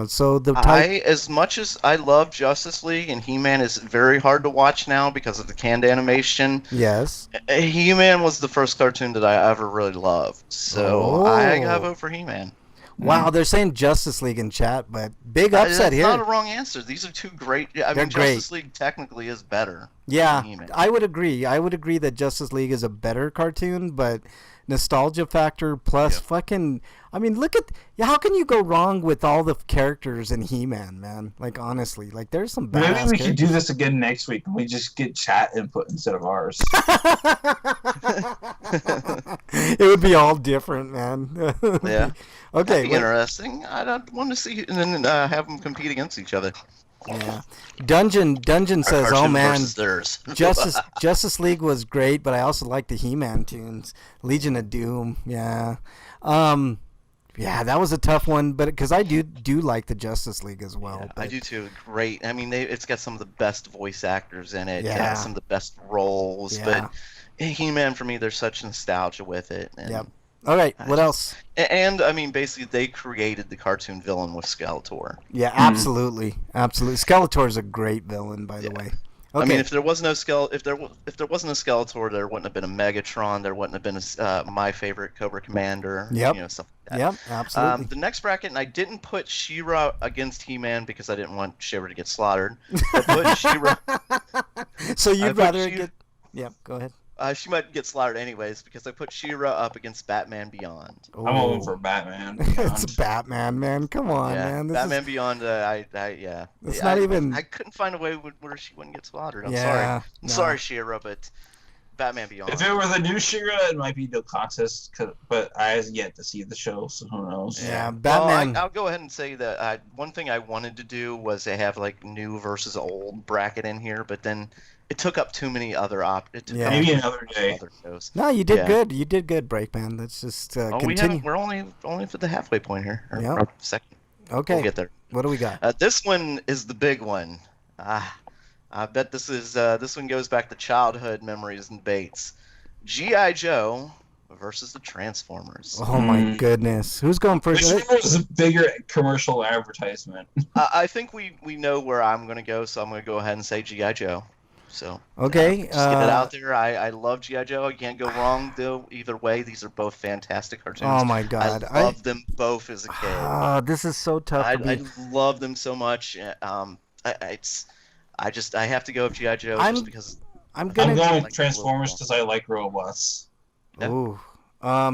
So the type. As much as I love Justice League, and He-Man is very hard to watch now because of the canned animation, Yes. He-Man was the first cartoon that I ever really loved. So I gotta vote for He-Man. Wow, they're saying Justice League in chat, but big upset That's here. not a wrong answer. These are two great. I They're mean, great. Justice League technically is better. Yeah, than He-Man. I would agree. I would agree that Justice League is a better cartoon, but nostalgia factor plus fucking. I mean, look at. Yeah, how can you go wrong with all the characters in He-Man, man? Like honestly, like there's some badass Maybe we characters. could do this again next week and we just get chat input instead of ours. It would be all different, man. Yeah. Okay. That'd be what- interesting. I'd want to see and then have them compete against each other. yeah. Dungeon Our says, "Oh cartoon man, versus theirs. Justice League was great, but I also like the He-Man tunes. Legion of Doom, yeah, yeah, that was a tough one, but because I do like the Justice League as well. Yeah, but, I do too. Great. I mean, it's got some of the best voice actors in it. Yeah. Some of the best roles. Yeah. But He-Man, for me, there's such nostalgia with it. And, Yep. All right, what else? And I mean, basically, they created the cartoon villain with Skeletor. Yeah, absolutely. Skeletor is a great villain, by the way. Okay. I mean, if there was no if there wasn't a Skeletor, there wouldn't have been a Megatron. There wouldn't have been my favorite Cobra Commander. Yep. Stuff like that. Yep, absolutely. The next bracket, and I didn't put She-Ra against He-Man because I didn't want She-Ra to get slaughtered. I put She-Ra. So I you'd put rather She- get? Yep. Go ahead. She might get slaughtered anyways because I put She-Ra up against Batman Beyond. I'm going for Batman. It's Batman, man. Come on, Yeah, man. This Batman is, Beyond. It's Yeah, not even- I couldn't find a way where she wouldn't get slaughtered. I'm Yeah, sorry. I'm no. sorry, She-Ra, but Batman Beyond. If it were the new She-Ra, it might be no contest, but I have yet to see the show, so who knows? Yeah, Well, Batman. I'll go ahead and say that one thing I wanted to do was to have like new versus old bracket in here, but then it took up too many other Yeah. Maybe another day. other shows. No, you did Yeah. good. You did good, Breakman. Let's just continue. We're only for the halfway point here. Or, Yeah. or second. Okay. We'll get there. What do we got? This one is the big one. I bet this one goes back to childhood memories and debates. G.I. Joe versus the Transformers. Oh my goodness. Who's going Which first? one was a bigger commercial advertisement? I think we know where I'm going to go, so I'm going to go ahead and say G.I. Joe. So Okay. just get it out there. I love G.I. Joe. You can't go wrong though. Either way, these are both fantastic cartoons. Oh my God. I loved them both as a kid. This is so tough to I be. love them so much. I have to go with G.I. Joe just because. I'm I'm gonna. going like Transformers because I like robots. Yeah. Ooh.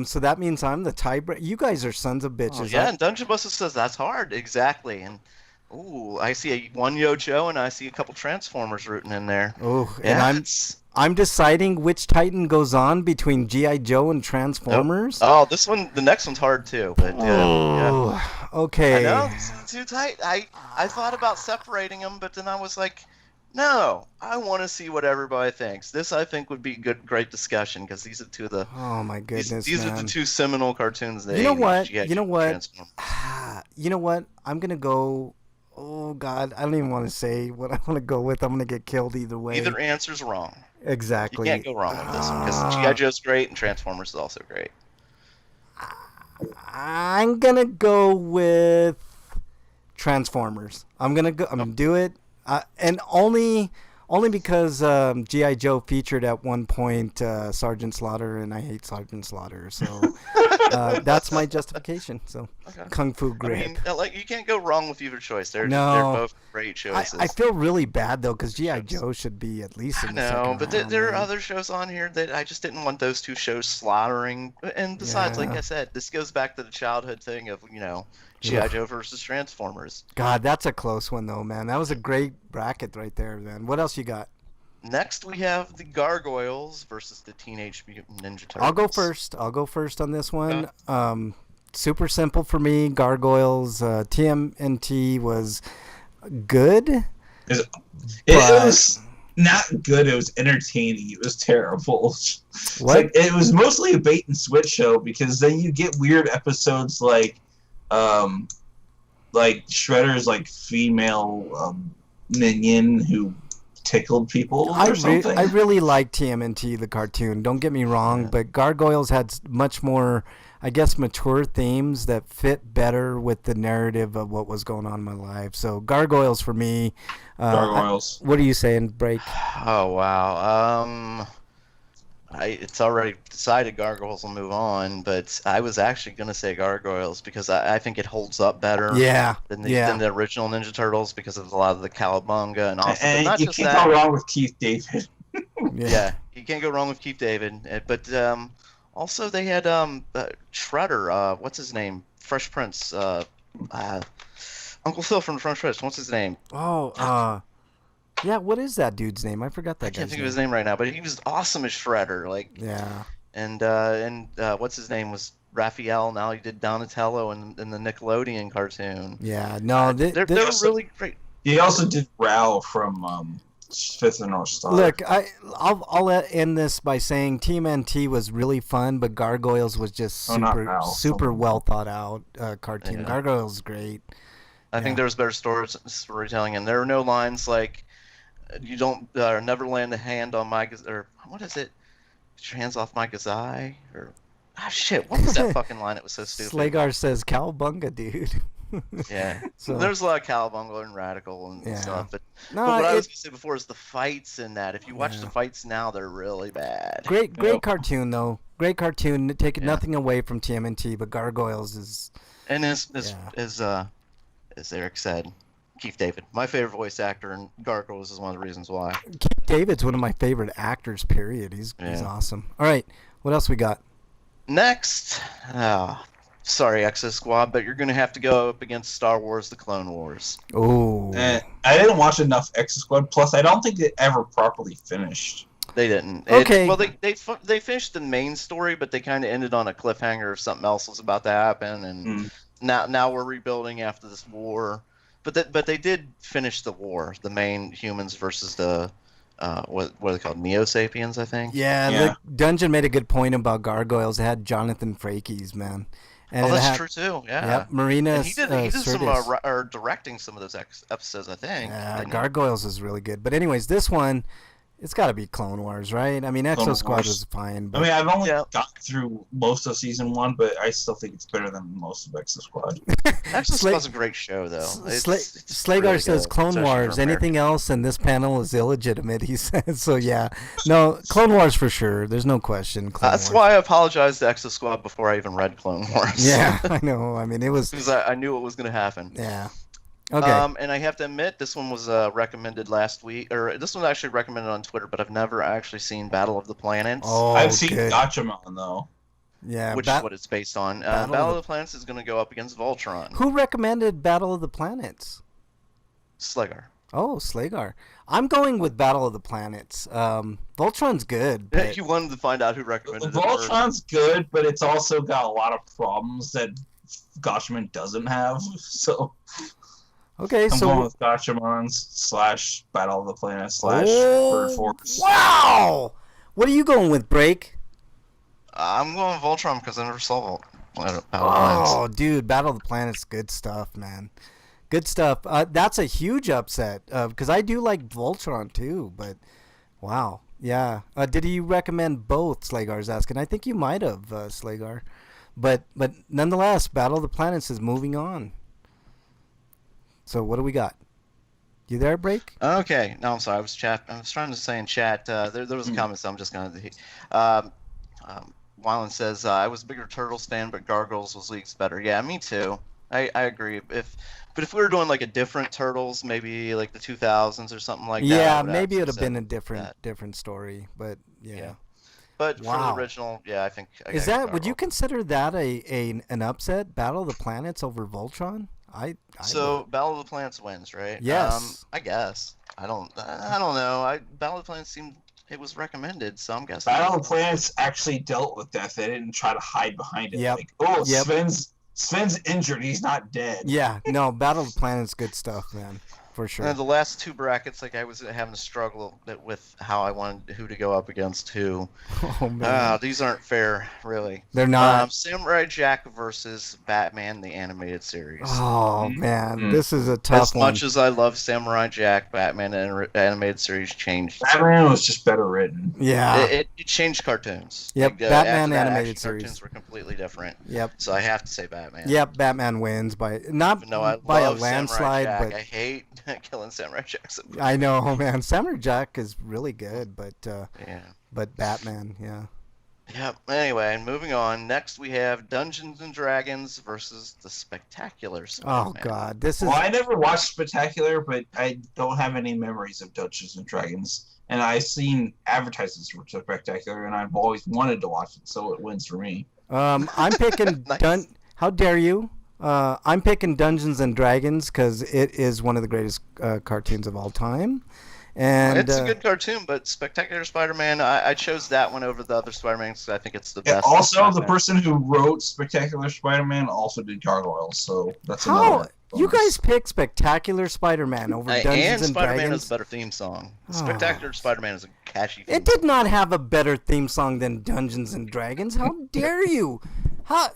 So that means I'm the tiebreaker. You guys are sons of bitches. Oh, yeah, and Dungeon Buster says that's hard. Exactly. And ooh, I see one Yo Joe and I see a couple Transformers rooting in there. Oh, Yeah, and I'm deciding which Titan goes on between G.I. Joe and Transformers. Oh, the next one's hard too. But yeah. Okay. I know, these are too tight. I thought about separating them, but then I was like, no, I want to see what everybody thinks. This, I think, would be great discussion because these are two of the. Oh my goodness, These are the two seminal cartoons. You know what? You know what? You know what? I'm gonna go. Oh God, I don't even want to say what I want to go with. I'm gonna get killed either way. Either answer's wrong. Exactly. You can't go wrong with this one because G.I. Joe's great and Transformers is also great. I'm gonna go with Transformers. I'm gonna do it, and only because G.I. Joe featured at one point Sergeant Slaughter, and I hate Sergeant Slaughter, so that's my justification. So Okay. Kung Fu Grip. I mean, like you can't go wrong with either choice. They're both great choices. I feel really bad though because G.I. Joe should be at least in the second No, but round, there are man. other shows on here that I just didn't want those two shows slaughtering. And besides, like Yeah. I said, this goes back to the childhood thing of G.I. Joe versus Transformers. God, that's a close one though, man. That was a great bracket right there, man. What else you got? Next, we have the Gargoyles versus the Teenage Mutant Ninja Turtles. I'll go first on this one. Super simple for me. Gargoyles. TMNT was good. It was not good. It was entertaining. It was terrible. It's What? like, it was mostly a bait and switch show because then you get weird episodes like Shredder's like female minion who tickled people or something. I really like TMNT the cartoon. Don't get me wrong, but Gargoyles had much more, I guess, mature themes that fit better with the narrative of what was going on in my life. So Gargoyles for me. Gargoyles. What are you saying, Break? Oh wow. It's already decided Gargoyles will move on, but I was actually gonna say Gargoyles because I think it holds up better. Yeah. Than the original Ninja Turtles because of a lot of the cowabunga and also. And but not you just can't that. go wrong with Keith David. Yeah, you can't go wrong with Keith David. But also they had Shredder. What's his name? Fresh Prince. Uncle Phil from Fresh Prince. What's his name? Oh, yeah. What is that dude's name? I forgot that I guy's can't think name. of his name right now, but he was awesome as Shredder. Like, Yeah. and what's his name was Raphael. Now he did Donatello in the Nickelodeon cartoon. Yeah. No, They're really great. He also did Rao from Fifth and North Star. Look, I'll end this by saying TMNT was really fun, but Gargoyles was just not super Ralph, super someone. well thought out cartoon. Yeah. Gargoyles is great. I think there was better storytelling, and there were no lines like "You don't never land a hand on my or what is it? Get your hands off my gazai or shit. What was that fucking line? It was so stupid. Slagar says cowabunga, dude. Yeah. So- There's a lot of cowabunga and radical and Yeah. stuff, but No, what I was it- gonna say before is the fights in that. If you watch the fights now, they're really bad. Great cartoon though. Great cartoon. Taking Yeah. nothing away from TMNT, but Gargoyles is And as Eric said, Keith David, my favorite voice actor, and Gargoyles is one of the reasons why. Keith David's one of my favorite actors. Period. He's awesome. All right, what else we got? Next, sorry, Exo Squad, but you're gonna have to go up against Star Wars: The Clone Wars. Oh, I didn't watch enough X Squad. Plus, I don't think it ever properly finished. They didn't. Okay. Well, they finished the main story, but they kind of ended on a cliffhanger of something else was about to happen, and now we're rebuilding after this war. But they did finish the war, the main humans versus the what are they called, Neo Sapiens, I think. yeah. The Dungeon made a good point about Gargoyles. It had Jonathan Frakes, man. And Oh, it that's had, true too. Yeah. Yep, Marina. And he did some Sirtis. directing some of those episodides, I think. Yeah, didn't he? Gargoyles is really good. But anyways, this one It's got to be Clone Wars, right? I mean, Clone Exo Squad Wars. was fine. I But mean, I've only Yeah. got through most of season 1, but I still think it's better than most of Exo Squad. Actually, Sla- Squad's a great show, though. Slagar really says good, Clone especially for Wars. Anything Americans. else in this panel is illegitimate, he says. So, yeah. No, Clone Wars for sure. There's no question. Clone That's Wars. why I apologized to Exo Squad before I even read Clone Wars. Yeah, I know. I mean, it was. Because I knew what was going to happen. Yeah. Okay. And I have to admit, this one was recommended last week, or this one was actually recommended on Twitter, but I've never actually seen Battle of the Planets, Oh, I've seen good. Gatchaman, though. Yeah. which is what it's based on. Battle of of the Planets is going to go up against Voltron. Who recommended Battle of the Planets? Slagar. Oh, Slagar. I'm going with Battle of the Planets. Voltron's good. But... You wanted to find out who recommended it first. Voltron's good, but it's also got a lot of problems that Gatchaman doesn't have. So Okay, I'm so going with Gatchaman / Battle of the Planets / Bird Oh, Force. wow! What are you going with, Break? I'm going Voltron because I never saw Battle of the Planets. Oh, dude, Battle of the Planets, good stuff, man. Good stuff. That's a huge upset because I do like Voltron too, but wow, yeah. Did you recommend both? Slagar's asking. I think you might have, Slagar, but nonetheless, Battle of the Planets is moving on. So what do we got? You there, Break? Okay, no, I'm sorry. I was trying to say in chat. There was a comment, so I'm just gonna. Wyland says I was a bigger Turtles fan, but Gargoyles was leagues better. Yeah, me too. I agree. But if we were doing like a different Turtles, maybe like the 2000s or something like that. Yeah, I would maybe it would have absolutely been a say that. different story, but yeah. Yeah. But for Wow. the original, yeah, I think. Is that? Would you consider that an upset? Battle of the Planets over Voltron? I So Battle of the Planets wins, right? Yes. I guess. I don't know. Battle of the Planets seemed it was recommended, so I'm guessing. Battle of the Planets actually dealt with death. They didn't try to hide behind it. Yep. Like, oh, Yep. Sven's injured. He's not dead. Yeah, no, Battle of the Planets, good stuff, man, for sure. And the last two brackets, like I was having a struggle with how I wanted who to go up against who. Oh man, These aren't fair, really. they're not. Samurai Jack versus Batman the Animated Series. Oh man, Mhm. this is a tough As one. much as I love Samurai Jack, Batman Animated Series changed. Batman was just better written. Yeah. It changed cartoons. Yep, Like, Batman after that, Animated action Series. Cartoons were completely different. Yep. So I have to say Batman. Yep. Batman wins by not Even though I by a love Samurai landslide, Jack, but I hate killing Samurai Jack. So much. I know, man. Samurai Jack is really good, but Yeah. Batman, yeah. Yep. Anyway, moving on. Next, we have Dungeons and Dragons versus the Spectacular Oh Spider-Man. God, this is Well, I never watched Spectacular, but I don't have any memories of Dungeons and Dragons. And I've seen advertisements for Spectacular, and I've always wanted to watch it, so it wins for me. I'm picking Nice. How dare you? I'm picking Dungeons and Dragons because it is one of the greatest cartoons of all time. And It's a good cartoon, but Spectacular Spider-Man, I chose that one over the other Spider-Man because I think it's the And best. also, the Spider-Man. person who wrote Spectacular Spider-Man also did Gargoyles, so that's how another you bonus. guys pick Spectacular Spider-Man over Dungeons And and Spider-Man Dragons? has a better theme song. Oh. Spectacular Spider-Man is a catchy theme It did not have a better theme song than Dungeons and Dragons. How dare you? How?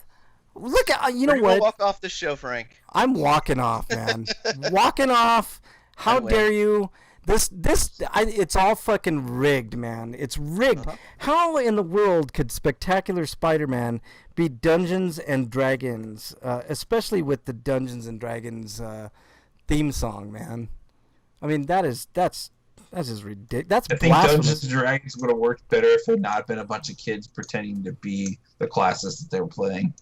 Look at you know We're gonna what? walk off this show, Frank. I'm walking off, man. Walking off. How I win. dare you? It's all fucking rigged, man. It's rigged. Uh-huh. How in the world could Spectacular Spider-Man be Dungeons and Dragons, especially with the Dungeons and Dragons theme song, man? I mean, that's just ridiculous. That's I think blasphemous. Dungeons and Dragons would have worked better if it had not been a bunch of kids pretending to be the classes that they were playing.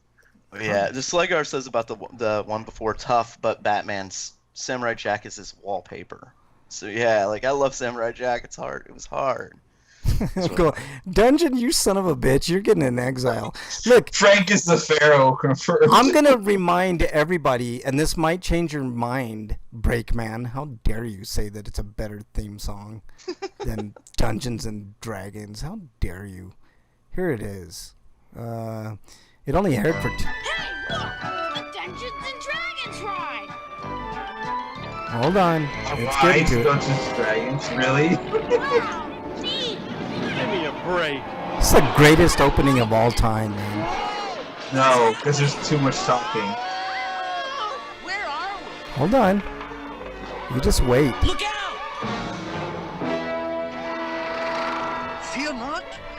Yeah, the Slagar says about the one before tough, but Batman's Samurai Jack is his wallpaper. So yeah, like I love Samurai Jack. It's hard. It was hard. Cool. Dungeon, you son of a bitch. You're getting in exile. Look, Frank is the Pharaoh, confirmed. I'm going to remind everybody, and this might change your mind, Breakman. How dare you say that it's a better theme song than Dungeons and Dragons? How dare you? Here it is. It only aired for... Hey, look! A Dungeons and Dragons ride! Hold on. It's getting Right, to it. Dungeons and Dragons, really? Wow, neat! Give me a break. It's the greatest opening of all time, man. No, because there's too much talking. Where are we? Hold on. You just wait. Look out!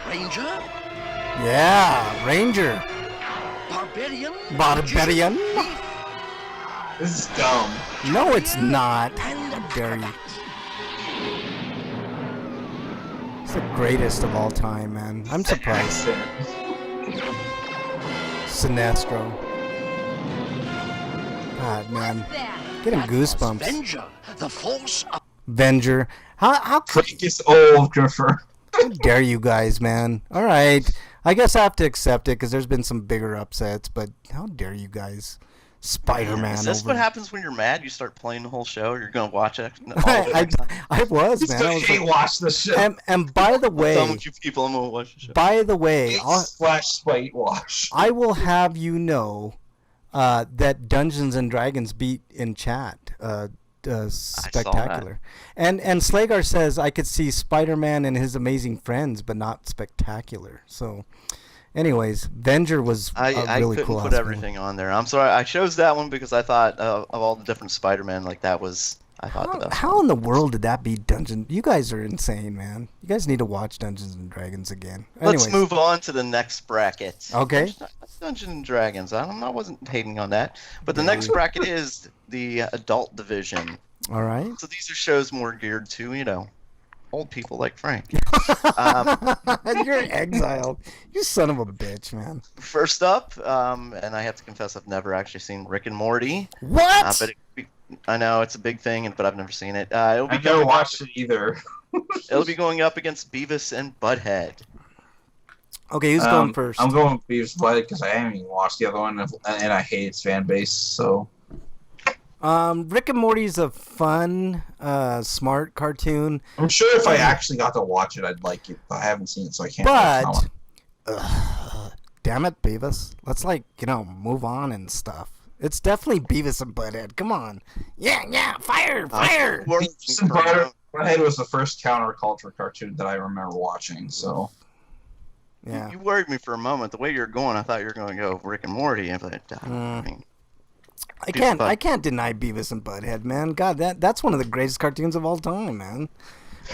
Ranger, Yeah, Ranger. Barbarian, Barbarian. This is dumb. No, it's not. and How dare you? It's the greatest of all time, man. I'm surprised. Sinestro. God, man. Getting goosebumps. Avenger, the force of Venger. How Frank is old, Griffin. dare you guys, man? All right. I guess I have to accept it because there's been some bigger upsets, but how dare you guys? Spider-Man. Is this over... what happens when you're mad? You start playing the whole show? You're going to watch it? All of it? I was, He's man. I gonna was hate like, watch the show. and by the Done way, with you people, I'm going to watch the show. by the way, Slash spite watch. I will have you know that Dungeons and Dragons beat in chat. Spectacular. And Slagar says I could see Spider-Man and his amazing friends, but not spectacular. So, anyways, Venger was I really couldn't cool. put everything on there. I'm sorry. I chose that one because I thought of all the different Spider-Man, like that was, I thought the best. How in the world did that beat Dungeon? You guys are insane, man. You guys need to watch Dungeons and Dragons again. Let's Anyways. move on to the next bracket. Okay. Dungeons and Dragons. I wasn't hating on that. But the next bracket is the adult division. All right. So these are shows more geared to, old people like Frank. You're exiled. You son of a bitch, man. First up, and I have to confess I've never actually seen Rick and Morty. What? I know it's a big thing, but I've never seen it. It'll be I've never going watched up, it either. It'll be going up against Beavis and Butthead. Okay, who's going first? I'm going with Beavis Blood because I haven't even watched the other one, and I hate its fan base. So Rick and Morty's a fun, smart cartoon. I'm sure if I actually got to watch it, I'd like it. But I haven't seen it, so I can't. But, damn it, Beavis. Let's move on and stuff. It's definitely Beavis and Butthead. Come on. Yeah, fire. Beavis and Butthead was the first counterculture cartoon that I remember watching. So. Yeah. You worried me for a moment. The way you're going, I thought you were going to go Rick and Morty. But I can't deny Beavis and Butthead, man. God, that's one of the greatest cartoons of all time, man.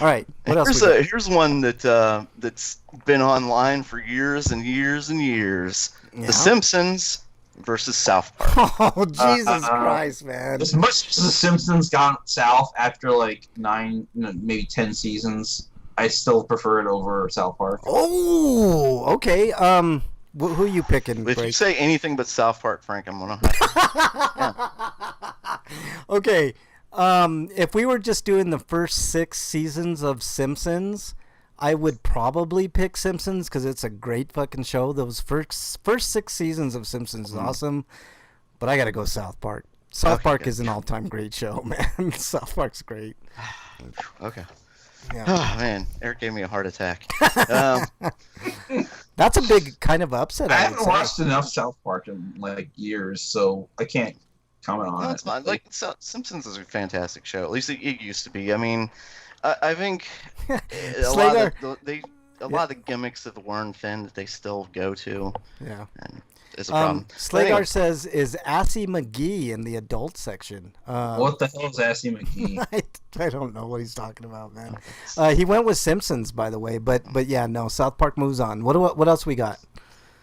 All right, what else? Here's one that's been online for years and years and years. Yeah? The Simpsons versus South Park. Oh, Jesus Christ, man. As much as The Simpsons got south after like 9, maybe 10 seasons, I still prefer it over South Park. Oh, okay. Who are you picking? If you say anything but South Park, Frank, I'm gonna have to. Okay. If we were just doing the first 6 seasons of Simpsons, I would probably pick Simpsons because it's a great fucking show. Those first 6 seasons of Simpsons is awesome, but I gotta go South Park. South Park is an all-time great show, man. South Park's great. Okay. Yeah. Oh man, Eric gave me a heart attack. That's a big kind of upset. I I would haven't say. watched enough South Park in like years, so I can't comment on No, it. it's fine. Like Simpsons is a fantastic show. At least it used to be. I mean, I think a lot of the gimmicks of Warren Finn that they still go to. Yeah. And it's a problem. Slagar Anyway. says, is Assy McGee in the adult section? What the hell is Assy McGee? I don't know what he's talking about, man. He went with Simpsons, by the way, but yeah, no. South Park moves on. What else we got?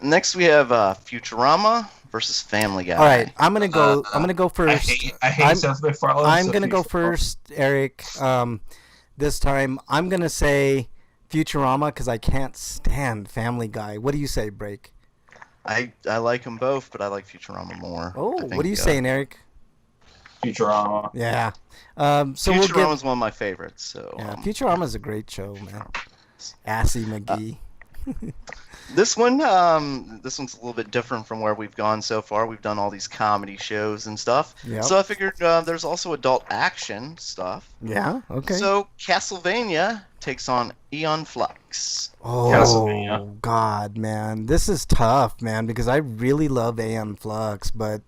Next we have Futurama versus Family Guy. All right, I'm gonna go first. I hate Seth MacFarlane. I'm gonna go first, Eric. This time I'm gonna say Futurama because I can't stand Family Guy. What do you say, Break? I like them both, but I like Futurama more. Oh, I think, what are you saying, Eric? Futurama. Yeah. So Futurama's one of my favorites. So yeah, Futurama's a great show, man. Assy McGee. This one's a little bit different from where we've gone so far. We've done all these comedy shows and stuff. Yep. So I figured there's also adult action stuff. Yeah. Okay. So Castlevania takes on Aeon Flux. Oh Castlevania. God, man, this is tough, man, because I really love Aeon Flux, but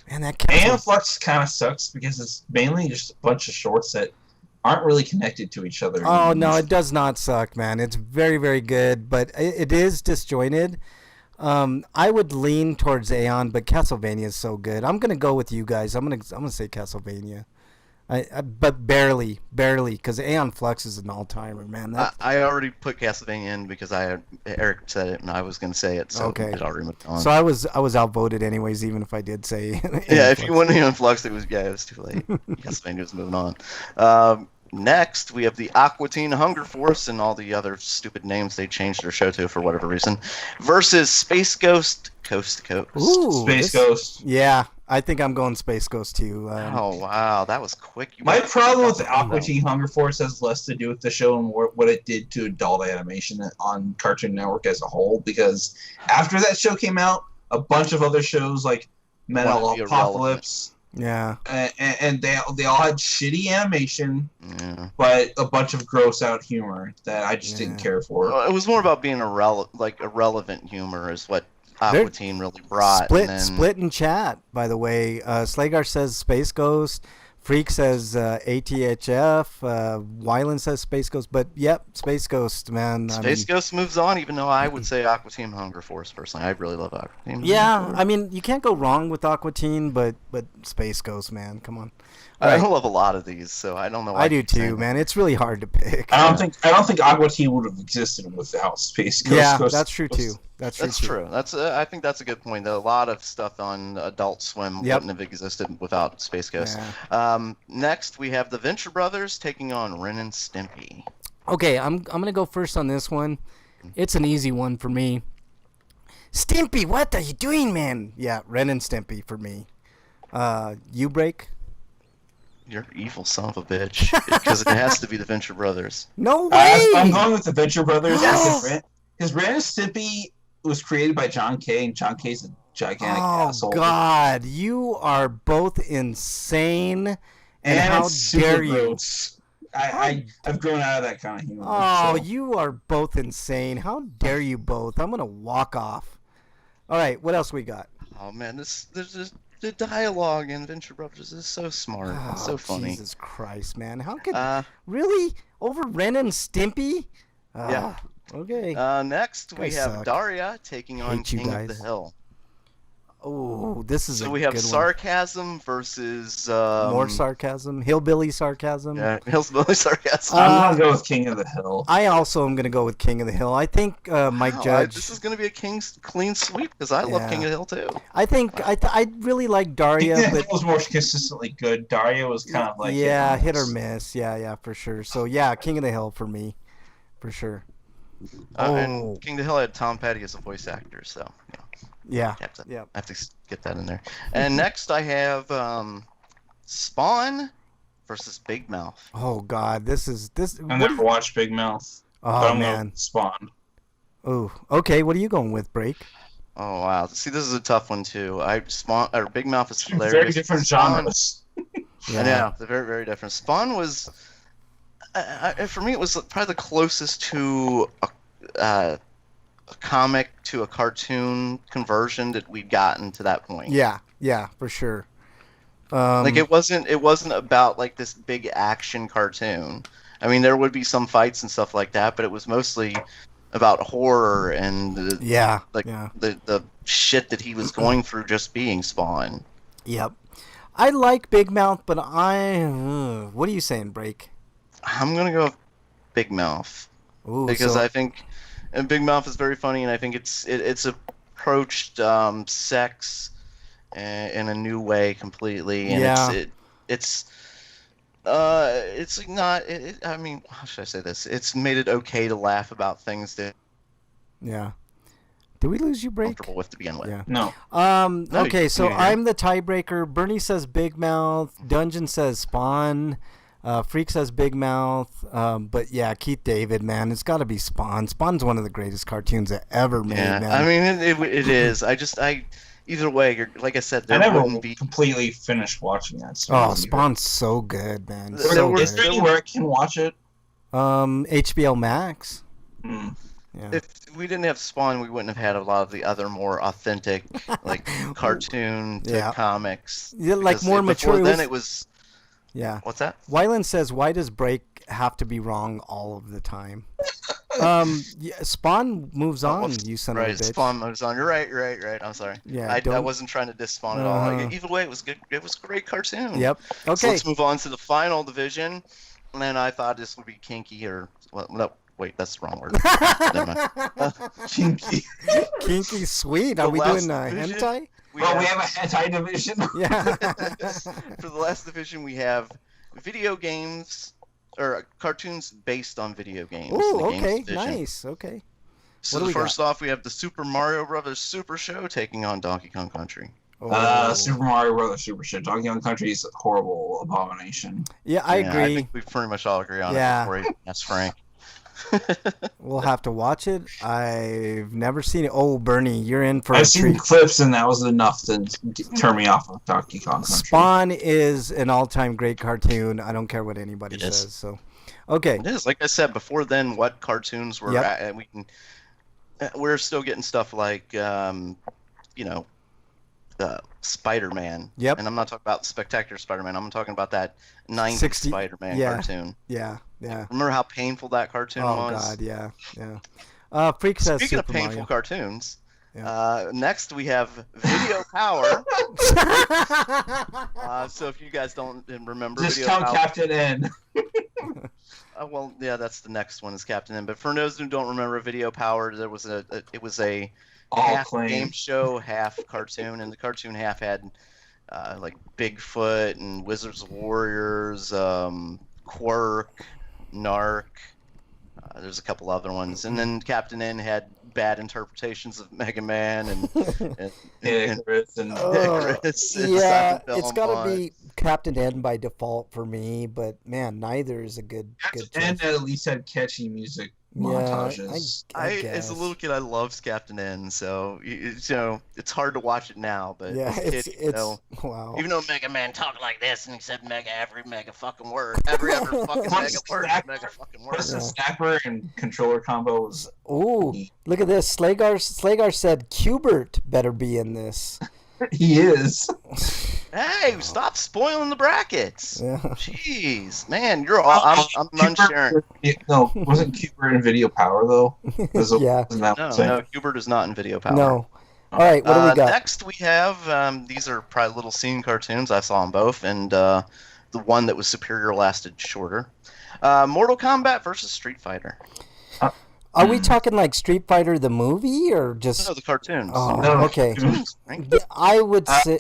man, that Aeon Flux kind of sucks because it's mainly just a bunch of shorts that aren't really connected to each other. Oh no, it does not suck, man. It's very, very good, but it is disjointed. I would lean towards Aeon, but Castlevania is so good. I'm gonna go with you guys. I'm gonna say Castlevania. But barely, because Aeon Flux is an all-timer, man. I already put Castlevania in because Eric said it and I was going to say it, so Okay. it already moved on. So I was outvoted anyways, even if I did say. Yeah, if you went in Flux, it was too late. Castlevania was moving on. Next, we have the Aqua Teen Hunger Force and all the other stupid names they changed their show to for whatever reason, versus Space Ghost Coast to Coast. Ooh, Space Ghost. Yeah, I think I'm going Space Ghost too. Oh wow, that was quick. My problem with the Aqua Teen Hunger Force has less to do with the show and more what it did to adult animation on Cartoon Network as a whole. Because after that show came out, a bunch of other shows like Metal Apocalypse. Yeah, and they all had shitty animation, Yeah. but a bunch of gross out humor that I just didn't care for. It was more about being irrelevant humor is what Aqua Teen really brought. Split in chat, by the way. Slagar says Space Ghost. Freak says ATHF. Wyland says Space Ghost. But yep, Space Ghost, man. Space Ghost moves on, even though I would say Aqua Teen Hunger Force personally. I really love Aqua Teen. Yeah, I mean, you can't go wrong with Aqua Teen, but Space Ghost, man. Come on. I love a lot of these, so I don't know why I do too, man. It's really hard to pick. I don't think Aqua Teen would have existed without Space Ghost. Yeah, that's true too. That's true. That's I think that's a good point. A lot of stuff on Adult Swim wouldn't have existed without Space Ghost. Yeah. Next, we have the Venture Brothers taking on Ren and Stimpy. Okay, I'm gonna go first on this one. It's an easy one for me. Stimpy, what are you doing, man? Yeah, Ren and Stimpy for me. You break? You're an evil son of a bitch. Because it has to be the Venture Brothers. No way! I'm going with the Venture Brothers. Because Ren and Stimpy was created by John Kay, and John Kay's a gigantic asshole. Oh, God. You are both insane. And how dare you? Gross. I've grown out of that kind of humor. Oh, so. you are both insane. How dare you both? I'm going to walk off. All right, what else we got? Oh, man, the dialogue in Venture Brothers is so smart. It's so funny. Jesus Christ, man. How could... really? Over Ren and Stimpy? Yeah. Okay. Next, we have Daria taking on King of the Hill. Oh, this is so we have sarcasm versus more sarcasm, hillbilly sarcasm. Yeah, hillbilly sarcasm. I'm gonna go with King of the Hill. I also am gonna go with King of the Hill. I think Mike Judge. This is gonna be a clean sweep because I love King of the Hill too. I think I really like Daria, King of the but Hill was more consistently good. Daria was kind of like hit or miss. Yeah, for sure. So yeah, King of the Hill for me, for sure. And King of the Hill had Tom Petty as a voice actor, so yeah. I have to get that in there. And next I have Spawn versus Big Mouth. Oh God, this. I never watched Big Mouth. Oh man, Spawn. Oh, okay. What are you going with, Break? Oh wow. See, this is a tough one too. Big Mouth is hilarious. Very different genres. Yeah, they're very very different. Spawn was. For me, it was probably the closest to a comic to a cartoon conversion that we'd gotten to that point. Yeah, for sure. It wasn't about like this big action cartoon. I mean, there would be some fights and stuff like that, but it was mostly about horror and the shit that he was going through just being Spawn. Yep. I like Big Mouth, but what are you saying, Break? I'm gonna go with Big Mouth. Ooh, because I think Big Mouth is very funny, and I think it's approached sex in a new way completely, and it's not. I mean, how should I say this? It's made it okay to laugh about things that. Yeah. Did we lose you, Break? Comfortable with to begin with. Yeah. No. Okay, so I'm the tiebreaker. Bernie says Big Mouth. Dungeon says Spawn. Freak says Big Mouth. But yeah, Keith David, man, it's got to be Spawn. Spawn's one of the greatest cartoons that ever made, man. I mean, it is. Either way, like I said, I never completely finished watching that. Spawn's so good, man. Is there anywhere I can watch it? HBO Max. Yeah. If we didn't have Spawn, we wouldn't have had a lot of the other more authentic, like cartoon to comics. Yeah, like more mature. Before then, it was. Yeah. What's that? Wyland says, "Why does Break have to be wrong all of the time?" Yeah, Spawn moves on. whoops. You son of a Right, bitch. Spawn moves on. You're right. I'm sorry. Yeah, I don't- wasn't trying to diss Spawn at all. Uh-huh. Either way, it was good. It was a great cartoon. Yep. So Okay. let's move on to the final division. And I thought this would be kinky or no, wait, that's the wrong word. Never mind. Kinky. Kinky sweet. Are The we last doing division? hentai? We We have, have a hentai division. Yeah. for the last division, we have video games or cartoons based on video games. Ooh, the games okay, division. nice. Okay. So What do we got? first off, we have the Super Mario Brothers Super Show taking on Donkey Kong Country. Oh. Super Mario Brothers Super Shit. Donkey Kong Country is a horrible abomination. Yeah, I Yeah, agree. I think we pretty much all agree on Yeah. it before you ask Frank. We'll have to watch it. I've never seen it. Oh, Bernie, you're in for a I've seen treat. clips, and that was enough to turn me off of Donkey Kong Country. Spawn is an all-time great cartoon. I don't care what anybody It is. says. So, okay. It is, like I said before. Then what cartoons were? Yep. And we can. We're still getting stuff like, Spider-Man. Yep. And I'm not talking about Spectacular Spider-Man. I'm talking about that 90s 60 Spider-Man yeah. cartoon. Yeah. Remember how painful that cartoon Oh was? God, yeah. Freak says Speaking Super of painful Mario. cartoons, Yeah. next we have Video Power. So if you guys don't remember Just Video count Power, Captain N. well, yeah, that's the next one is Captain N. But for those who don't remember Video Power, there was it was a All half claim. game show, half cartoon, and the cartoon half had like Bigfoot and Wizards of Warriors, Quirk, Narc. There's a couple other ones, and then Captain N had bad interpretations of Mega Man and Chris and Chris and Yeah, Simon it's got to Belmont. be Captain N by default for me, but man, neither is a good Captain choice. N at least had catchy music montages. I As a guess. little kid, I loved Captain N, so it's hard to watch it now. But Yeah, as a kid, it's wow. even though Mega Man talked like this and he said mega every mega fucking word, every other fucking mega word, is mega fucking word. Plus the snapper and controller combo was Ooh, look at this. Slagar said Cubert better be in this. he is. Hey, stop spoiling the brackets. Yeah. Jeez, man, you're all I'm unsharing. No, wasn't Cooper in Video Power though? Yeah. Wasn't that No, what I'm no, Hubert is not in Video Power. No. All right, what do we got? Next, we have these are probably little scene cartoons. I saw them both, and the one that was superior lasted shorter. Mortal Kombat versus Street Fighter. Are we talking like Street Fighter the movie or just? No, the cartoons. Oh, No. okay. Right? Yeah, I would say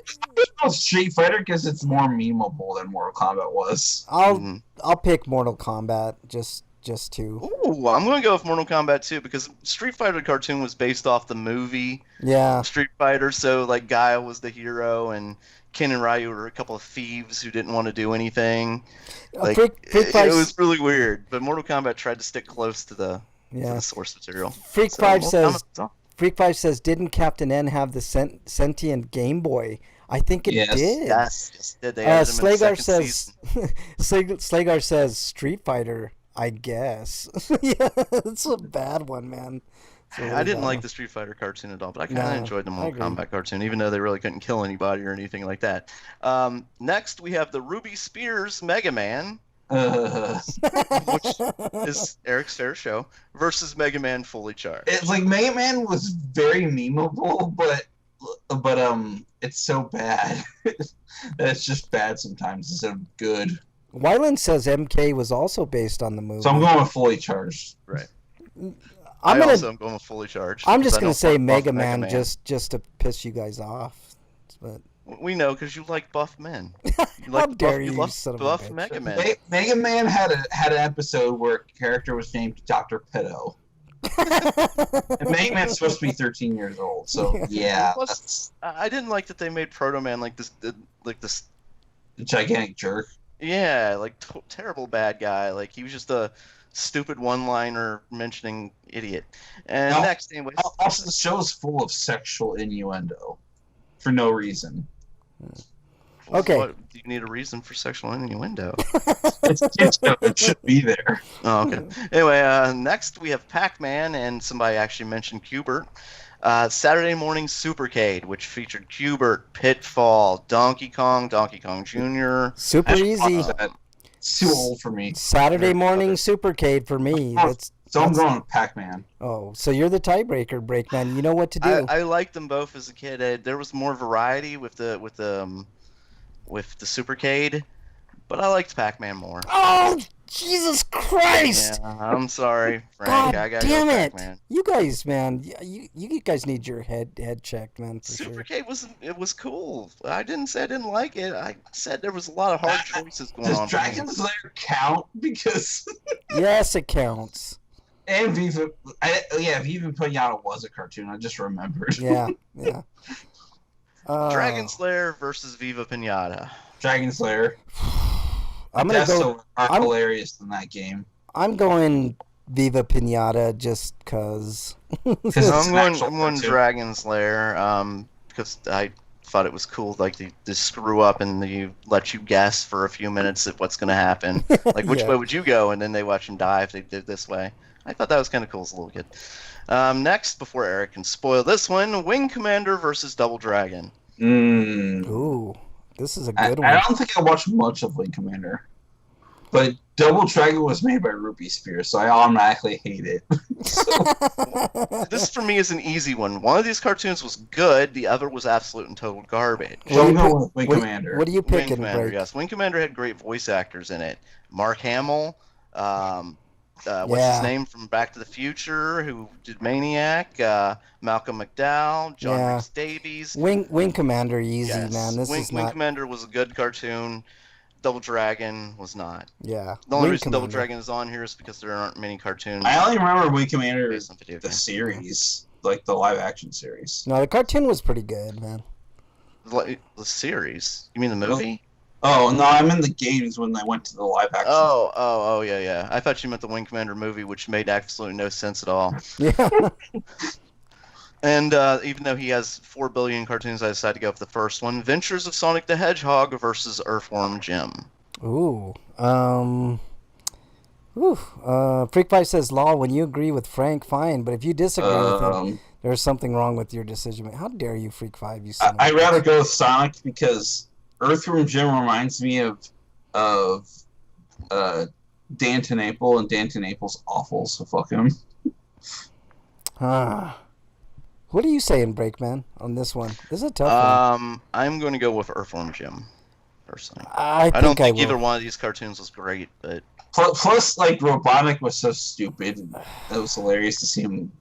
Street Fighter because it's more memeable than Mortal Kombat was. I'll pick Mortal Kombat just to. Ooh, I'm going to go with Mortal Kombat 2 because Street Fighter cartoon was based off the movie Yeah. Street Fighter. So like Guile was the hero, and Ken and Ryu were a couple of thieves who didn't want to do anything. Like Freak it Five- was really weird. But Mortal Kombat tried to stick close to the source material. Freak So, Five Mortal says. Kombat's Freak 5 says, didn't Captain N have the sentient Game Boy? I think it Yes. did. Yes, did. They added him in the Slagar second says, season. Slagar says Street Fighter, I guess. Yeah, it's a bad one, man. It's a really I didn't bad like one. the Street Fighter cartoon at all, but I kind of No, enjoyed the I Mortal agree. Kombat cartoon, even though they really couldn't kill anybody or anything like that. Next, we have the Ruby Spears Mega Man, which is Eric's favorite show, versus Mega Man Fully Charged. It's like Mega Man was very memeable, but it's so bad that it's just bad sometimes instead of good. Wyland says MK was also based on the movie. So I'm going with Fully Charged. Right. I'm also am going with Fully Charged. I'm because just I gonna don't say buff Mega Man just to piss you guys off. But We know because you like buff men. You How like dare you you, love son of a buff bitch. Mega Man. Mega Man had an episode where a character was named Dr. Pedo. And Mega Man's supposed to be 13 years old, so yeah, Plus, that's I didn't like that they made Proto Man like this a gigantic jerk. Yeah, like terrible bad guy. Like he was just a stupid one-liner mentioning idiot. And No. next, anyways, Also, the show is full of sexual innuendo for no reason. Okay. What, do you need a reason for sexual innuendo? It's a kid's show. It should be there. Oh, okay. Anyway, next we have Pac-Man, and somebody actually mentioned Qbert. Saturday Morning Supercade, which featured Qbert, Pitfall, Donkey Kong Jr. super I should easy. watch that. It's too old for me. Saturday morning Supercade for me. So I'm going with Pac-Man. Oh, so you're the tiebreaker, Breakman. You know what to do. I liked them both as a kid. There was more variety with the Supercade, but I liked Pac-Man more. Oh, Jesus Christ! Yeah, I'm sorry, Frank. God I gotta damn go it! Pac-Man. You guys, man, you guys need your head checked, man, for sure. Supercade was cool. I didn't say I didn't like it. I said there was a lot of hard choices going Does on. Dragon Slayer count? Because Yes, it counts. and Viva, Viva Pinata was a cartoon. I just remembered. Yeah. Dragon Slayer versus Viva Pinata. Dragon Slayer. I'm gonna go. Are hilarious in that game. I'm going Viva Pinata just cause. I'm going Dragon Slayer because I thought it was cool. Like they screw up and they let you guess for a few minutes at what's going to happen. Like which way would you go, and then they watch them die if they did this way. I thought that was kind of cool as a little kid. Next, before Eric can spoil this one, Wing Commander versus Double Dragon. Ooh, this is a good one. I don't think I watched much of Wing Commander, but Double Dragon was made by Ruby Spear, so I automatically hate it. This for me is an easy one. One of these cartoons was good, the other was absolute and total garbage. So go with Wing Commander. What are you Wing picking, Commander, Break? yes. Wing Commander had great voice actors in it. Mark Hamill, what's his name from Back to the Future, who did Maniac, Malcolm McDowell, John Rhys Davies. Wing Commander, easy, Yes. man. This Wing is not. Commander was a good cartoon. Double Dragon was not. Yeah. The only Wing reason Double Commander. Dragon is on here is because there aren't many cartoons. I only remember Wing Commander, based on video the games. series, like the live action series. No, the cartoon was pretty good, man. The series? You mean the movie? Oh no, I'm in the games when they went to the live action. Oh, yeah. I thought you meant the Wing Commander movie, which made absolutely no sense at all. Yeah. And even though he has 4 billion cartoons, I decided to go with the first one. Adventures of Sonic the Hedgehog versus Earthworm Jim. Ooh. Freak Five says, "Law, when you agree with Frank, fine, but if you disagree with him, there's something wrong with your decision." How dare you, Freak Five? You son of a I'd bitch. rather go with Sonic because Earthworm Jim reminds me of Dan TenNapel, and Dan TenNapel's awful, so fuck him. What are you saying, Breakman, on this one? This is a tough one. I'm going to go with Earthworm Jim, personally. I don't think will. either one of these cartoons was great, but Plus, like, Robotnik was so stupid. It was hilarious to see him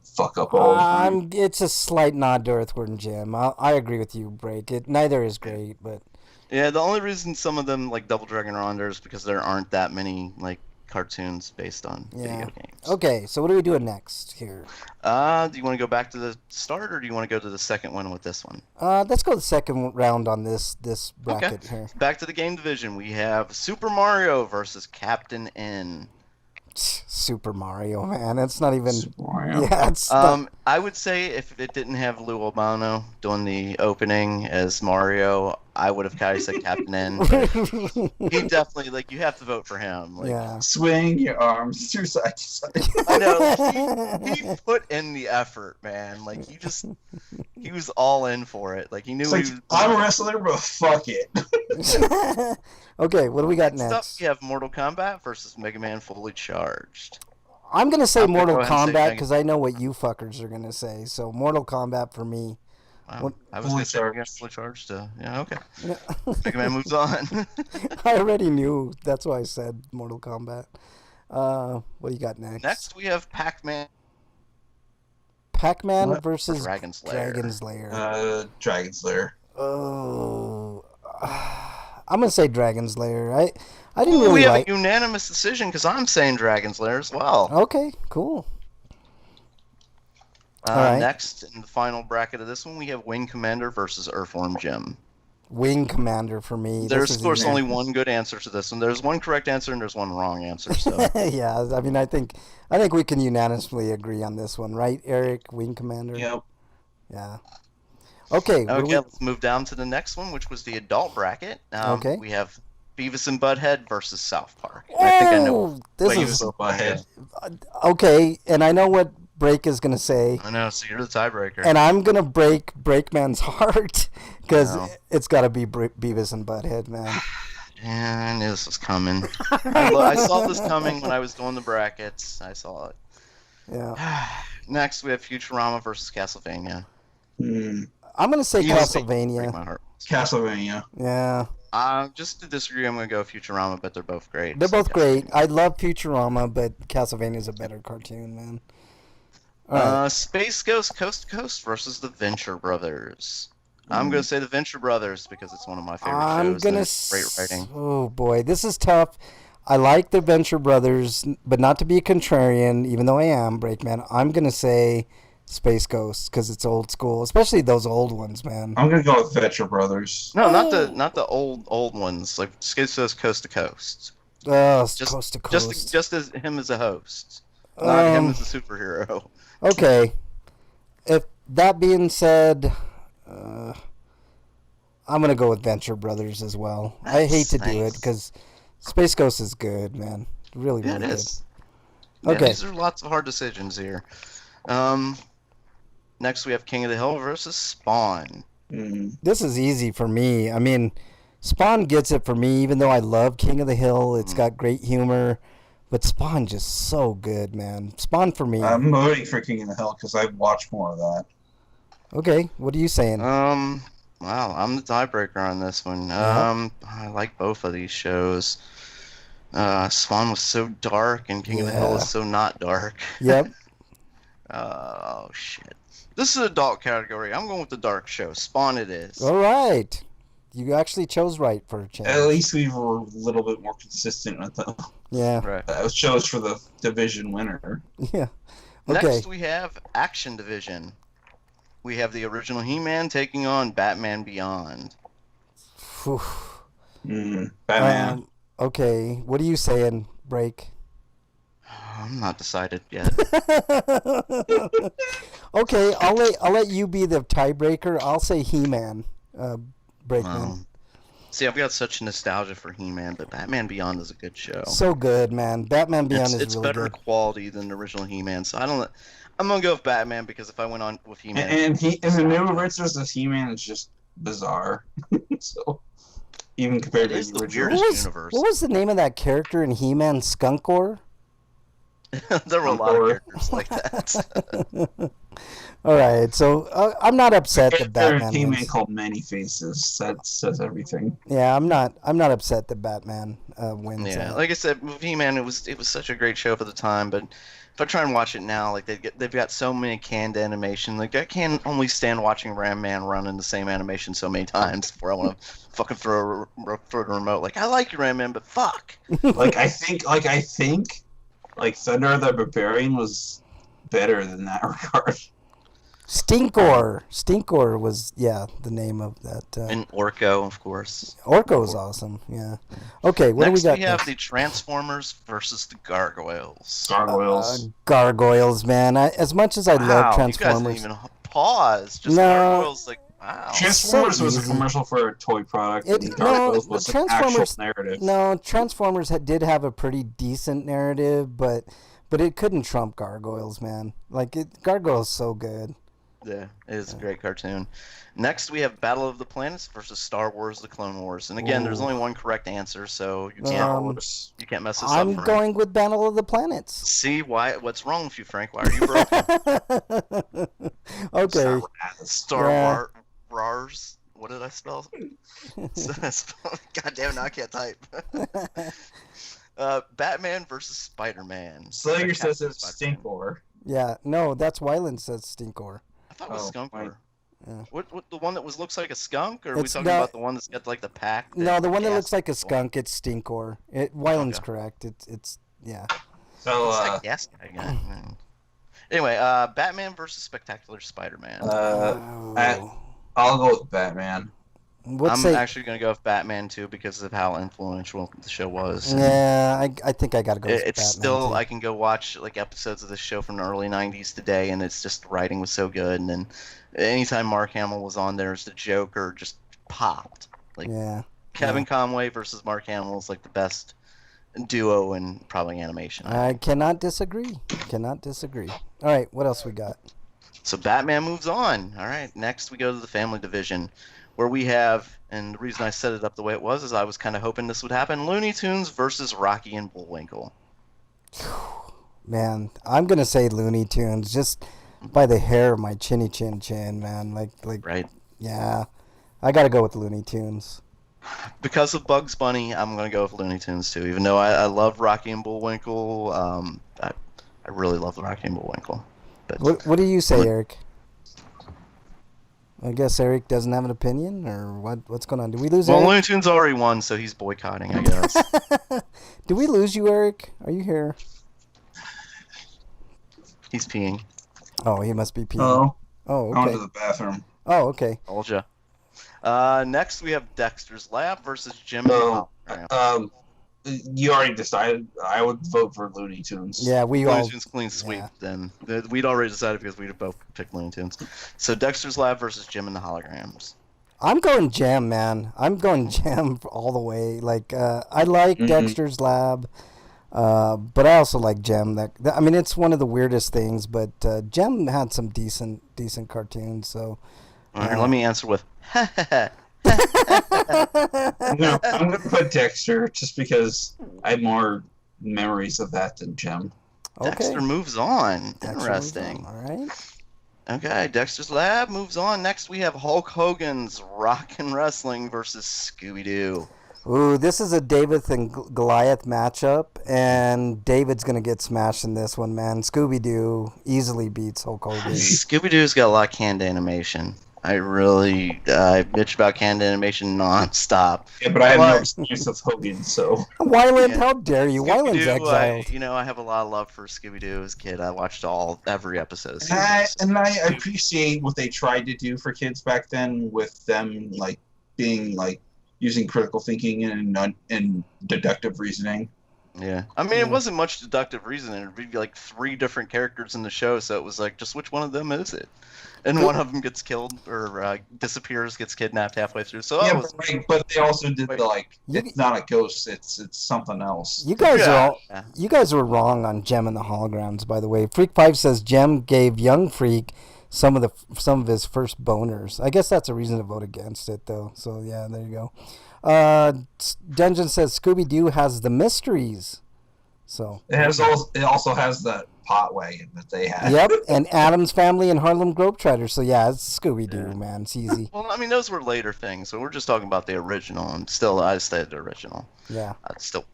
fuck up all the time. It's a slight nod to Earthworm Jim. I agree with you, Break. Neither is great, but yeah, the only reason some of them like Double Dragon are on there is because there aren't that many like cartoons based on video games. Okay, so what are we doing next here? Do you want to go back to the start, or do you want to go to the second one with this one? Let's go the second round on this bracket here. Back to the game division. We have Super Mario versus Captain N. Super Mario, man. It's not even. Super Mario. Yeah, it's. I would say if it didn't have Lou Albano doing the opening as Mario, I would have kind of said Captain N. He definitely, like, you have to vote for him. Like, yeah. Swing your arms to side to side. I know. He put in the effort, man. Like, he was all in for it. Like, he knew It's like, he was. I'm a wrestler, but fuck it. Okay, what do we got Next up, next? we have Mortal Kombat versus Mega Man Fully Charged. I'm gonna say I'm gonna Mortal go ahead and say Kombat Mega- because I know what you fuckers are gonna say. So Mortal Kombat for me. Wow. I was Fully going to say Mega Man Charged. Fully Charged. Yeah, okay. Mega Man moves on. I already knew. That's why I said Mortal Kombat. What do you got next? Next, we have Pac-Man. Pac-Man What? versus Dragon Slayer. Dragon Slayer. Oh, I'm gonna say Dragon Slayer. I didn't really We have like. a unanimous decision because I'm saying Dragon Slayer as well. Okay, cool. Alright. Next, in the final bracket of this one, we have Wing Commander versus Earthworm Jim. Wing Commander for me. There's, This of is course, easy. only one good answer to this one. There's one correct answer and there's one wrong answer. So Yeah, I mean, I think we can unanimously agree on this one, right, Eric? Wing Commander. Yep. Yeah. Okay. what do okay, let's move down to the next one, which was the adult bracket. Okay. We have Beavis and Butthead versus South Park. And I think I know. Oh, this what you is vote for. Butthead. okay, and I know what Break is gonna say, I know. So you're the tiebreaker. and I'm gonna break Breakman's heart because No. it's got to be Beavis and Butthead, man. I knew this was coming. I saw this coming when I was doing the brackets. I saw it. Yeah. Next, we have Futurama versus Castlevania. I'm gonna say Easy. Break Castlevania. my heart. Castlevania. Yeah. Just to disagree, I'm gonna go Futurama, but they're both great. They're so both great. I love Futurama, but Castlevania's a better cartoon, man. All right. Space Ghost Coast to Coast versus the Venture Brothers. I'm gonna say the Venture Brothers because it's one of my favorite I'm shows. gonna And it's great writing. Oh boy, this is tough. I like the Venture Brothers, but not to be a contrarian, even though I am Breakman. I'm gonna say Space Ghost because it's old school, especially those old ones, man. I'm gonna go with Venture Brothers. No, not the old ones. Like Space Ghost Coast to Coast. Just coast to coast. Just as him as a host, not him as a superhero. Okay. If that being said, I'm gonna go with Venture Brothers as well. I hate to do it because Space Ghost is good, man. Really, Yeah, really it good. is. Okay. Yeah, these are lots of hard decisions here. Next we have King of the Hill versus Spawn. This is easy for me. I mean, Spawn gets it for me, even though I love King of the Hill. It's got great humor, but Spawn just so good, man. Spawn for me. I'm voting for King of the Hill because I've watched more of that. Okay, what are you saying? Wow, I'm the tiebreaker on this one. I like both of these shows. Spawn was so dark, and King of the Hill is so not dark. Yep. Oh shit. This is adult category. I'm going with the dark show. Spawn it is. All right. You actually chose right for a change. At least we were a little bit more consistent with the Yeah. Right. shows for the division winner. Yeah. Okay. Next we have Action Division. We have the original He-Man taking on Batman Beyond. Whew. Batman. Okay. What are you saying, Break? I'm not decided yet. Okay, I'll let you be the tiebreaker. I'll say He-Man. Breakman. See, I've got such nostalgia for He-Man, but Batman Beyond is a good show. So good, man. Batman Beyond is it's really better good. quality than the original He-Man, so I'm gonna go with Batman because if I went on with He-Man, And in the new Avengers, this He-Man is just bizarre. So even compared it to is the the original. weirdest universe. What was the name of that character in He-Man? Skunkor? There were a lot of characters like that. All right, so I'm not upset that Batman He-Man wins. called Many Faces. That says everything. Yeah, I'm not upset that Batman wins. Yeah, like I said, with He-Man, it was such a great show for the time, but if I try and watch it now, like they've got so many canned animation, like I can't only stand watching Ram Man run in the same animation so many times before I want to fucking throw the remote. Like I like you, Ram Man, but fuck. I think Thunder the Barbarian was better than that regard. Stinkor was the name of that. And Orko, of course. Orko is awesome. Yeah. Okay, what Next do we got? we have next? the Transformers versus the Gargoyles. Gargoyles. Gargoyles, man. As much as I love Transformers, You guys didn't even pause. Just No. Gargoyles, like wow. Transformers so was a easy. commercial for a toy product. It- and no, Gargoyles was an actual Transformers- narrative. no, Transformers did have a pretty decent narrative, but it couldn't trump Gargoyles, man. Gargoyles so good. Yeah, it is a great cartoon. Next, we have Battle of the Planets versus Star Wars: The Clone Wars. And again, there's Ooh. only one correct answer, so you can't mess this I'm up. For going me. with Battle of the Planets. See what's wrong with you, Frank? Why are you broken? Okay. Star Wars. What did I spell? God damn, now I can't type. Batman versus Spider-Man. Slayer says it's Spider-Man. Stinkor. Yeah, no, that's Wyland says Stinkor. I thought it was Skunkor. right. Yeah. What the one that looks like a skunk, or are we It's talking not- about the one that's got like the pack? No, the one that gas- looks like a skunk, it's Stinkor. Wyland's Okay. correct. It's yeah. So It's like gas guy guy. Anyway, Batman versus Spectacular Spider-Man. Oh. I'll go with Batman. What's I'm say? actually going to go with Batman too because of how influential the show was. Yeah, I think I gotta go. With It's Batman still too. I can go watch like episodes of this show from the early '90s today, and it's just the writing was so good. And then anytime Mark Hamill was on there, the Joker just popped. Like Yeah. Kevin Conway versus Mark Hamill is like the best duo in probably animation. I cannot disagree. Cannot disagree. All right, what else we got? So Batman moves on. All right, next we go to the Family Division, where we have, and the reason I set it up the way it was is I was kind of hoping this would happen, Looney Tunes versus Rocky and Bullwinkle. Man, I'm gonna say Looney Tunes just by the hair of my chinny chin, man. Like, Right. yeah, I gotta go with Looney Tunes. Because of Bugs Bunny, I'm going to go with Looney Tunes too. Even though I love Rocky and Bullwinkle, I really love the Rocky and Bullwinkle. But What do you say, Eric? I guess Eric doesn't have an opinion, or what's going on? Did we lose well, Eric? Looney Tunes already won, so he's boycotting, I guess. Did we lose you, Eric? Are you here? He's peeing. Oh, he must be peeing. Oh, Oh, I went okay. to the bathroom. Oh, okay. Told ya. Next, we have Dexter's Lab versus Jim and the No, Hologram. you already decided. I would vote for Looney Tunes. Yeah, we Looney all. Tunes clean sweep. yeah. Then we'd already decided because we'd both picked Looney Tunes. So Dexter's Lab versus Jim and the Holograms. I'm going Gem, man. I'm going Gem all the way. Like, I like Dexter's Lab, but I also like Gem. I mean, it's one of the weirdest things, but Gem had some decent cartoons. So, All right, let me answer with No, I'm going to put Dexter just because I have more memories of that than Gem. okay. Dexter moves on. Dexter moves Interesting. on, all right. Okay, Dexter's Lab moves on. Next, we have Hulk Hogan's Rock and Wrestling versus Scooby-Doo. Ooh, this is a David and Goliath matchup, and David's gonna get smashed in this one, man. Scooby-Doo easily beats Hulk Hogan. Scooby-Doo's got a lot of canned animation. I bitch about canned animation nonstop. Yeah, but I have no But- experience with Hogan, so. Wyland, Yeah. how dare you? Wyland's Scooby-Doo, exiled. I have a lot of love for Scooby-Doo as a kid. I watched every episode of And I Scooby-Doo. appreciate what they tried to do for kids back then with them like being like using critical thinking and deductive reasoning. Yeah. I mean, it wasn't much deductive reasoning. It'd be like 3 different characters in the show, so it was like, just which one of them is it? And one of them gets killed or disappears, gets kidnapped halfway through. So Yeah, it was, but they also did Wait. the like You- it's not a ghost, it's something else. You guys Yeah. are all. Yeah. You guys were wrong on Gem and the Holograms, by the way. Freak 5 says Gem gave young Freak some of his first boners. I guess that's a reason to vote against it, though. So yeah, there you go. Dungeon says Scooby Doo has the mysteries. So It also has that pot wagon that they had. yep, and Adam's Family and Harlem Globetrotters. So yeah, it's Scooby Doo, man. It's easy. well, I mean, those were later things, so we're just talking about the original, and still, I stayed the original. Yeah.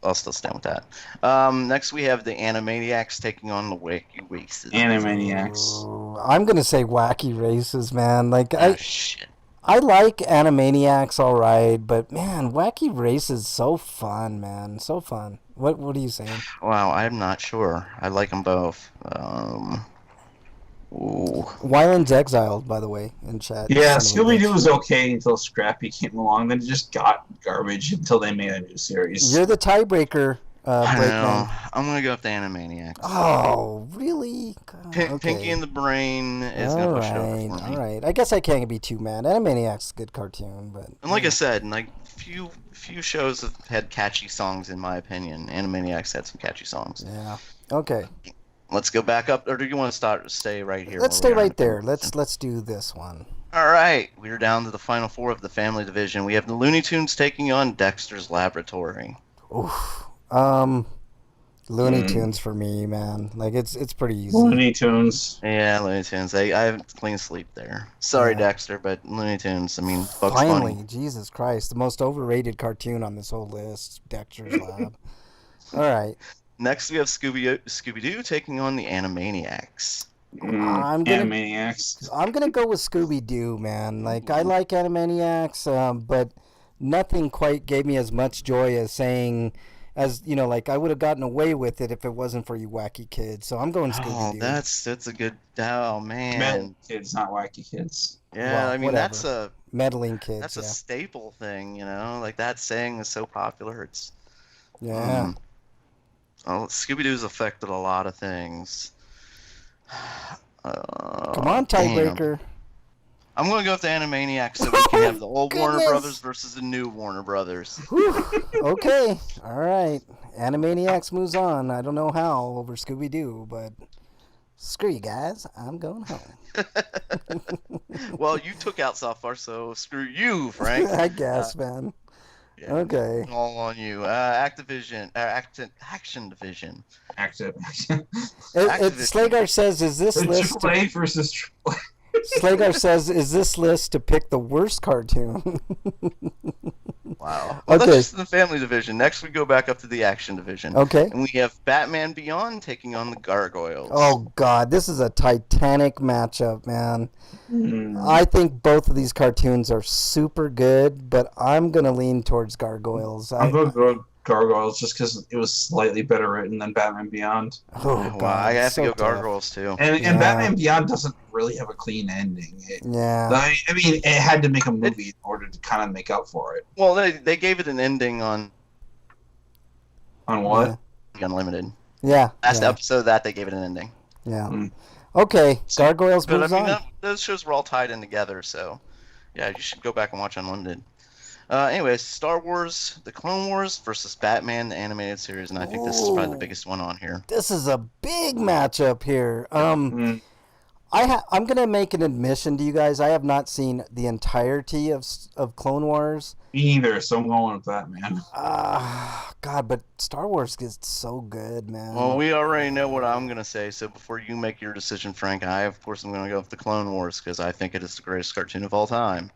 I'll still stand with that. Next, we have the Animaniacs taking on the Wacky Races. Animaniacs. Ooh, I'm gonna say Wacky Races, man. Like Oh, shit. I like Animaniacs, all right, but man, Wacky Race is so fun, man, so fun. What are you saying? Wow, I'm not sure. I like them both. Ooh. Wyland's exiled, by the way, in chat. Yeah, Son of a Scooby Doo bitch. was okay until Scrappy came along. Then it just got garbage until they made a new series. You're the tiebreaker, I don't know. Breakman. I'm gonna go with the Animaniacs. Oh, really? God, okay. Pinky and the Brain is all gonna push it over right, for me. all right. I guess I can't be too mad. Animaniacs is a good cartoon, but And like I said, like few shows have had catchy songs in my opinion. Animaniacs had some catchy songs. yeah. Okay, Let's go back up, or do you want to stay right here? let's where stay we are? right there. Let's do this one. All right, we're down to the final 4 of the family division. We have the Looney Tunes taking on Dexter's Laboratory. Oof. Looney Tunes for me, man. Like it's pretty easy. Looney Tunes. Yeah, Looney Tunes. I have clean sleep there. Sorry, Yeah. Dexter, but Looney Tunes. I mean, Bugs Finally, Bunny. Jesus Christ, the most overrated cartoon on this whole list, Dexter's Lab. All right, Next, we have Scooby-Doo taking on the Animaniacs. I'm gonna- Animaniacs. I'm gonna go with Scooby Doo, man. Like I like Animaniacs, but nothing quite gave me as much joy as saying, as you know, like I would have gotten away with it if it wasn't for you wacky kids. So I'm going Oh, Scooby Doo. that's a good. Oh man. Metal kids, not wacky kids. Yeah, Well, I mean whatever. that's a Meddling kids. that's a yeah. staple thing, you know. Like that saying is so popular. It's Yeah. well, Scooby-Doo's affected a lot of things. Come on, damn. tiebreaker. I'm gonna go with the Animaniacs so we can have the old Warner Goodness. Brothers versus the new Warner Brothers. Whew. Okay. All right. Animaniacs moves on. I don't know how over Scooby Doo, but Screw you guys. I'm going home. Well, you took out South Park, so screw you, Frank. I guess, man. Yeah, Okay. all on you. Activision, Action Division. Active. Slagar says, is this list... AAA versus AAA. Slagar says, is this list to pick the worst cartoon? Wow. Well, Okay. that's just in the family division. Next, we go back up to the action division. Okay. And we have Batman Beyond taking on the Gargoyles. Oh, God. This is a titanic matchup, man. I think both of these cartoons are super good, but I'm going to lean towards Gargoyles. I'm going to go Gargoyles just because it was slightly better written than Batman Beyond. Oh, Well, God. I have so to go tough. Gargoyles, too. And Yeah. Batman Beyond doesn't really have a clean ending. Yeah. I mean, it had to make a movie in order to kind of make up for it. Well, they gave it an ending on On what? Unlimited. Yeah. Last yeah. episode of that, they gave it an ending. Yeah. Mm. Okay. Gargoyles But I moves mean, on. those shows were all tied in together, so yeah, you should go back and watch Unlimited. Anyways, Star Wars, The Clone Wars versus Batman, the animated series, and I think this is probably the Ooh. biggest one on here. This is a big matchup here. Mm. I'm gonna make an admission to you guys. I have not seen the entirety of Clone Wars. Me either, so I'm going with Batman. God, but Star Wars is so good, man. Well, we already know what I'm going to say, so before you make your decision, Frank, I, of course, am going to go with The Clone Wars, because I think it is the greatest cartoon of all time.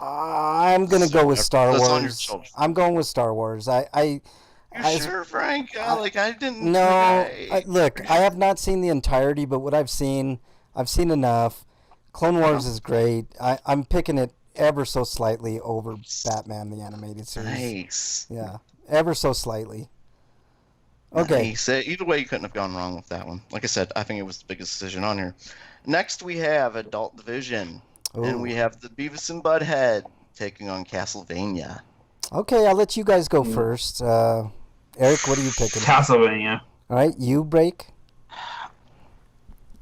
I'm gonna go with Star That's on your Wars. shoulders. I'm going with Star Wars. I You sure, Frank? I didn't... no. like, Look, I have not seen the entirety, but what I've seen enough. Clone Wars is great. I'm picking it ever so slightly over Batman the animated series. Nice. Yeah, ever so slightly. Okay. Nice. Either way, you couldn't have gone wrong with that one. Like I said, I think it was the biggest decision on here. Next, we have Adult Division, and Ooh. we have the Beavis and Butthead taking on Castlevania. Okay, I'll let you guys go first. Eric, what are you picking? Castlevania. All right, you break.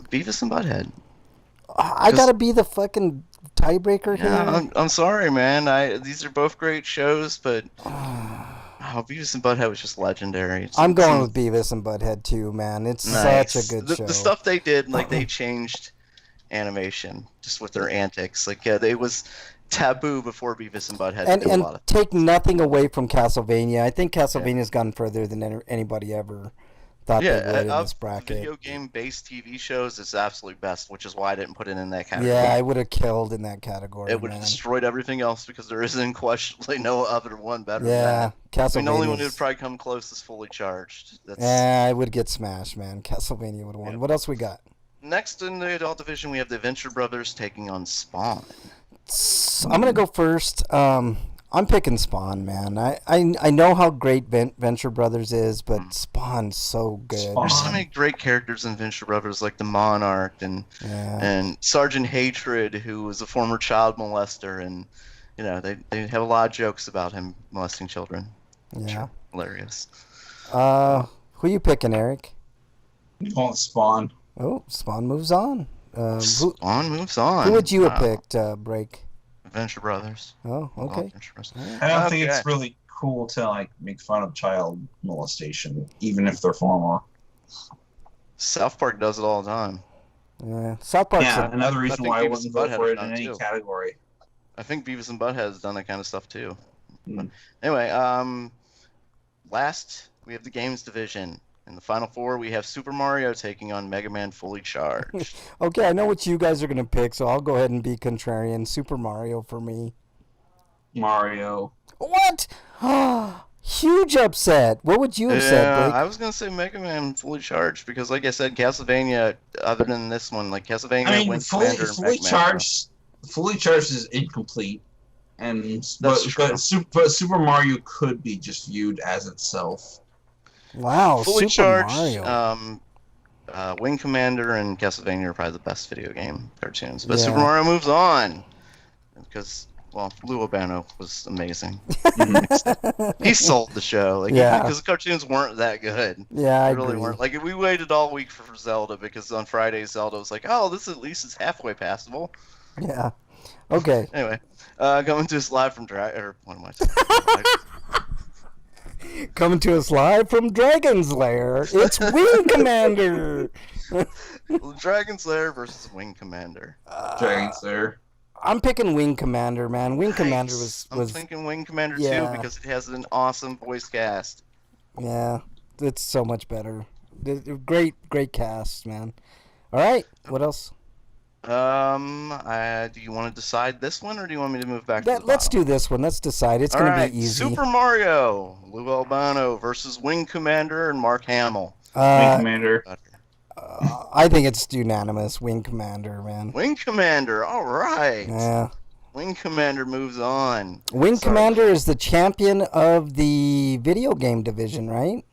Beavis and Butthead. I gotta be the fucking tiebreaker here. Yeah, I'm sorry, man. These are both great shows, but Beavis and Butthead was just legendary. I'm going with Beavis and Butthead too, man. It's such a good show. The stuff they did, like they changed animation just with their antics. Like it was taboo before Beavis and Butthead. and to do a lot and of take nothing away from Castlevania. I think Castlevania's gone further than anybody ever thought they would in this bracket. Video game-based TV shows is absolutely best, which is why I didn't put it in that category. Yeah, I would have killed in that category. It would have man. destroyed everything else because there is unquestionably no other one better than Yeah, that. I mean, Castlevania. the only one who would probably come close is Fully Charged. That's... Yeah, I would get smashed, man. Castlevania would have won. Yeah. What else we got? Next in the adult division, we have the Venture Brothers taking on Spawn. I'm gonna go first. I'm picking Spawn, man. I know how great Venture Brothers is, but Spawn's so good. Spawn. There's so many great characters in Venture Brothers, like the Monarch and Sergeant Hatred, who was a former child molester, and you know they have a lot of jokes about him molesting children. Yeah. Hilarious. Who you picking, Eric? I'm going with Spawn. Oh, Spawn moves on. Spawn moves on. Who would you have picked, Break? Venture Brothers. Oh, okay. Venture Brothers. I don't think it's really cool to like make fun of child molestation, even if they're former. South Park does it all the time. Yeah, South Park's Yeah, another reason think why I Beavis wouldn't and vote Butthead for have it done in it any too. category. I think Beavis and Butthead has done that kind of stuff too. Mm. Anyway, last we have the games division. In the final four, we have Super Mario taking on Mega Man Fully Charged. Okay, I know what you guys are going to pick, so I'll go ahead and be contrarian. Super Mario for me. Mario. What? Huge upset. What would you have said, Blake? I was going to say Mega Man Fully Charged because, like I said, Castlevania, other than this one, like Castlevania, I mean, Wings fully Commander, and Mega Man, charged is incomplete, and That's true. but Super Mario could be just viewed as itself. Wow, Fully Super Charged, Mario. Wing Commander and Castlevania are probably the best video game cartoons. But Yeah. Super Mario moves on because, well, Lou Albano was amazing. He sold the show, like, Yeah. because the cartoons weren't that good. Yeah, I They really agree. weren't. Like, we waited all week for Zelda because on Friday Zelda was like, oh, this at least is halfway passable. Yeah. Okay. Anyway, coming to us live from what am I saying? Coming to us live from Dragon's Lair, it's Wing Commander. Dragon Slayer versus Wing Commander. Dragon Slayer. I'm picking Wing Commander, man. Wing Commander Nice. was I'm thinking Wing Commander yeah. too because it has an awesome voice cast. yeah, it's so much better. Great cast, man. All right, what else? Do you want to decide this one, or do you want me to move back to the Let's bottom? do this one. Let's decide. It's going to be easy. Super Mario, Lou Albano versus Wing Commander and Mark Hamill. Wing Commander. I think it's unanimous. Wing Commander, man. Wing Commander, all right. Yeah. Wing Commander moves on. Wing Sorry. Commander is the champion of the video game division, right?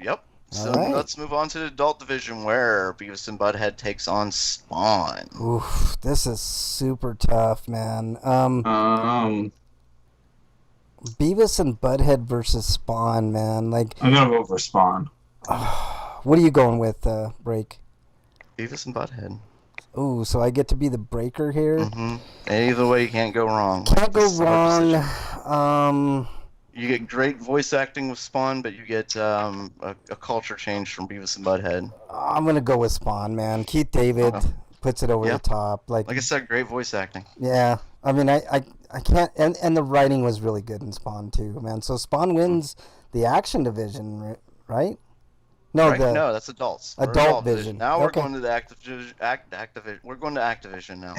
Yep. So All right. let's move on to the adult division where Beavis and Butthead takes on Spawn. Oof, this is super tough, man. Beavis and Butthead versus Spawn, man. Like, I'm gonna vote for Spawn. what are you going with, Break? Beavis and Butthead. Ooh, so I get to be the breaker here? Mm-hmm. Either way, you can't go wrong. Can't go This is a hard wrong. decision. You get great voice acting with Spawn, but you get a culture change from Beavis and Butthead. I'm going to go with Spawn, man. Keith David puts it over Yeah. the top. Like I said, great voice acting. yeah. I mean, I can't... And the writing was really good in Spawn, too, man. So Spawn wins the action division, right? No, Right? No, that's adults. We're Adult division. vision. Now we're Okay. going to the Activision. We're going to Activision now,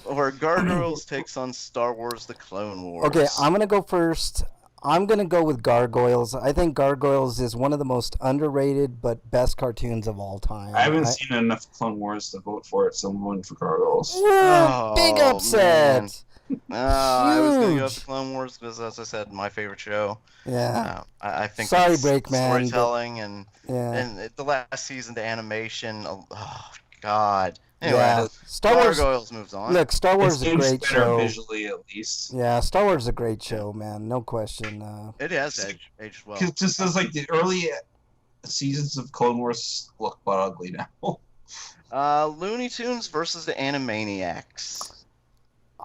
where Gargoyles takes on Star Wars: The Clone Wars. Okay, I'm going to go first. I'm going to go with Gargoyles. I think Gargoyles is one of the most underrated but best cartoons of all time. I haven't seen enough Clone Wars to vote for it, so I'm voting for Gargoyles. Big Oh, upset. man. I was going to go with Huge. the Clone Wars because, as I said, my favorite show. Yeah. I think Sorry, it's Breakman, but- storytelling and Yeah. the last season, the animation. Oh God. Anyway, Yeah. Star Wars. Gargoyles moves on. Look, Star Wars is a It's great better show. visually, at least. Yeah, Star Wars is a great show, man. No question. It has aged well. Because just as like the early seasons of Clone Wars look but ugly now. Looney Tunes versus the Animaniacs.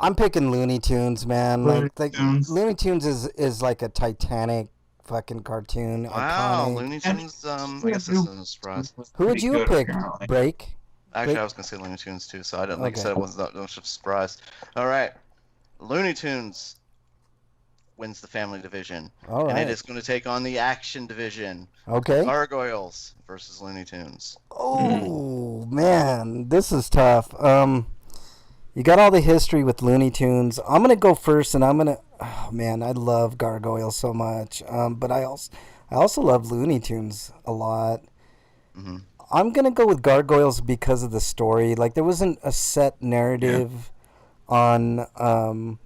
I'm picking Looney Tunes, man. Looney Like Tunes. Looney Tunes is like a Titanic fucking cartoon. Wow, Iconic. Looney Tunes. I guess this isn't a surprise. Who would Pretty you good, pick? apparently. Break. Actually, Wait. I was gonna say Looney Tunes too, so I didn't. Like I Okay. said, it wasn't that much of a surprise. All right, Looney Tunes wins the family division, All right. and it is going to take on the action division. Okay. Gargoyles versus Looney Tunes. Oh man, this is tough. You got all the history with Looney Tunes. I'm gonna go first, and I'm gonna. Oh man, I love Gargoyles so much. But I also love Looney Tunes a lot. Mm-hmm. I'm gonna go with Gargoyles because of the story. Like there wasn't a set narrative on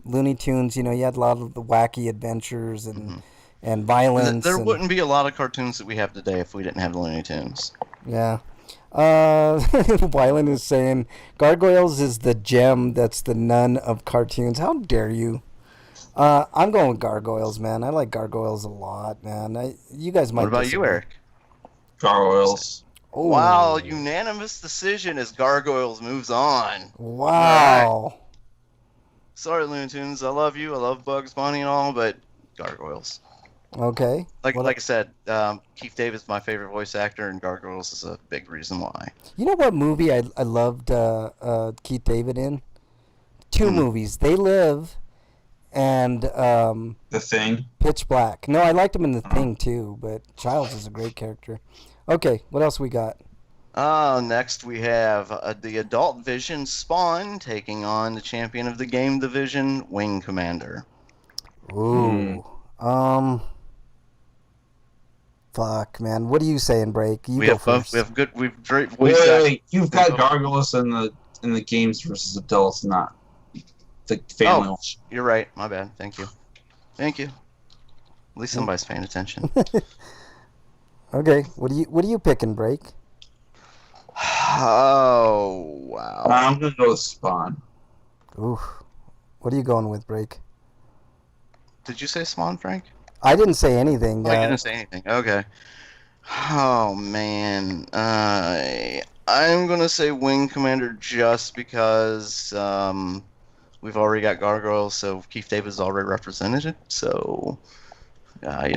Looney Tunes. You know, you had a lot of the wacky adventures and violence. There and- wouldn't be a lot of cartoons that we have today if we didn't have the Looney Tunes. Yeah. Wyland is saying Gargoyles is the gem that's the nun of cartoons. How dare you? I'm going with Gargoyles, man. I like Gargoyles a lot, man. You guys might. What about you, disagree. Eric? Gargoyles. Oh. Wow, unanimous decision as Gargoyles moves on. Wow. Sorry, Looney Tunes. I love you. I love Bugs Bunny and all, but Gargoyles. Okay. Like What- I said, Keith David's my favorite voice actor, and Gargoyles is a big reason why. You know what movie I loved Keith David in? Two Hmm. movies. They Live and The Thing. Pitch Black. No, I liked him in The Thing too, but Childs is a great character. Okay, what else we got? Next we have the adult division, Spawn, taking on the champion of the game division, Wing Commander. Ooh. Fuck, man. What are you saying, Break? You We go have both. first. We have good. We've great Wait, voice acting. wait, you've got Gargoyles in the games versus adults, not the family. Oh, you're right. My bad. Thank you. Thank you. At least somebody's paying attention. Okay, what are you picking, Break? Oh wow. I'm gonna go with Spawn. Ooh. What are you going with, Break? Did you say Spawn, Frank? I didn't say anything. Oh, I didn't say anything. Okay. Oh man, I'm gonna say Wing Commander just because we've already got Gargoyles, so Keith David's already represented it. So I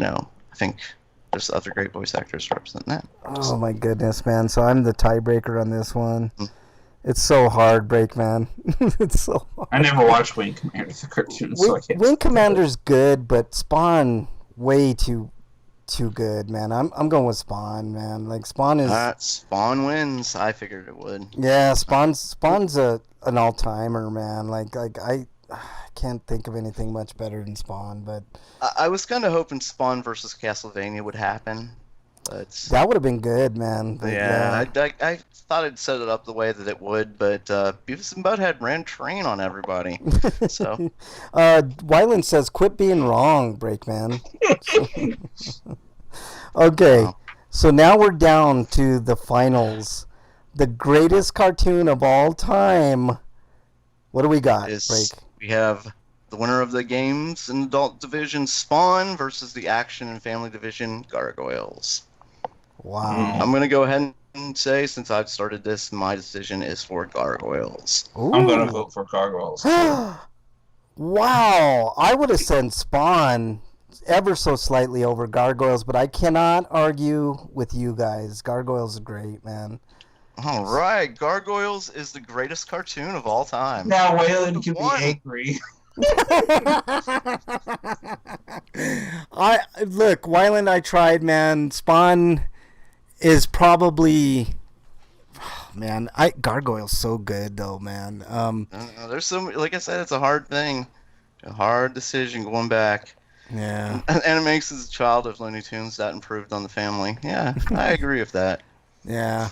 think there's other great voice actors representing that. Oh my goodness, man! So I'm the tiebreaker on this one. Mm. It's so hard, Break Man. It's so hard. I never watched Wing Commander the cartoon, so I can't. Wing Commander's good, but Spawn way too good, man. I'm going with Spawn, man. Like Spawn is. Spawn wins. I figured it would. Yeah, Spawn's an all timer, man. Like I can't think of anything much better than Spawn, but I was kind of hoping Spawn versus Castlevania would happen, but that would have been good, man. But I thought I'd set it up the way that it would, but Beavis and Butthead ran train on everybody. So Wyland says, "Quit being wrong, Breakman." Okay, Wow. so now we're down to the finals. The greatest cartoon of all time. What do we got, Break? We have the winner of the games in adult division, Spawn, versus the action and family division, Gargoyles. Wow. I'm going to go ahead and say, since I've started this, my decision is for Gargoyles. I'm going to vote for Gargoyles. Wow, I would have said Spawn ever so slightly over Gargoyles, but I cannot argue with you guys. Gargoyles is great, man. All right, Gargoyles is the greatest cartoon of all time. Now Waylon can One. be angry. Look, Wyland, I tried, man. Spawn is probably, man. Gargoyle's so good though, man. There's some, like I said, it's a hard thing, a hard decision going back. Yeah. Animax is a child of Looney Tunes that improved on the family. Yeah, I agree with that. Yeah.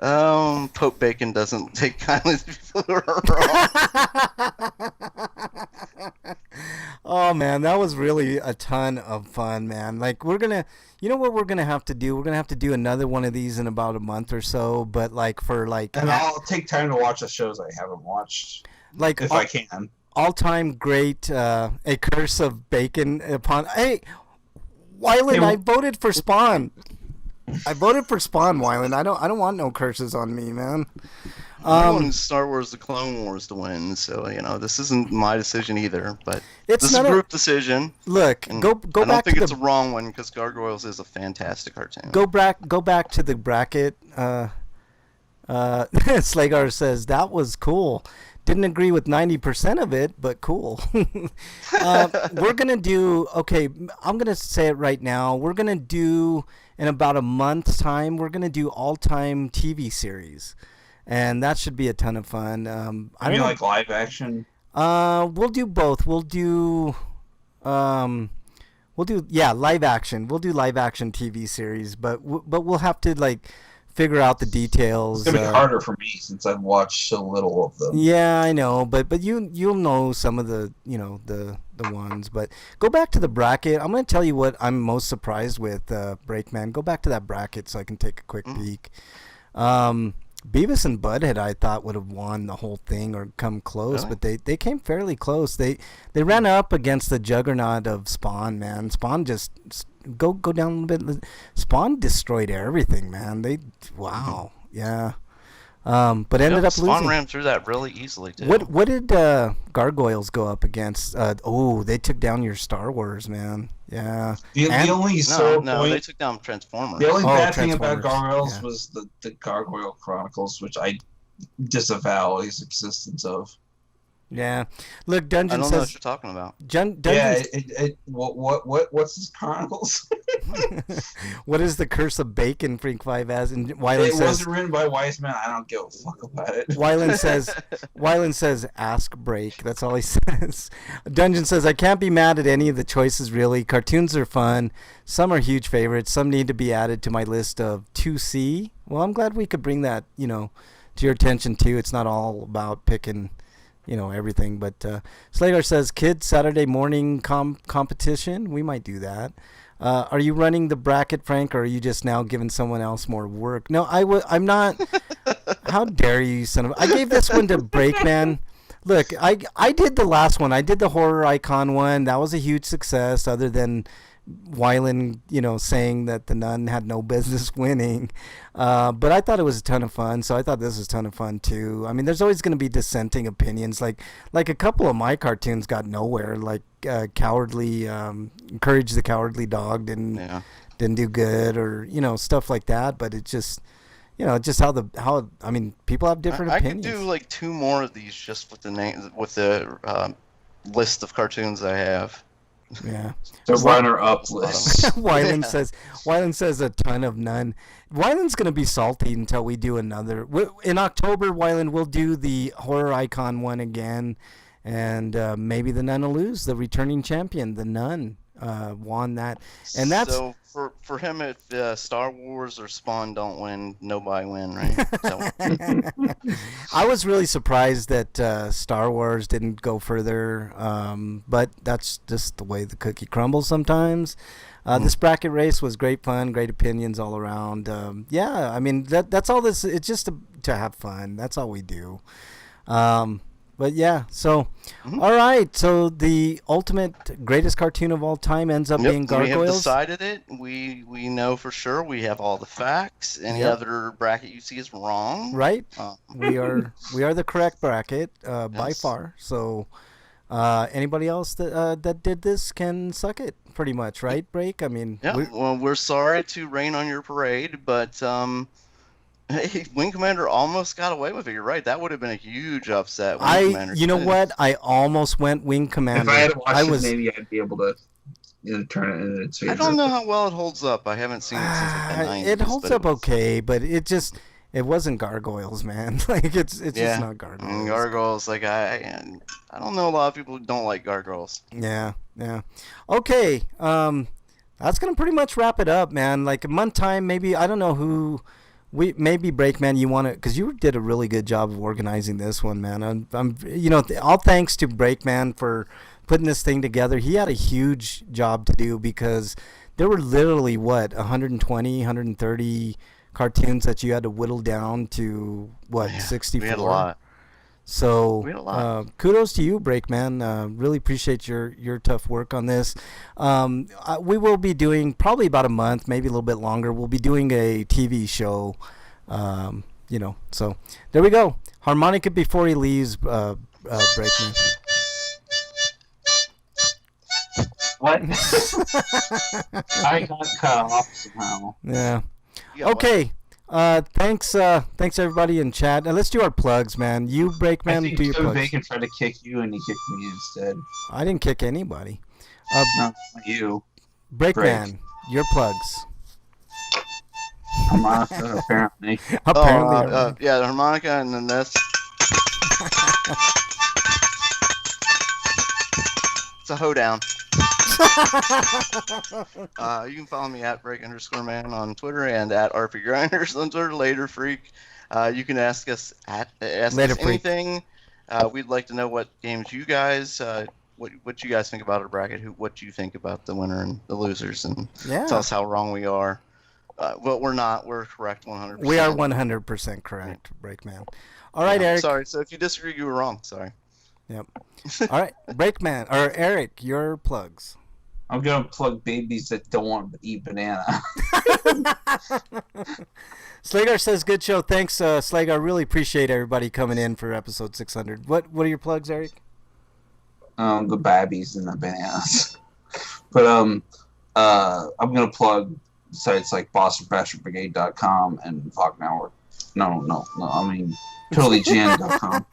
Pope Bacon doesn't take kindly to people who are wrong. Oh man, that was really a ton of fun, man. Like you know what we're gonna have to do? We're gonna have to do another one of these in about a month or so. But And I'll take time to watch the shows I haven't watched, like if I can. All-time great, A Curse of Bacon upon. Hey, Wyland, I voted for Spawn. I voted for Spawn, Wyland. I don't want no curses on me, man. I wanted Star Wars: The Clone Wars to win, so this isn't my decision either. But It's this is not a group decision. Look, And go I back don't think to it's a wrong one because Gargoyles is a fantastic cartoon. go back to the bracket. Slagar says that was cool. Didn't agree with 90% of it, but cool. We're gonna do okay. I'm gonna say it right now. We're gonna do in about a month's time. We're gonna do all-time TV series, and that should be a ton of fun. I don't know. like live action. We'll do both. We'll do live action. We'll do live action TV series, but we'll have to figure out the details. It's gonna be harder for me since I've watched so little of them. Yeah, I know, but you'll know some of the the ones. But go back to the bracket. I'm gonna tell you what I'm most surprised with, Breakman. Go back to that bracket so I can take a quick peek. Beavis and Butthead I thought would have won the whole thing or come close, Really? but they came fairly close. They ran up against the juggernaut of Spawn, man. Spawn just go down a little bit. Spawn destroyed everything, man. Wow, yeah. But ended up Spawn losing. ran through that really easily too. What did Gargoyles go up against? They took down your Star Wars, man. Yeah. The only No, sore no, point, they took down Transformers. the only Oh, bad thing about Transformers, Gargoyles yeah. was the Gargoyle Chronicles, which I disavow his existence of. Yeah. Look, I Dungeon don't know what says. you're talking about. Dungeon. Yeah, what's his Chronicles? What is the Curse of Bacon? Freak 5 as and Wyland It says. wasn't written by Wiseman. I don't give a fuck about it. Wyland says, ask break. That's all he says. Dungeon says, I can't be mad at any of the choices, really. Cartoons are fun. Some are huge favorites. Some need to be added to my list of 2C. Well, I'm glad we could bring that, to your attention, too. It's not all about picking, everything. But Slater says, kids, Saturday morning competition. We might do that. Are you running the bracket, Frank, or are you just now giving someone else more work? No, I'm not. How dare you, son of... I gave this one to Breakman. Look, I did the last one. I did the horror icon one. That was a huge success, other than Wyland, saying that the nun had no business winning. But I thought it was a ton of fun, so I thought this was a ton of fun too. I mean, there's always going to be dissenting opinions. Like a couple of my cartoons got nowhere, like Cowardly Courage the Cowardly Dog Yeah. didn't do good, or stuff like that. But it just just how I mean, people have different I could opinions. do like 2 more of these just with the name, with the list of cartoons I have. Yeah. The runner-up list. Wyland says a ton of none. Wyland's gonna be salty until we do another. In October, Wyland will do the horror icon one again, and maybe the Nun will lose. The returning champion, the Nun, won that, and that's so for him. If Star Wars or Spawn don't win, nobody win, right? So, I was really surprised that Star Wars didn't go further, but that's just the way the cookie crumbles sometimes. This bracket race was great fun, great opinions all around. Yeah, I mean that's all this. It's just to have fun. That's all we do. But yeah, so all right. So the ultimate greatest cartoon of all time ends up being Gargoyles. We have decided it. We know for sure. We have all the facts. Any other bracket you see is wrong. Right. We are the correct bracket by far. So anybody else that did this can suck it, pretty much, right? Break. I mean. Yeah. Well, we're sorry to rain on your parade, but. Hey, Wing Commander almost got away with it. You're right. That would have been a huge upset. You know what? I almost went Wing Commander. If I had watched it, maybe I'd be able to turn it into its favorite. I don't know how well it holds up. I haven't seen it since like the 90s. It holds up okay, but it wasn't Gargoyles, man. Like it's just not Gargoyles. Gargoyles, like I don't know a lot of people who don't like Gargoyles. Yeah. Okay. That's gonna pretty much wrap it up, man. Like a month time, maybe. I don't know who. Maybe Breakman, you want to, because you did a really good job of organizing this one, man. I'm all thanks to Breakman for putting this thing together. He had a huge job to do because there were literally 120, 130 cartoons that you had to whittle down to 64. We had a lot. So We had a lot. Kudos to you, Breakman. Really appreciate your tough work on this. We will be doing probably about a month, maybe a little bit longer. We'll be doing a TV show, So there we go. Harmonica before he leaves, Breakman. What? I got cut off somehow. Yeah. Okay. Thanks everybody in chat. And let's do our plugs, man. You, Breakman, do your plugs. Bacon tried to kick you, and he kicked me instead. I didn't kick anybody. Not you. Breakman, your plugs. Harmonica, apparently. Apparently. Yeah, the harmonica, and then this. It's a hoedown. You can follow me at break_man on Twitter and at RPGrinders on Twitter. Later, freak. You can ask us anything. We'd like to know what games you guys, what you guys think about our bracket. What you think about the winner and the losers, and tell us how wrong we are. Well, we're not. We're correct 100%. We are 100% correct, Breakman. All right, Eric. Sorry. So if you disagree, you were wrong. Sorry. Yep. All right, Breakman or Eric, your plugs. I'm gonna plug babies that don't want to eat banana. Slagar says, "Good show, thanks, Slagar. I really appreciate everybody coming in for episode 600." What are your plugs, Eric? The babbies and the bananas. But I'm gonna plug sites like BostonBastardBrigade.com and Fog Network. No. I mean, TotallyGN.com.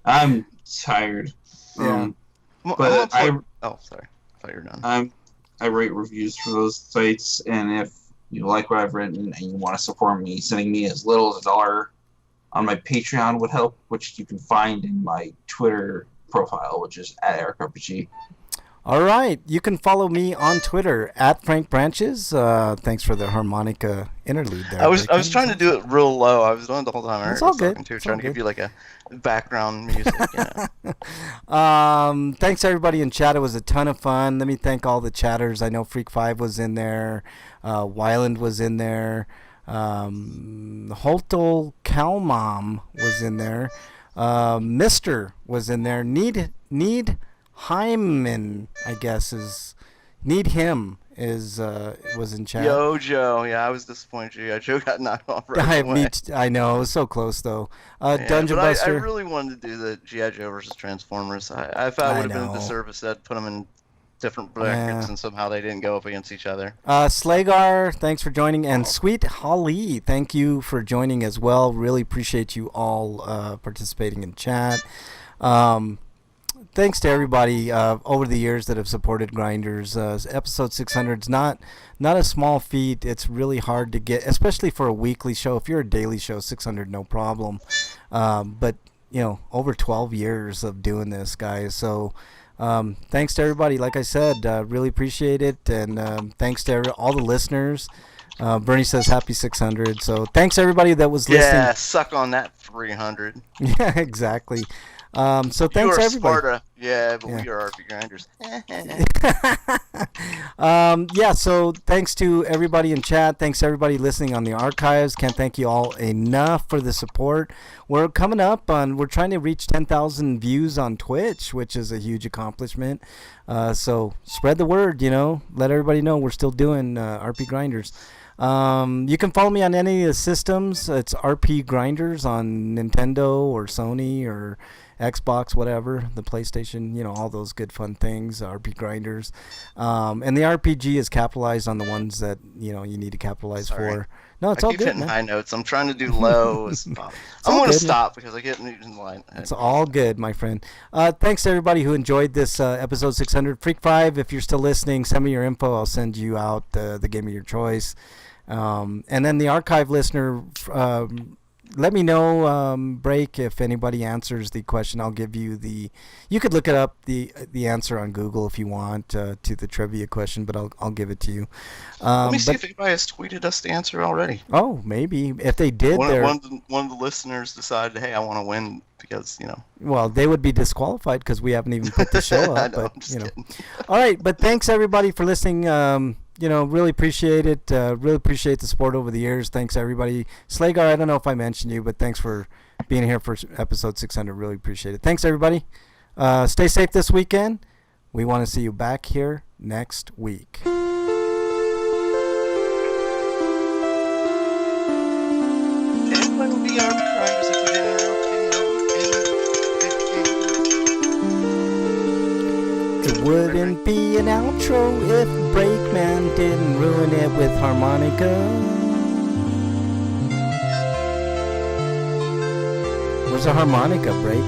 I'm tired. Yeah. But sorry. I thought you were done. I rate reviews for those sites, and if you like what I've written and you want to support me, sending me as little as $1 on my Patreon would help, which you can find in my Twitter profile, which is @EricRPG. All right. You can follow me on Twitter @FrankBranches. Thanks for the harmonica interlude there. I was trying to do it real low. I was doing it the whole time. Eric It's all was good. talking trying to give you like a background music. Thanks everybody in chat. It was a ton of fun. Let me thank all the chatters. I know Freak 5 was in there. Wyland was in there. Holtel Calmom was in there. Mister was in there. Need Hyman, I guess was in chat. Yo, Joe. Yeah, I was disappointed. Joe got knocked off right away. I know, it was so close though. Dungeon but Buster. I really wanted to do the G.I. Joe versus Transformers. I thought it would have been a disservice that put them in different brackets, Yeah. and somehow they didn't go up against each other. Slagar, thanks for joining, and Sweet Holly, thank you for joining as well. Really appreciate you all participating in chat. Thanks to everybody over the years that have supported Grinders. Episode 600 is not a small feat. It's really hard to get, especially for a weekly show. If you're a daily show, 600 no problem. But over 12 years of doing this, guys. So thanks to everybody. Like I said, really appreciate it, and thanks to all the listeners. Bernie says happy 600. So thanks everybody that was listening. Yeah, suck on that 300. Yeah, exactly. So thanks you are everybody. Sparta. Yeah, but Yeah. we are RP Grinders. Yeah, so thanks to everybody in chat. Thanks to everybody listening on the archives. Can't thank you all enough for the support. We're coming up we're trying to reach 10,000 views on Twitch, which is a huge accomplishment. So spread the word, let everybody know we're still doing RP Grinders. You can follow me on any of the systems. It's RP Grinders on Nintendo or Sony or Xbox, whatever, the PlayStation, all those good fun things, RP Grinders. And the RPG is capitalized on the ones that, you need to capitalize for. No, it's I all keep good, hitting man. high notes. I'm trying to do low as possible. I'm all going to good, man. stop because I get in line. It's all good, my friend. Thanks to everybody who enjoyed this episode 600. Freak 5, if you're still listening, send me your info. I'll send you out the game of your choice. And then the archive listener, let me know, Break, if anybody answers the question. I'll give you you could look it up, the answer on Google if you want, to the trivia question, but I'll give it to you. Let me see if anybody has tweeted us the answer already. Oh, maybe. If they did, One of the listeners decided, hey, I want to win because, well, they would be disqualified because we haven't even put the show I up. know, But I'm just kidding. All right, but thanks everybody for listening. Really appreciate it. Really appreciate the support over the years. Thanks everybody. Slagar, I don't know if I mentioned you, but thanks for being here for episode 600. Really appreciate it. Thanks everybody. Stay safe this weekend. We want to see you back here next week. It wouldn't be RP Grinders if we didn't It wouldn't be an outro if Breakman didn't ruin it with harmonica. Where's the harmonica, Break?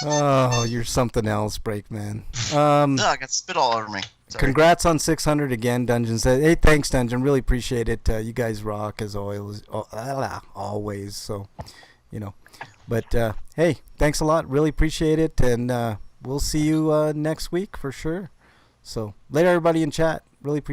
Oh, you're something else, Breakman. I got spit all over me. Sorry. Congrats on 600 again, Dungeon. Hey, thanks, Dungeon. Really appreciate it. You guys rock as always. Always. So, But, hey, thanks a lot. Really appreciate it. And we'll see you next week for sure. So, later, everybody in chat. Really appreciate it.